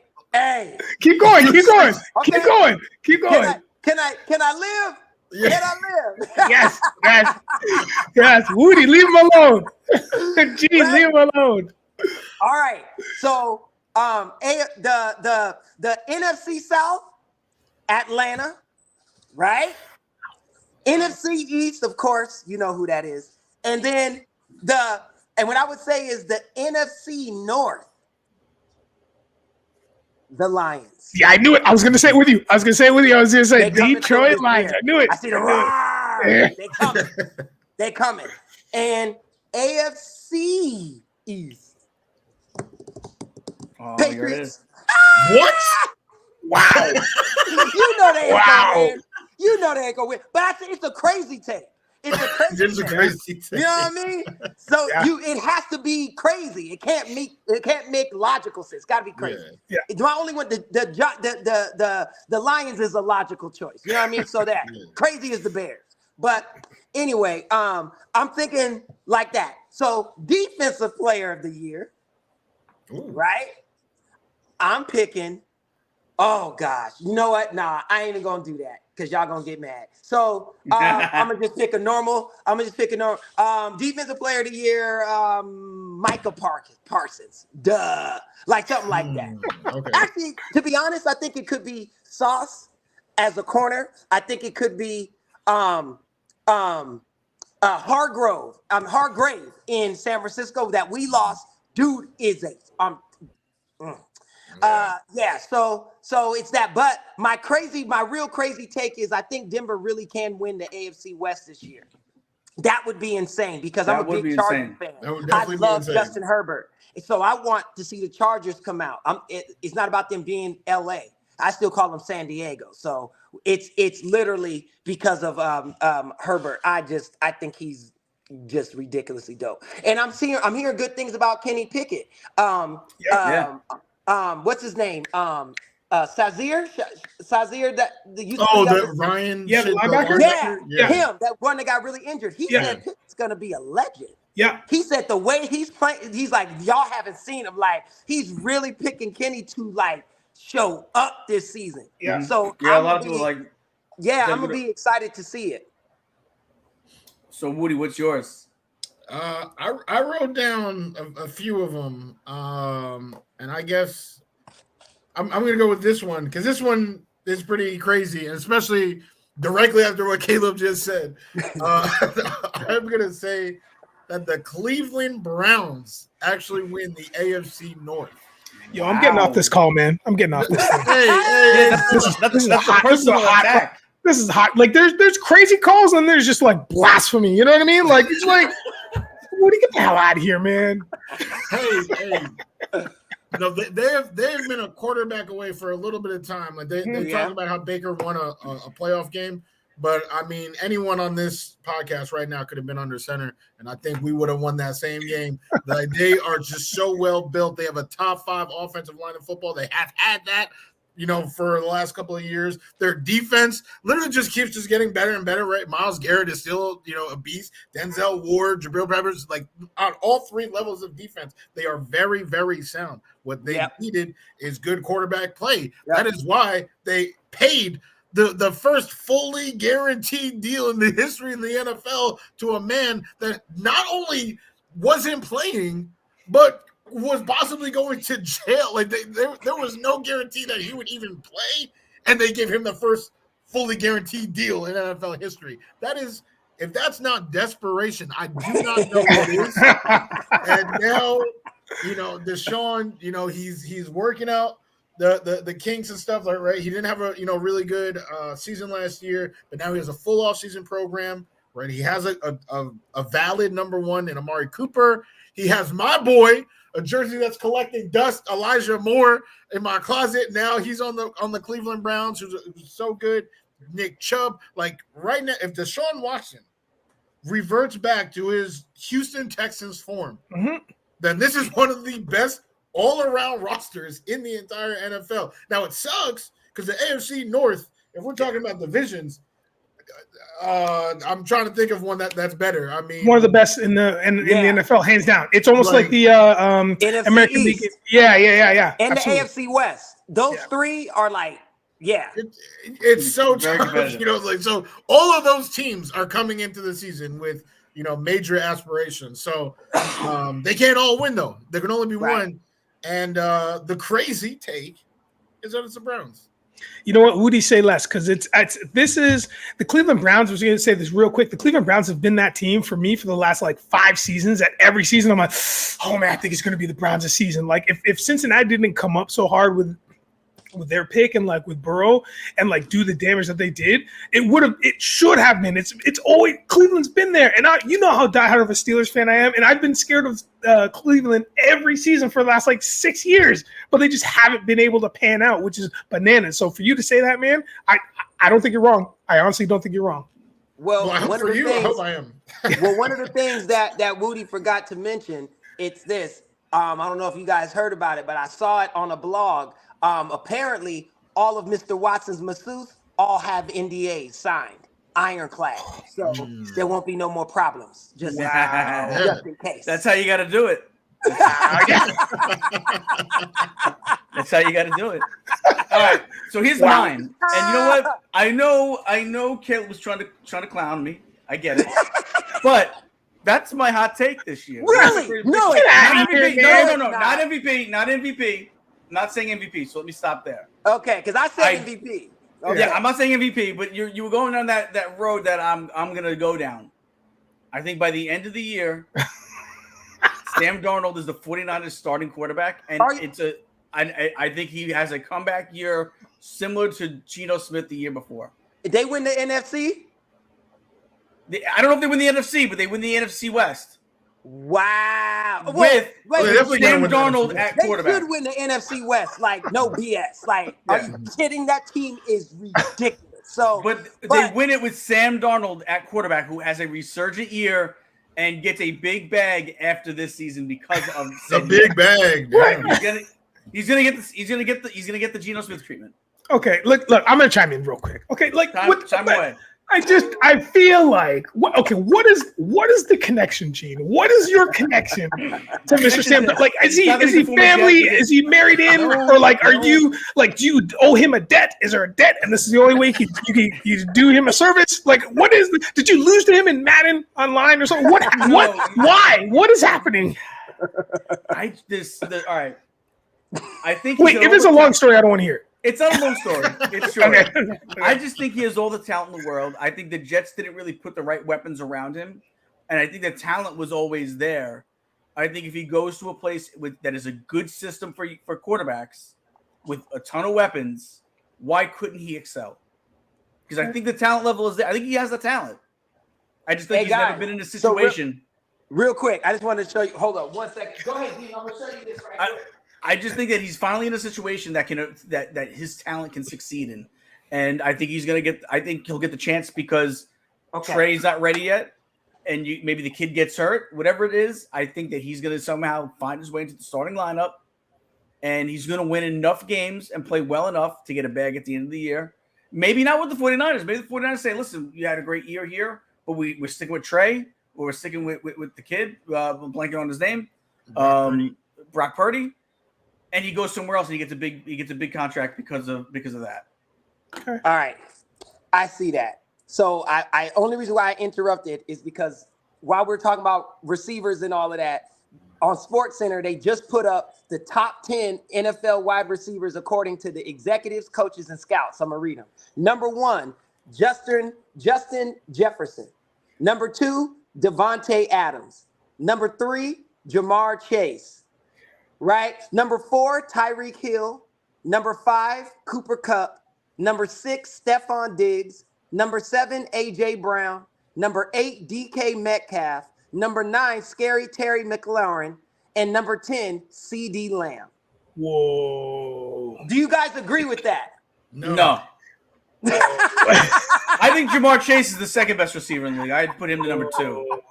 Keep going. Okay. Keep going. Can I live? Yeah. Can I live? Yes. Wudi, leave him alone. Gee, leave him alone. All right. So the NFC South, Atlanta, right? NFC East, of course, you know who that is. And then what I would say is the NFC North, the Lions. Yeah, I knew it. I was going to say it with you. I was going to say Detroit Lions. I knew it. I see the roar. They coming. And AFC East. Oh, Patriots. What? Wow. You know they ain't gonna win. You know they ain't gonna win. But I think it's a crazy take. It's a crazy take. You know what I mean? So it has to be crazy. It can't make logical sense. It's gotta be crazy. Yeah. My only one the Lions is a logical choice. You know what I mean? So that crazy is the Bears. But anyway, I'm thinking like that. So defensive player of the year, right? I'm picking. Oh gosh, you know what? Nah, I ain't even gonna do that because y'all gonna get mad. So I'm gonna just pick a normal. Defensive player of the year, Micah Parsons. Duh, like something like that. Okay. Actually, to be honest, I think it could be Sauce as a corner. I think it could be Hargrave in San Francisco that we lost. Dude is so it's that. But my real crazy take is I think Denver really can win the AFC West this year. That would be insane because I'm a big Chargers fan. I love Justin Herbert. So I want to see the Chargers come out. It's not about them being LA. I still call them San Diego. So it's literally because of Herbert. I think he's just ridiculously dope. And I'm hearing good things about Kenny Pickett. What's his name? Sazir, that the Ryan. Yeah, the linebacker. Him, that one that got really injured. He said Pickett's gonna be a legend. Yeah. He said the way he's playing, he's like, y'all haven't seen him. Like, he's really picking Kenny to like show up this season. Yeah. So a lot of people like. Yeah, I'm gonna be excited to see it. So Wudi, what's yours? I wrote down a few of them, and I guess I'm going to go with this one because this one is pretty crazy, and especially directly after what Caleb just said. I'm going to say that the Cleveland Browns actually win the AFC North. Yo, I'm getting off this call, man. I'm getting off this thing. That's a personal attack. This is hot. Like there's crazy calls and there's just like blasphemy. You know what I mean? Like it's like, Woody, get the hell out of here, man. Hey. No, they have been a quarterback away for a little bit of time. Like they talk about how Baker won a playoff game. But I mean, anyone on this podcast right now could have been under center, and I think we would have won that same game. Like, they are just so well built. They have a top 5 offensive line in football. They have had that, for the last couple of years. Their defense literally just keeps just getting better and better. Right, Myles Garrett is still a beast. Denzel Ward, Jabril Peppers, like on all 3 levels of defense, they are very, very sound. What they needed is good quarterback play. That is why they paid the first fully guaranteed deal in the history of the NFL to a man that not only wasn't playing, but was possibly going to jail. Like, there was no guarantee that he would even play, and they gave him the first fully guaranteed deal in NFL history. That is, if that's not desperation, I do not know what is. And now, Deshaun, he's working out the kinks and stuff, like, right? He didn't have a really good season last year, but now he has a full off-season program, right? He has a valid number 1 in Amari Cooper. He has my boy, a jersey that's collecting dust, Elijah Moore, in my closet. Now he's on the Cleveland Browns, who's so good. Nick Chubb, like, right now, if Deshaun Watson reverts back to his Houston Texans form, then this is one of the best all-around rosters in the entire NFL. Now, it sucks because the AFC North, if we're talking about divisions, I'm trying to think of one that's better. I mean, one of the best in the NFL, hands down. It's almost like the NFC American League. Yeah. And absolutely. the AFC West. Those 3 are like, it's so tough. So all of those teams are coming into the season with major aspirations. So they can't all win, though. There can only be one. And the crazy take is that it's the Browns. You know what? Wudi, say less, because this is the Cleveland Browns. I was going to say this real quick. The Cleveland Browns have been that team for me for the last 5 seasons. That every season I'm like, oh man, I think it's going to be the Browns this season. Like if Cincinnati didn't come up so hard with their pick and with Burrow and do the damage that they did, it should have been. It's always Cleveland's been there, and you know how diehard of a Steelers fan I am, and I've been scared of Cleveland every season for the last 6 years, but they just haven't been able to pan out, which is bananas. So for you to say that, man, I don't think you're wrong. I honestly don't think you're wrong. Well, I hope I am. Well, one of the things that Wudi forgot to mention, it's this. I don't know if you guys heard about it, but I saw it on a blog. Apparently, all of Mr. Watson's masseuse all have NDAs signed, ironclad. So there won't be no more problems. Just in case. That's how you got to do it. That's how you got to do it. All right. So here's mine. And you know what? I know Caleeb was trying to clown me. I get it. But that's my hot take this year. Really? No, not MVP. Not MVP. I'm not saying MVP, so let me stop there. Okay, because I said MVP. Okay. Yeah, I'm not saying MVP, but you were going down that road that I'm gonna go down. I think by the end of the year, Sam Darnold is the 49ers starting quarterback, and I think he has a comeback year similar to Geno Smith the year before. Did they win the NFC? I don't know if they win the NFC, but they win the NFC West. Wow. With Sam Darnold at quarterback. They could win the NFC West, no BS. Are you kidding? That team is ridiculous. But they win it with Sam Darnold at quarterback, who has a resurgent year and gets a big bag after this season because of a big bag. He's gonna get the Geno Smith treatment. Okay, look, I'm gonna chime in real quick. Okay, chime away. I feel what is the connection, Gene? What is your connection to Mr. Sam? Is he family? Is he married in? Or are you do you owe him a debt? Is there a debt? And this is the only way you do him a service? What is did you lose to him in Madden online or something? Why? What is happening? All right. I think wait, if it's a long story, I don't want to hear it. It's not a long story. It's short. Okay. I just think he has all the talent in the world. I think the Jets didn't really put the right weapons around him, and I think the talent was always there. I think if he goes to a place that is a good system for quarterbacks with a ton of weapons, why couldn't he excel? Because I think the talent level is there. I think he has the talent. I just think he's never been in a situation. So real quick, I just wanted to show you. Hold on 1 second. Go ahead, Dean. I'm going to show you this right quick. I just think that he's finally in a situation that his talent can succeed in. And I think he'll get the chance because Trey's not ready yet. And maybe the kid gets hurt, whatever it is. I think that he's going to somehow find his way into the starting lineup. And he's going to win enough games and play well enough to get a bag at the end of the year. Maybe not with the 49ers. Maybe the 49ers say, listen, you had a great year here, but we're sticking with Trey, or we're sticking with the kid. I'm blanking on his name. Brock Purdy. And he goes somewhere else and he gets a big contract because of that. All right. I see that. So I only reason why I interrupted is because while we're talking about receivers and all of that, on SportsCenter, they just put up the top 10 NFL wide receivers according to the executives, coaches, and scouts. I'm going to read them. Number 1, Justin Jefferson. Number 2, Devontae Adams. Number 3, Jamar Chase. Right? Number 4, Tyreek Hill. Number 5, Cooper Kupp. Number 6, Stephon Diggs. Number 7, A.J. Brown. Number 8, DK Metcalf. Number 9, Scary Terry McLaurin. And number 10, CD Lamb. Whoa. Do you guys agree with that? No. I think Jamar Chase is the second best receiver in the league. I'd put him to number 2.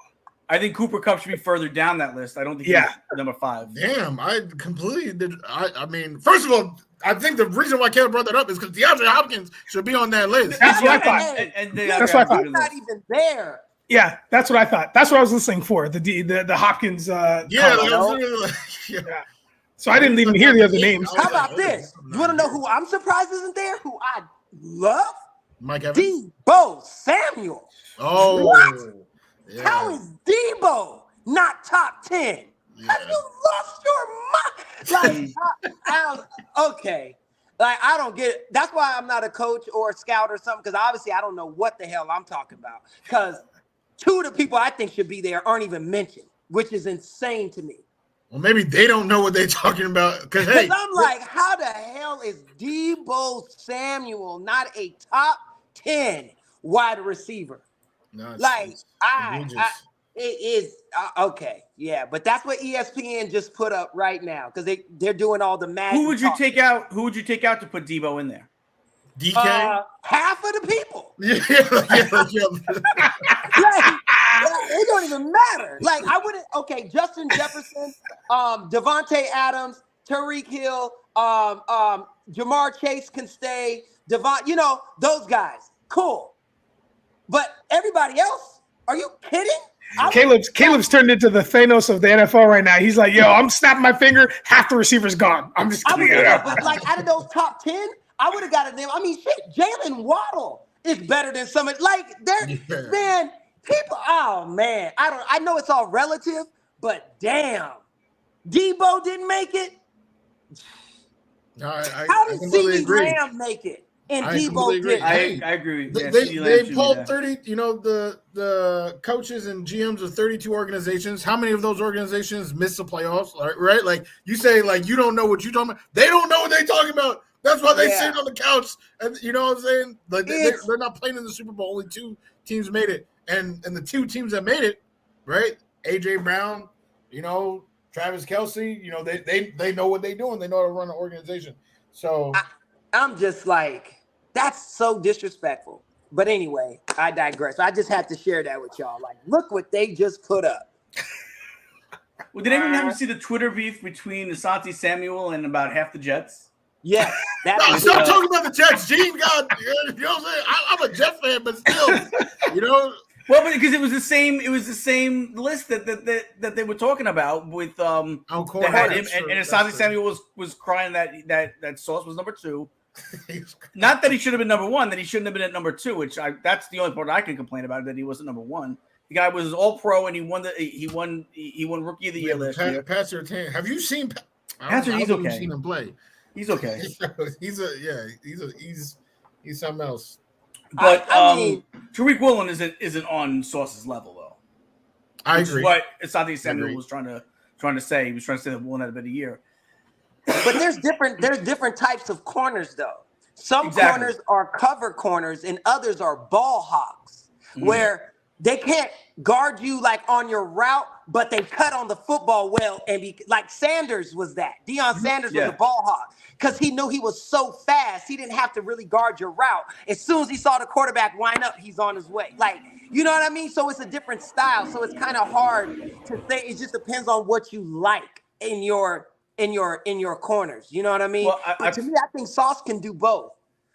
I think Cooper Kupp should be further down that list. I don't think he's number 5. Damn, I completely did. I mean, first of all, I think the reason why Caleb brought that up is because DeAndre Hopkins should be on that list. That's what I thought. That's what I thought. He's not even there. Yeah, that's what I thought. That's what I was listening for. The Hopkins. Yeah. So I didn't even hear the other names. How about this? You want to know who I'm surprised isn't there? Who I love? Mike Evans. Deebo Samuel. Oh. What? Yeah. How is Deebo not top 10? Yeah. Have you lost your mind? Like, okay. Like, I don't get it. That's why I'm not a coach or a scout or something, because obviously I don't know what the hell I'm talking about. Because 2 of the people I think should be there aren't even mentioned, which is insane to me. Well, maybe they don't know what they're talking about. Because I'm like, how the hell is Deebo Samuel not a top 10 wide receiver? No, it is okay, yeah, but that's what ESPN just put up right now because they're doing all the math. Who would you take out? Who would you take out to put Deebo in there? DK, half of the people. Yeah. It don't even matter. Like I wouldn't. Okay, Justin Jefferson, Devontae Adams, Tyreek Hill, Jamar Chase can stay. Those guys, cool. But everybody else, are you kidding? Caleb's turned into the Thanos of the NFL right now. He's like, yo, I'm snapping my finger, half the receiver's gone. I'm just kidding. But like out of those top 10, I would have got a name. I mean, shit, Jalen Waddle is better than some. Like, man, people. Oh man, I know it's all relative, but damn, Deebo didn't make it. How did CeeDee Lamb make it? And Deebo did. I agree. Yeah, they pulled 30. The coaches and GMs of 32 organizations. How many of those organizations missed the playoffs? Right? Like you say, like you don't know what you're talking about. They don't know what they're talking about. That's why they sit on the couch. And you know what I'm saying? Like they're not playing in the Super Bowl. Only 2 teams made it, and the 2 teams that made it, right? AJ Brown, Travis Kelce. They know what they're doing. They know how to run an organization. So I'm just like. That's so disrespectful. But anyway, I digress. I just had to share that with y'all. Like, look what they just put up. Well, did anyone happen to see the Twitter beef between Asante Samuel and about half the Jets? Yes. Stop talking about the Jets, Gene. God, you know what I'm saying? I'm a Jets fan, but still, Well, but because it was the same list that they were talking about with that had him, and Asante Samuel was crying that Sauce was number 2. Not that he should have been number 1, that he shouldn't have been at number 2, that's the only part I can complain about, that he wasn't number 1. The guy was all pro and he won rookie of the year last year. Pastor Tan, have you seen Pastor? He's okay. Seen him play. He's okay. he's something else. But Tariq Woolen isn't on Sauce's level though. I agree. What Asante Samuel was trying to say. He was trying to say that Woolen had a better year. But there's different types of corners though. Some corners are cover corners and others are ball hawks, where they can't guard you like on your route, but they cut on the football well. And like Sanders was that. Deion Sanders was a ball hawk because he knew he was so fast. He didn't have to really guard your route. As soon as he saw the quarterback line up, he's on his way. Like, you know what I mean? So it's a different style. So it's kind of hard to say. It just depends on what you like in your corners. You know what I mean? Well, but to me, I think Sauce can do both.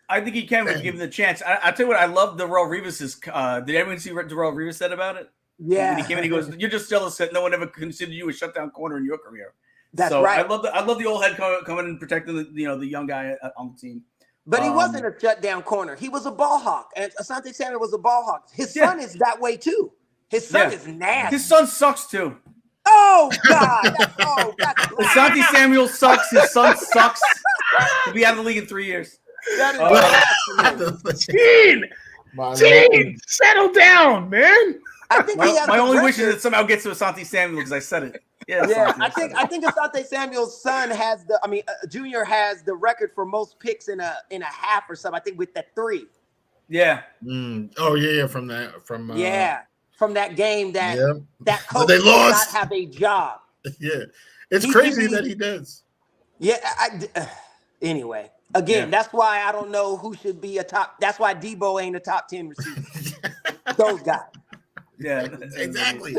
I think he can when given the chance. I tell you what, I love Darrelle Revis's. Did everyone see what Darrelle Revis said about it? Yeah. When he came in, he goes, "You're just jealous that no one ever considered you a shutdown corner in your career." That's right. I love the old head coming and protecting the young guy on the team. But he wasn't a shutdown corner. He was a ball hawk. And Asante Samuel was a ball hawk. His son is that way too. His son is nasty. His son sucks too. Oh God! Asante Samuel sucks. His son sucks. He'll be out of the league in 3 years. That is Gene, settle down, man. I think my only wish is that somehow gets to Asante Samuel because I said it. Yeah. I think Asante Samuel's son has Junior has the record for most picks in a half or something. I think with the 3. Yeah. Oh yeah, from that game that coach they does lost. not have a job. Yeah, it's crazy that he does. Yeah. Anyway, again, that's why I don't know who should be a top. That's why Debo ain't a top 10 receiver. Those guys. Yeah, exactly.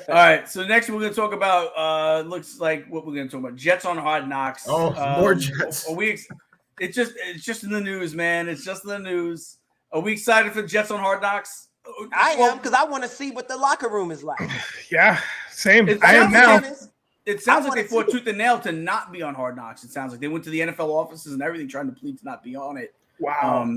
All right, so next we're going to talk about looks like what we're going to talk about Jets on Hard Knocks. More Jets. It's just in the news, man. It's just in the news. Are we excited for Jets on Hard Knocks? I am because I want to see what the locker room is like. Yeah, same. I am now. It sounds like they fought tooth and nail to not be on Hard Knocks. It sounds like they went to the NFL offices and everything trying to plead to not be on it. Wow.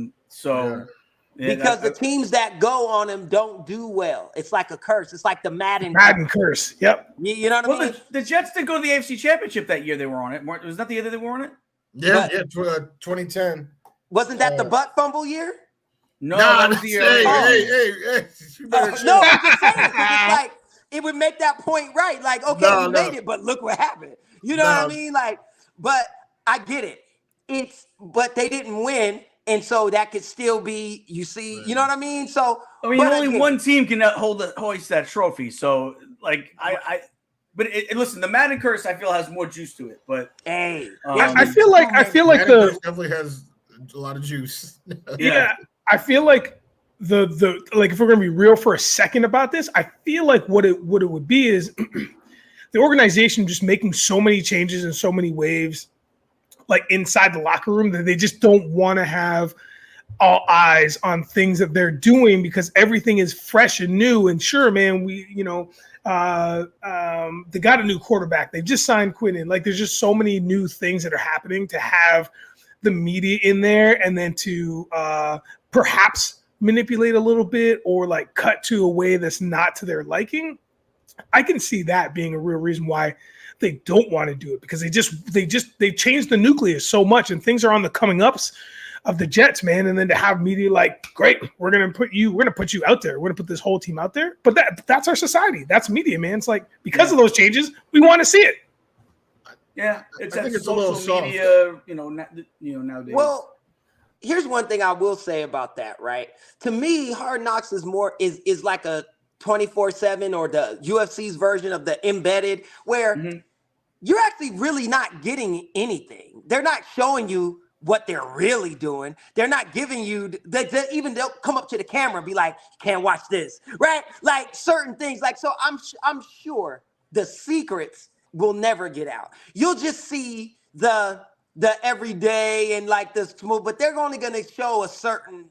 Because the teams that go on them don't do well. It's like a curse. It's like the Madden curse. Yep. You know what I mean? The Jets did go to the AFC Championship that year they were on it. Was that the year that they were on it? Yeah, 2010. Wasn't that the butt fumble year? No, that was the year. Hey. No, I'm just saying. It's like it would make that point right. Like, okay, we made it, but look what happened. You know what I mean? Like, but I get it. But they didn't win. And so that could still be, you see, you know what I mean? So only one team can hoist that trophy. So listen, the Madden curse I feel has more juice to it. But I feel like Madden definitely has a lot of juice. Yeah, I feel like the like if we're gonna be real for a second about this, I feel like what it would be is the organization just making so many changes and so many waves. Like inside the locker room that they just don't want to have all eyes on things that they're doing because everything is fresh and new. And sure, man, they got a new quarterback. They've just signed Quinnen. Like there's just so many new things that are happening to have the media in there and then to perhaps manipulate a little bit or like cut to a way that's not to their liking. I can see that being a real reason why they don't want to do it because they changed the nucleus so much and things are on the coming ups of the Jets, man. And then to have media like, great, we're gonna put you out there. We're gonna put this whole team out there. But that's our society. That's media, man. It's like because of those changes, we want to see it. Yeah, I think it's a little soft. Media, nowadays. Well, here's one thing I will say about that. Right, to me, Hard Knocks is like a 24/7 or the UFC's version of the Embedded, where you're actually really not getting anything. They're not showing you what they're really doing. They're not giving you they'll come up to the camera and be like, can't watch this, right? Like certain things. Like, so I'm sure the secrets will never get out. You'll just see the everyday and like this smooth, but they're only going to show a certain,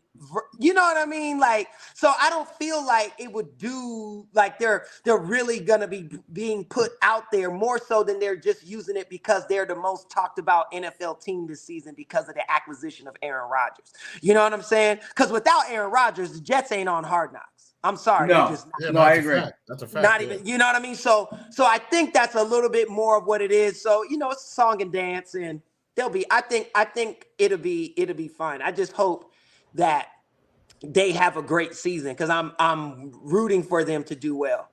you know what I mean? Like, so I don't feel like it would do like they're really going to be being put out there more so than they're just using it because they're the most talked about NFL team this season because of the acquisition of Aaron Rodgers. You know what I'm saying? Because without Aaron Rodgers, the Jets ain't on Hard Knocks. I'm sorry. No, I agree. That's a fact. Not even, you know what I mean? So I think that's a little bit more of what it is. So, it's a song and dance and I think it'll be fine. I just hope that they have a great season because I'm rooting for them to do well.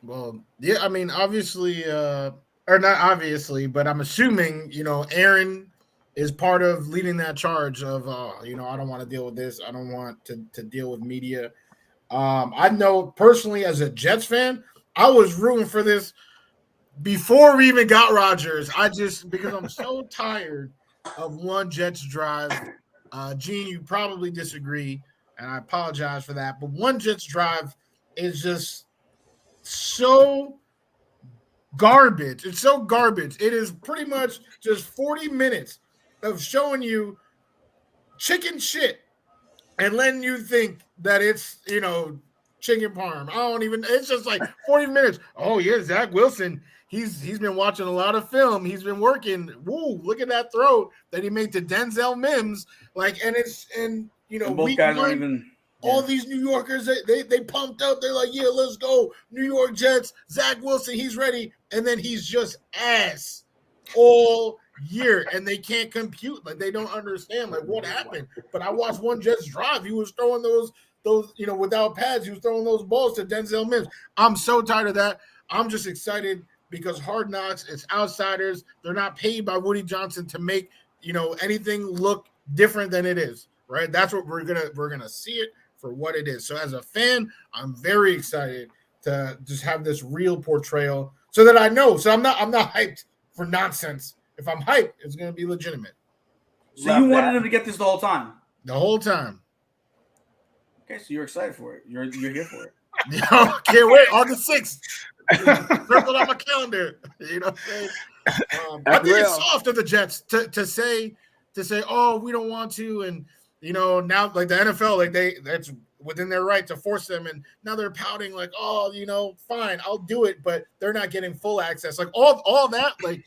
Well, yeah, I mean, obviously, or not obviously, but I'm assuming, Aaron is part of leading that charge of, I don't want to deal with this. I don't want to deal with media. I know personally as a Jets fan, I was rooting for this before we even got Rodgers. Because I'm so tired of one Jets drive. Gene, you probably disagree, and I apologize for that. But one Jets drive is just so garbage. It's so garbage. It is pretty much just 40 minutes of showing you chicken shit and letting you think that it's, chicken parm. It's just like 40 minutes. Oh, yeah, Zach Wilson. He's been watching a lot of film. He's been working. Woo, look at that throw that he made to Denzel Mims. Both guys aren't even. All these New Yorkers, they pumped up. They're like, yeah, let's go. New York Jets, Zach Wilson, he's ready. And then he's just ass all year. And they can't compute. Like, they don't understand, like, what happened. But I watched one Jets drive. He was throwing those without pads. He was throwing those balls to Denzel Mims. I'm so tired of that. I'm just excited because Hard Knocks, it's outsiders. They're not paid by Woody Johnson to make, anything look different than it is, right? That's what we're gonna see it for what it is. So as a fan, I'm very excited to just have this real portrayal so that I know. So I'm not hyped for nonsense. If I'm hyped, it's going to be legitimate. So you wanted him to get this the whole time? The whole time. Okay, so you're excited for it. You're here for it. Can't wait. August 6th. Circle on my calendar. You know what I'm saying? I think it's soft of the Jets to say, oh, we don't want to, and now like the NFL, like that's within their right to force them, and now they're pouting like, oh, fine, I'll do it, but they're not getting full access. Like all that, like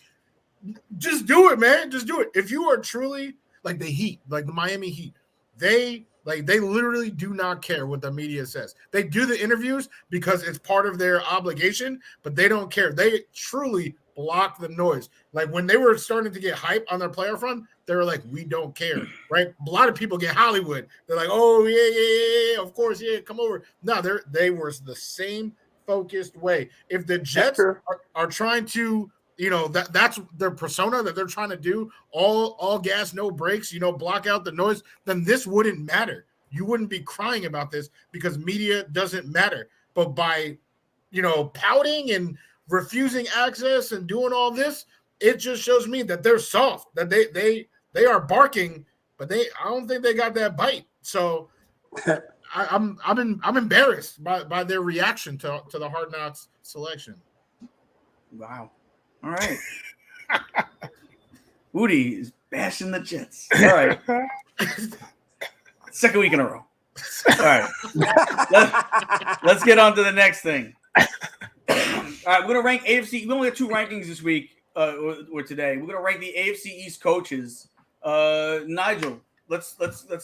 just do it, man. Just do it. If you are truly like the Heat, like the Miami Heat, they literally do not care what the media says. They do the interviews because it's part of their obligation, but they don't care. They truly block the noise. Like when they were starting to get hype on their playoff run, they were like, we don't care, right? A lot of people get Hollywood. They're like, oh, yeah, of course, yeah, come over. No, they were the same focused way. If the Jets are trying to, that's their persona that they're trying to do, all gas, no brakes, block out the noise, then this wouldn't matter. You wouldn't be crying about this because media doesn't matter. But by, pouting and refusing access and doing all this, it just shows me that they're soft, that they are barking, but I don't think they got that bite. So I'm embarrassed by their reaction to the Hard Knocks selection. Wow. All right. Wudi is bashing the Jets. All right. Second week in a row. All right. Let's get on to the next thing. All right, we're going to rank AFC. We only have 2 rankings this week or today. We're going to rank the AFC East coaches. Nigel, let's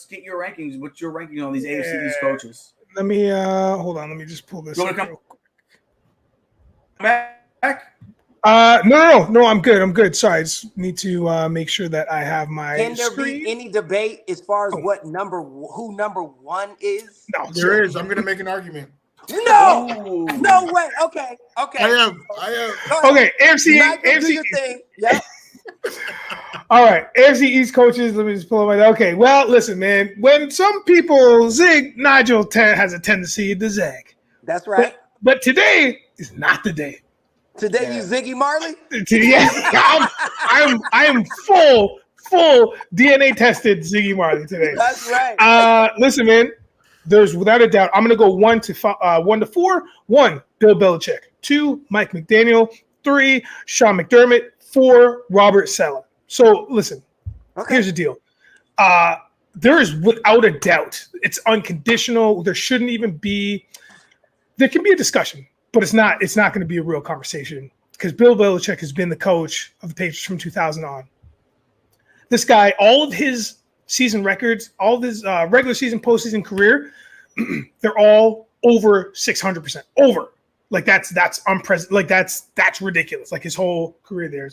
get your rankings. What's your ranking on these AFC East coaches? Let me hold on. Let me just pull this up. Come back? No, I'm good. Sorry, I just need to make sure that I have my Can there screen. be any debate as far as who number 1 is? No, there is. I'm going to make an argument. No way. Okay. I am. Okay, AFC do your thing. Yep. All right, AFC East coaches. Let me just pull up my. Okay, well, listen, man. When some people zig, Nigel has a tendency to zag. That's right. But today is not the day. Today you Ziggy Marley? Yeah, I am full DNA tested Ziggy Marley today. That's right. Listen, man. There's without a doubt. I'm gonna go 1 to 4. 1, Bill Belichick. 2, Mike McDaniel. 3, Sean McDermott. 4, Robert Saleh. So listen, Here's the deal. There is without a doubt, it's unconditional. There shouldn't even be. There can be a discussion, but it's not going to be a real conversation because Bill Belichick has been the coach of the Patriots from 2000 on. This guy, all of his season records, all of his regular season, postseason career, they're all over 600%. Over. Like that's unprecedented. Like that's ridiculous. Like his whole career there.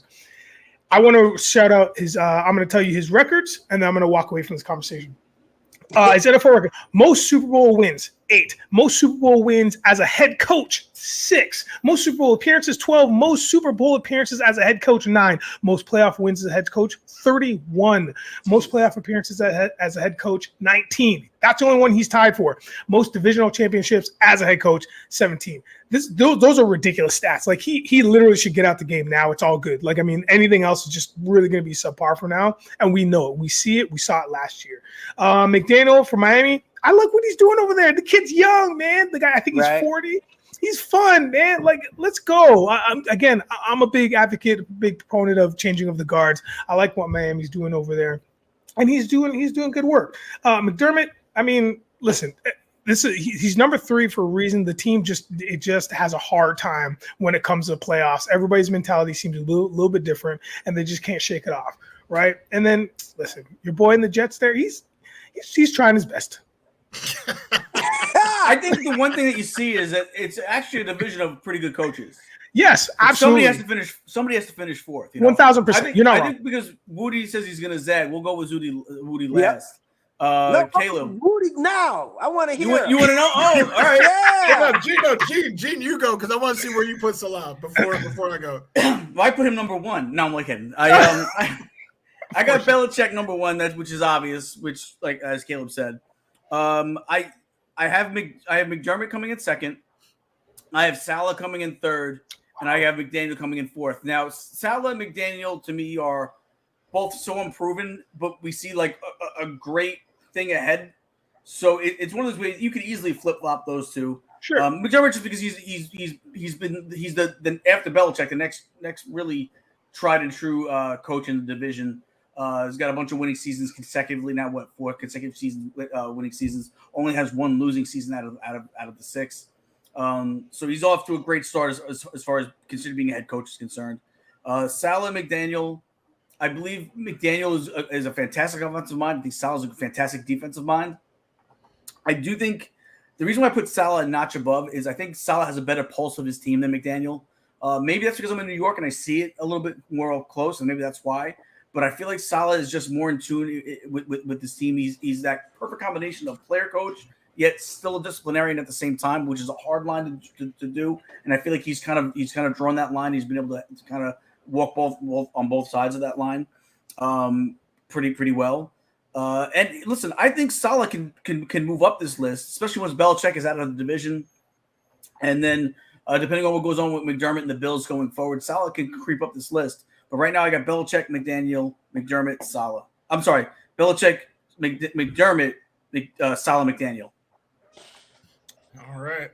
I want to shout out his. I'm going to tell you his records, and then I'm going to walk away from this conversation. His NFL record: most Super Bowl wins, 8. Most Super Bowl wins as a head coach, 6. Most Super Bowl appearances, 12. Most Super Bowl appearances as a head coach, 9. Most playoff wins as a head coach, 31. Most playoff appearances as a head coach, 19. That's the only one he's tied for. Most divisional championships as a head coach, 17. Those are ridiculous stats. Like he literally should get out the game now. It's all good. Like, I mean, anything else is just really going to be subpar for now. And we know it. We see it. We saw it last year. McDaniel for Miami. I like what he's doing over there. The kid's young, man. The guy, I think he's 40. He's fun, man. Like, let's go. I'm a big advocate, big proponent of changing of the guards. I like what Miami's doing over there, and he's doing good work. McDermott. I mean, listen, he's number 3 for a reason. The team just has a hard time when it comes to playoffs. Everybody's mentality seems a little bit different, and they just can't shake it off, right? And then, listen, your boy in the Jets there, he's trying his best. I think the one thing that you see is that it's actually a division of pretty good coaches. Yes, absolutely. Somebody has to finish 4th. 1,000%. You're not wrong. I think because Wudi says he's going to zag, we'll go with Wudi last. Caleeb. Wudi now. I want to hear. You want to know? Oh, all right. Yeah. Gene, you go because I want to see where you put Salah before I go. Well, I put him number 1. No, I'm like kidding. I got Belichick number 1, which is obvious. Which, like as Caleeb said, I have McDermott coming in 2nd. I have Salah coming in 3rd, and I have McDaniel coming in 4th. Now, Salah and McDaniel to me are both so unproven, but we see like a great thing ahead. So it's one of those ways you could easily flip flop those two. Sure. McDermott just because he's the after Belichick the next really tried and true coach in the division. He's got a bunch of winning seasons consecutively now. 4 consecutive seasons winning seasons? Only has 1 losing season out of the 6. So he's off to a great start as far as considered being a head coach is concerned. Salah McDaniel. I believe McDaniel is a fantastic offensive mind. I think Salah's a fantastic defensive mind. I do think the reason why I put Salah a notch above is I think Salah has a better pulse of his team than McDaniel. Maybe that's because I'm in New York and I see it a little bit more up close, and maybe that's why. But I feel like Salah is just more in tune with this team. He's that perfect combination of player coach, yet still a disciplinarian at the same time, which is a hard line to do. And I feel like he's kind of drawn that line. He's been able to kind of walk both on both sides of that line pretty well. And listen, I think Salah can move up this list, especially once Belichick is out of the division. And then depending on what goes on with McDermott and the Bills going forward, Salah can creep up this list. But right now I got Belichick, McDaniel, McDermott, Salah. I'm sorry, Belichick, McDermott, Salah, McDaniel. All right.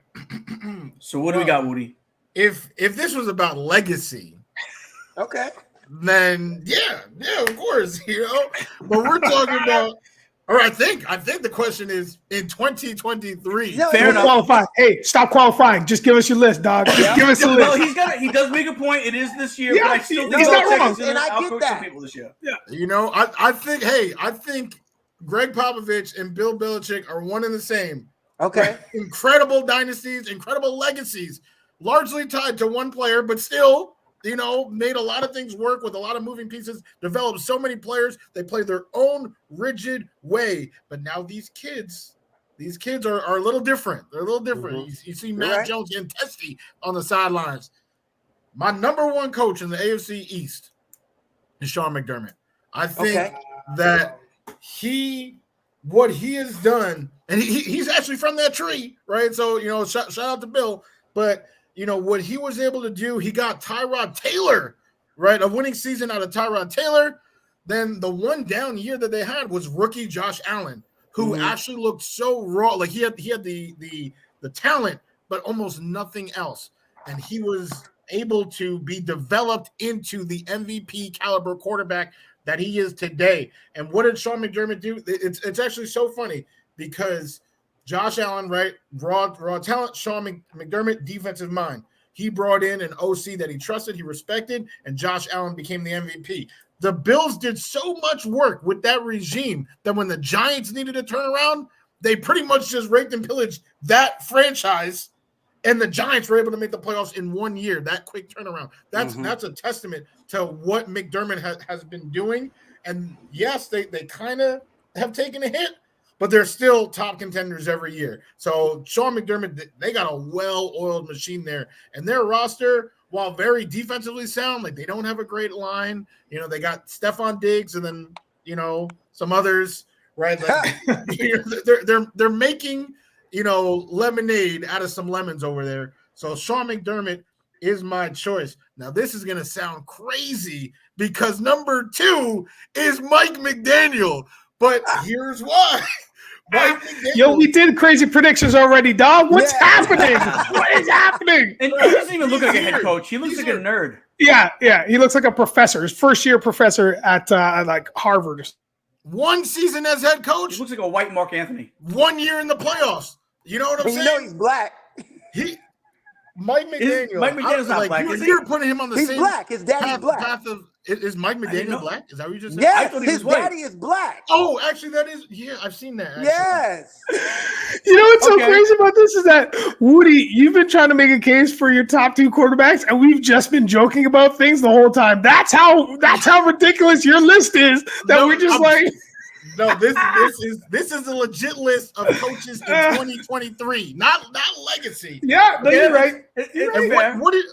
So what do we got, Wudi? If this was about legacy, Okay. then yeah, of course, But we're talking about, or I think the question is in 2023. No, Fair enough. Qualify. Hey, stop qualifying. Just give us your list, dog. Just give us a list. Well, he does make a point. It is this year, Yeah, but I still think he's not Belichick wrong. is going And to I get outcoach that. some people this year. I think Greg Popovich and Bill Belichick are one and the same. Okay. Incredible dynasties, incredible legacies, largely tied to one player, but still, made a lot of things work with a lot of moving pieces, developed so many players. They play their own rigid way. But now these kids are a little different. They're a little different. Mm-hmm. You see Matt Jones getting testy on the sidelines. My number 1 coach in the AFC East is Sean McDermott. I think that what he has done, and he's actually from that tree, right? So, shout out to Bill. But, what he was able to do, he got Tyrod Taylor, right? A winning season out of Tyrod Taylor. Then the one down year that they had was rookie Josh Allen, who actually looked so raw. Like he had the talent, but almost nothing else. And he was able to be developed into the MVP caliber quarterback that he is today. And what did Sean McDermott do? It's actually so funny because Josh Allen, right, raw talent, Sean McDermott, defensive mind. He brought in an OC that he trusted, he respected, and Josh Allen became the MVP. The Bills did so much work with that regime that when the Giants needed a turnaround, they pretty much just raped and pillaged that franchise, and the Giants were able to make the playoffs in 1 year, that quick turnaround. That's a testament to what McDermott has been doing. And yes, they kind of have taken a hit, but they're still top contenders every year. So Sean McDermott, they got a well-oiled machine there. And their roster, while very defensively sound, like they don't have a great line. You know, they got Stephon Diggs and then, you know, some others, right? Like, they're making, you know, lemonade out of some lemons over there. So Sean McDermott is my choice. Now, this is going to sound crazy because number 2 is Mike McDaniel. But here's why. Mike McDaniel. Yo, we did crazy predictions already, dog. What's happening? What is happening? And he doesn't even look like a head coach. He looks like a nerd. Yeah. He looks like a professor. His first-year professor at like Harvard. 1 season as head coach. He looks like a white Mark Anthony. 1 year in the playoffs. You know what I'm saying? You know he's black. Mike McDaniel. Mike McDaniel's not black. You're putting him on the He's same black. His daddy's black. path of. Is Mike McDaniel black? Is that what you just said? Yes, thought he his was white. daddy is black. Oh, actually, that is. Yeah, I've seen that. Actually. Yes. You know what's so crazy about this is that, Wudi, you've been trying to make a case for your top 2 quarterbacks, and we've just been joking about things the whole time. That's how ridiculous your list is. No, this is a legit list of coaches in 2023, not legacy. Yeah, no, you're right. What did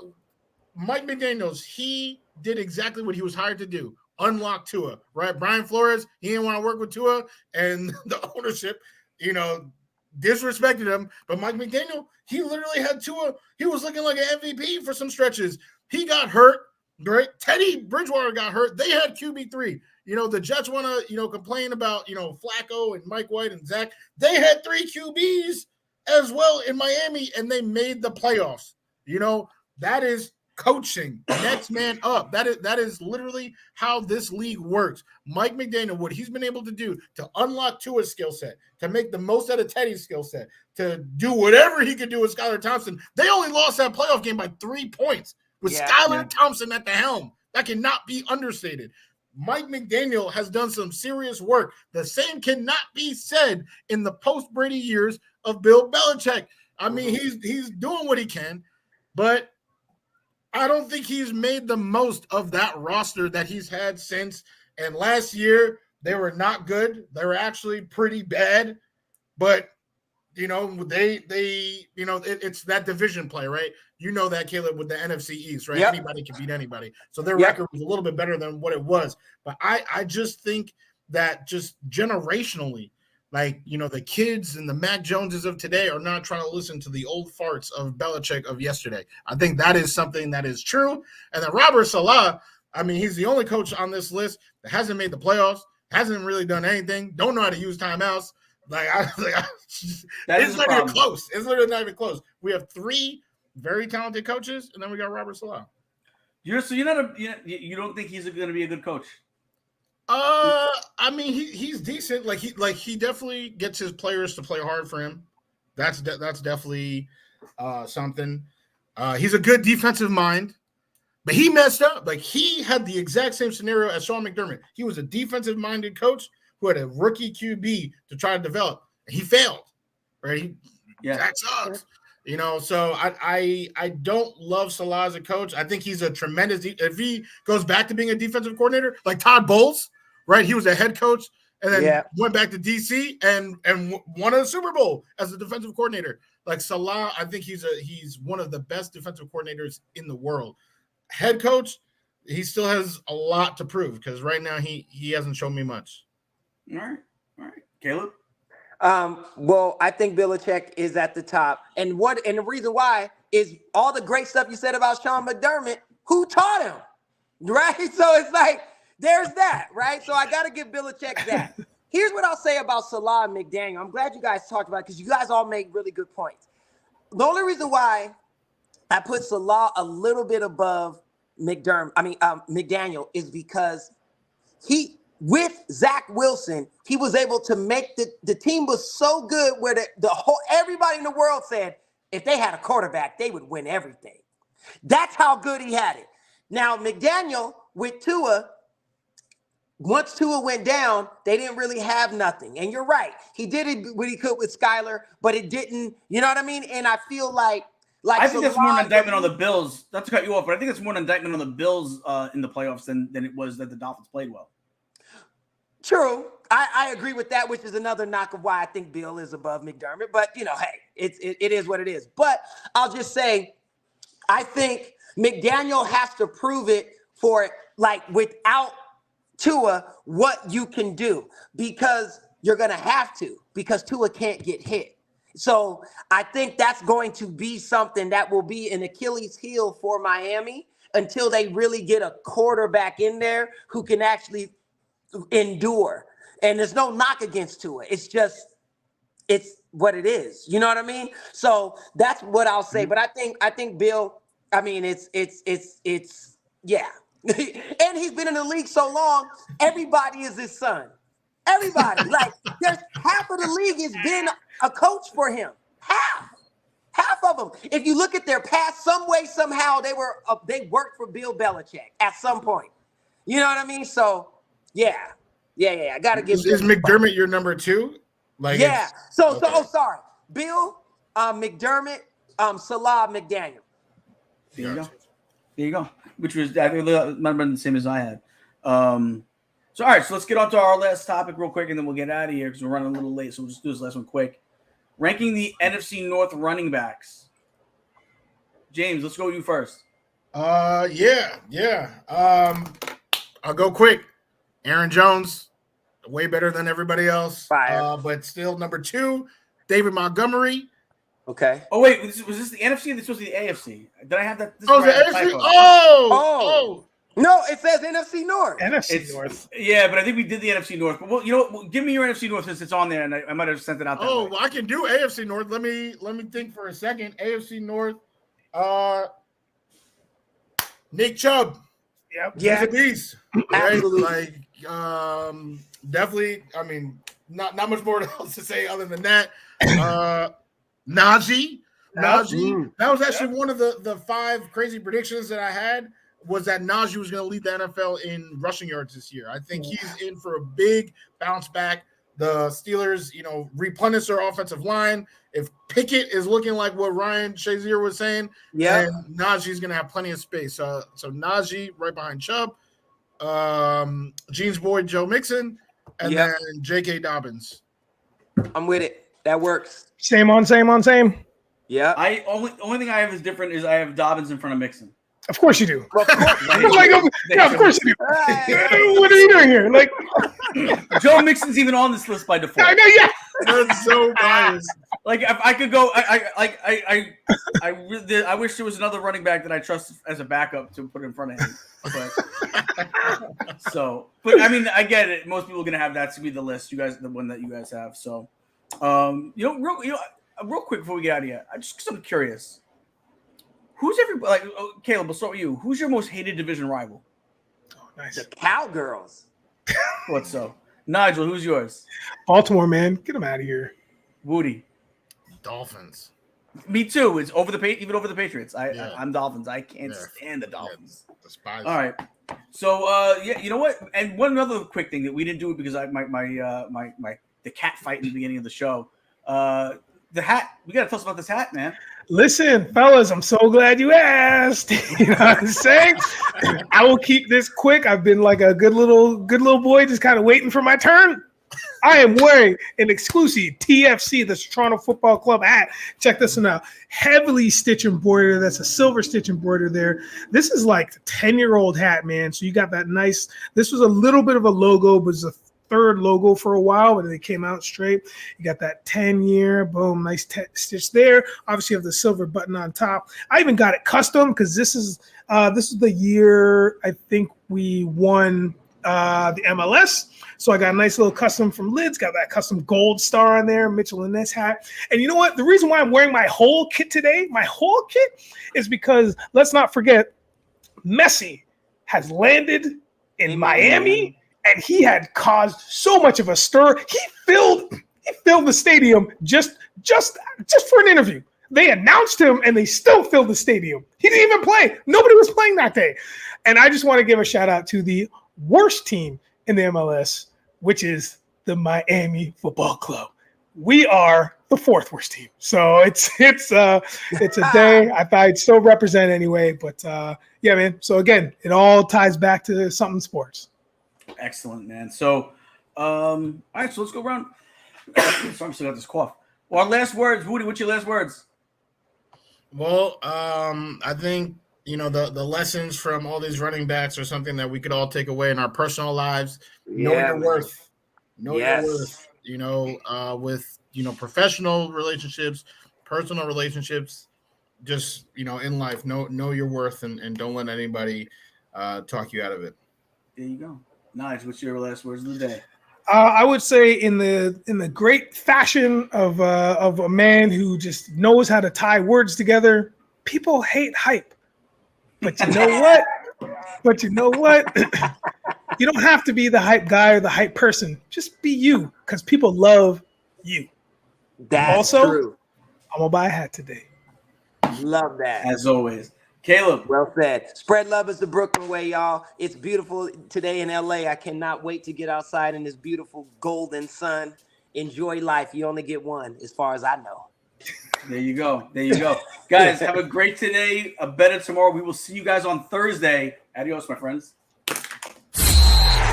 Mike McDaniels? He did exactly what he was hired to do: unlock Tua. Right, Brian Flores. He didn't want to work with Tua, and the ownership, you know, disrespected him. But Mike McDaniel, he literally had Tua. He was looking like an MVP for some stretches. He got hurt. Right, Teddy Bridgewater got hurt. They had QB3. You know, the Jets want to, you know, complain about, you know, Flacco and Mike White and Zach. They had 3 QBs as well in Miami, and they made the playoffs. You know, that is coaching. Next man up. That is literally how this league works. Mike McDaniel, what he's been able to do to unlock Tua's skill set, to make the most out of Teddy's skill set, to do whatever he could do with Skylar Thompson. They only lost that playoff game by 3 points with Skylar Thompson at the helm. That cannot be understated. Mike McDaniel has done some serious work. The same cannot be said in the post-Brady years of Bill Belichick. I mean, he's doing what he can, but I don't think he's made the most of that roster that he's had since. And last year, they were not good. They were actually pretty bad. But, you know, it's that division play, right? You know that, Caleb, with the NFC East, right? Yep. Anybody can beat anybody. So their record was a little bit better than what it was. But I just think that just generationally, like, you know, the kids and the Mac Joneses of today are not trying to listen to the old farts of Belichick of yesterday. I think that is something that is true. And then Robert Saleh, I mean, he's the only coach on this list that hasn't made the playoffs, hasn't really done anything, don't know how to use timeouts. It's not even close. It's literally not even close. We have 3 very talented coaches, and then we got Robert Saleh. You don't think he's going to be a good coach? I mean, he's decent. He definitely gets his players to play hard for him. That's definitely something. He's a good defensive mind, but he messed up. Like, he had the exact same scenario as Sean McDermott. He was a defensive minded coach who had a rookie QB to try to develop. He failed, right? That sucks. You know, so I don't love Saleh as a coach. I think he's a tremendous if he goes back to being a defensive coordinator, like Todd Bowles, right? He was a head coach and then went back to DC and won a Super Bowl as a defensive coordinator. Like Saleh, I think he's one of the best defensive coordinators in the world. Head coach, he still has a lot to prove because right now he hasn't shown me much. All right. Caleb? Well, I think Belichick is at the top. And the reason why is all the great stuff you said about Sean McDermott, who taught him, right? So it's like, there's that, right? So I got to give Belichick that. Here's what I'll say about Saleh and McDaniel. I'm glad you guys talked about it because you guys all make really good points. The only reason why I put Saleh a little bit above McDaniel is because with Zach Wilson, he was able to make the team was so good where everybody in the world said if they had a quarterback, they would win everything. That's how good he had it. Now, McDaniel with Tua, once Tua went down, they didn't really have nothing. And you're right. He did what he could with Skylar, but it didn't, you know what I mean? And I feel like I think that's more an indictment on the Bills. Not to cut you off, but I think it's more an indictment on the Bills in the playoffs than it was that the Dolphins played well. True. I agree with that, which is another knock of why I think Bill is above McDermott. But, hey, it is what it is. But I'll just say, I think McDaniel has to prove it for, without Tua, what you can do. Because you're going to have to. Because Tua can't get hit. So I think that's going to be something that will be an Achilles heel for Miami until they really get a quarterback in there who can actually endure. And there's no knock against Tua. It's what it is. You know what I mean? So that's what I'll say. But I think Bill, it's yeah. And he's been in the league so long, everybody is his son. Everybody. There's half of the league has been a coach for him. Half of them. If you look at their past, some way, somehow, they worked for Bill Belichick at some point. You know what I mean? So, yeah. I got to give. Is McDermott your number 2? Yeah. Sorry. Bill, McDermott, Salah, McDaniel. There you go. Which was, I think, might have been the same as I had. So, all right. So let's get on to our last topic real quick, and then we'll get out of here because we're running a little late. So we'll just do this last one quick. Ranking the NFC North running backs. James, let's go with you first. Yeah. I'll go quick. Aaron Jones, way better than everybody else. Fire. But still number 2, David Montgomery. Okay. Oh, wait. Was this the NFC or this was the AFC? Did I have that? The NFC? Oh. No, it says NFC North. North. Yeah, but I think we did the NFC North. But give me your NFC North since it's on there, and I might have sent it out there. Well, I can do AFC North. Let me think for a second. AFC North. Nick Chubb. Yep. Yeah. He's a beast. Right? Absolutely. Definitely. I mean, not much more else to say other than that. Najee. That was actually one of the 5 crazy predictions that I had. Was that Najee was going to lead the NFL in rushing yards this year. I think he's in for a big bounce back. The Steelers, replenish their offensive line. If Pickett is looking like what Ryan Shazier was saying, then Najee's going to have plenty of space. So Najee right behind Chubb, Gene's boy Joe Mixon, and then J.K. Dobbins. I'm with it. That works. Same on same. Yeah. Only thing I have is different is I have Dobbins in front of Mixon. Of course you do. Of course. Of course you do. What are you doing here? Joe Mixon's even on this list by default. I know, yeah. That's so biased. If I could go, I wish there was another running back that I trust as a backup to put in front of him. But I mean, I get it. Most people are gonna have that to be the list. You guys, the one that you guys have. So, real quick before we get out of here, I'm curious. Who's everybody? Caleeb, we'll start with you. Who's your most hated division rival? Oh, nice. The Cowgirls. What's so? Nigel, who's yours? Baltimore, man. Get them out of here. Woody. Dolphins. Me too. It's even over the Patriots. I'm Dolphins. I can't stand the Dolphins. Despise. All right. So you know what? And one other quick thing that we didn't do it because the cat fight in the beginning of the show. The hat. We gotta tell us about this hat, man. Listen, fellas, I'm so glad you asked. You know what I'm saying? I will keep this quick. I've been like a good little boy, just kind of waiting for my turn. I am wearing an exclusive TFC, the Toronto Football Club hat. Check this one out. Heavily stitch embroidered. That's a silver stitch embroidered there. This is like a 10-year-old hat, man. So you got that nice. This was a little bit of a logo, but it was a third logo for a while, but they came out straight. You got that 10-year, boom, nice stitch there. Obviously, you have the silver button on top. I even got it custom because this is the year I think we won the MLS. So I got a nice little custom from Lids, got that custom gold star on there, Mitchell and Ness hat. And you know what? The reason why I'm wearing my whole kit today, is because let's not forget, Messi has landed in Miami. And he had caused so much of a stir. He filled the stadium just for an interview. They announced him, and they still filled the stadium. He didn't even play. Nobody was playing that day. And I just want to give a shout out to the worst team in the MLS, which is the Miami Football Club. We are the 4th worst team. So it's a day I thought I'd still represent anyway. But yeah, man. So again, it all ties back to something sports. Excellent, man. So All right, so let's go around. Sorry, I'm still got this cough. Well, our last words, Wudi. What's your last words? Well, I think the lessons from all these running backs are something that we could all take away in our personal lives. Know your worth. Know your worth. With professional relationships, personal relationships, just in life. Know your worth and don't let anybody talk you out of it. There you go. Nice. What's your last words of the day? I would say in the great fashion of a man who just knows how to tie words together, people hate hype. But you know what? You don't have to be the hype guy or the hype person. Just be you, because people love you. That's also true. I'm gonna buy a hat today. Love that. As always. Caleeb. Well said. Spread love is the Brooklyn way, y'all. It's beautiful today in LA. I cannot wait to get outside in this beautiful golden sun. Enjoy life. You only get one, as far as I know. There you go. Guys, have a great today, a better tomorrow. We will see you guys on Thursday. Adios, my friends.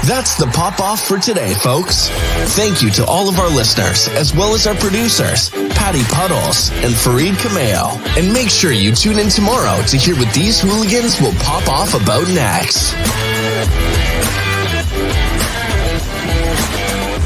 That's the pop off for today, folks. Thank you to all of our listeners, as well as our producers, Patty Puddles and Fareed Kameo. And make sure you tune in tomorrow to hear what these hooligans will pop off about next.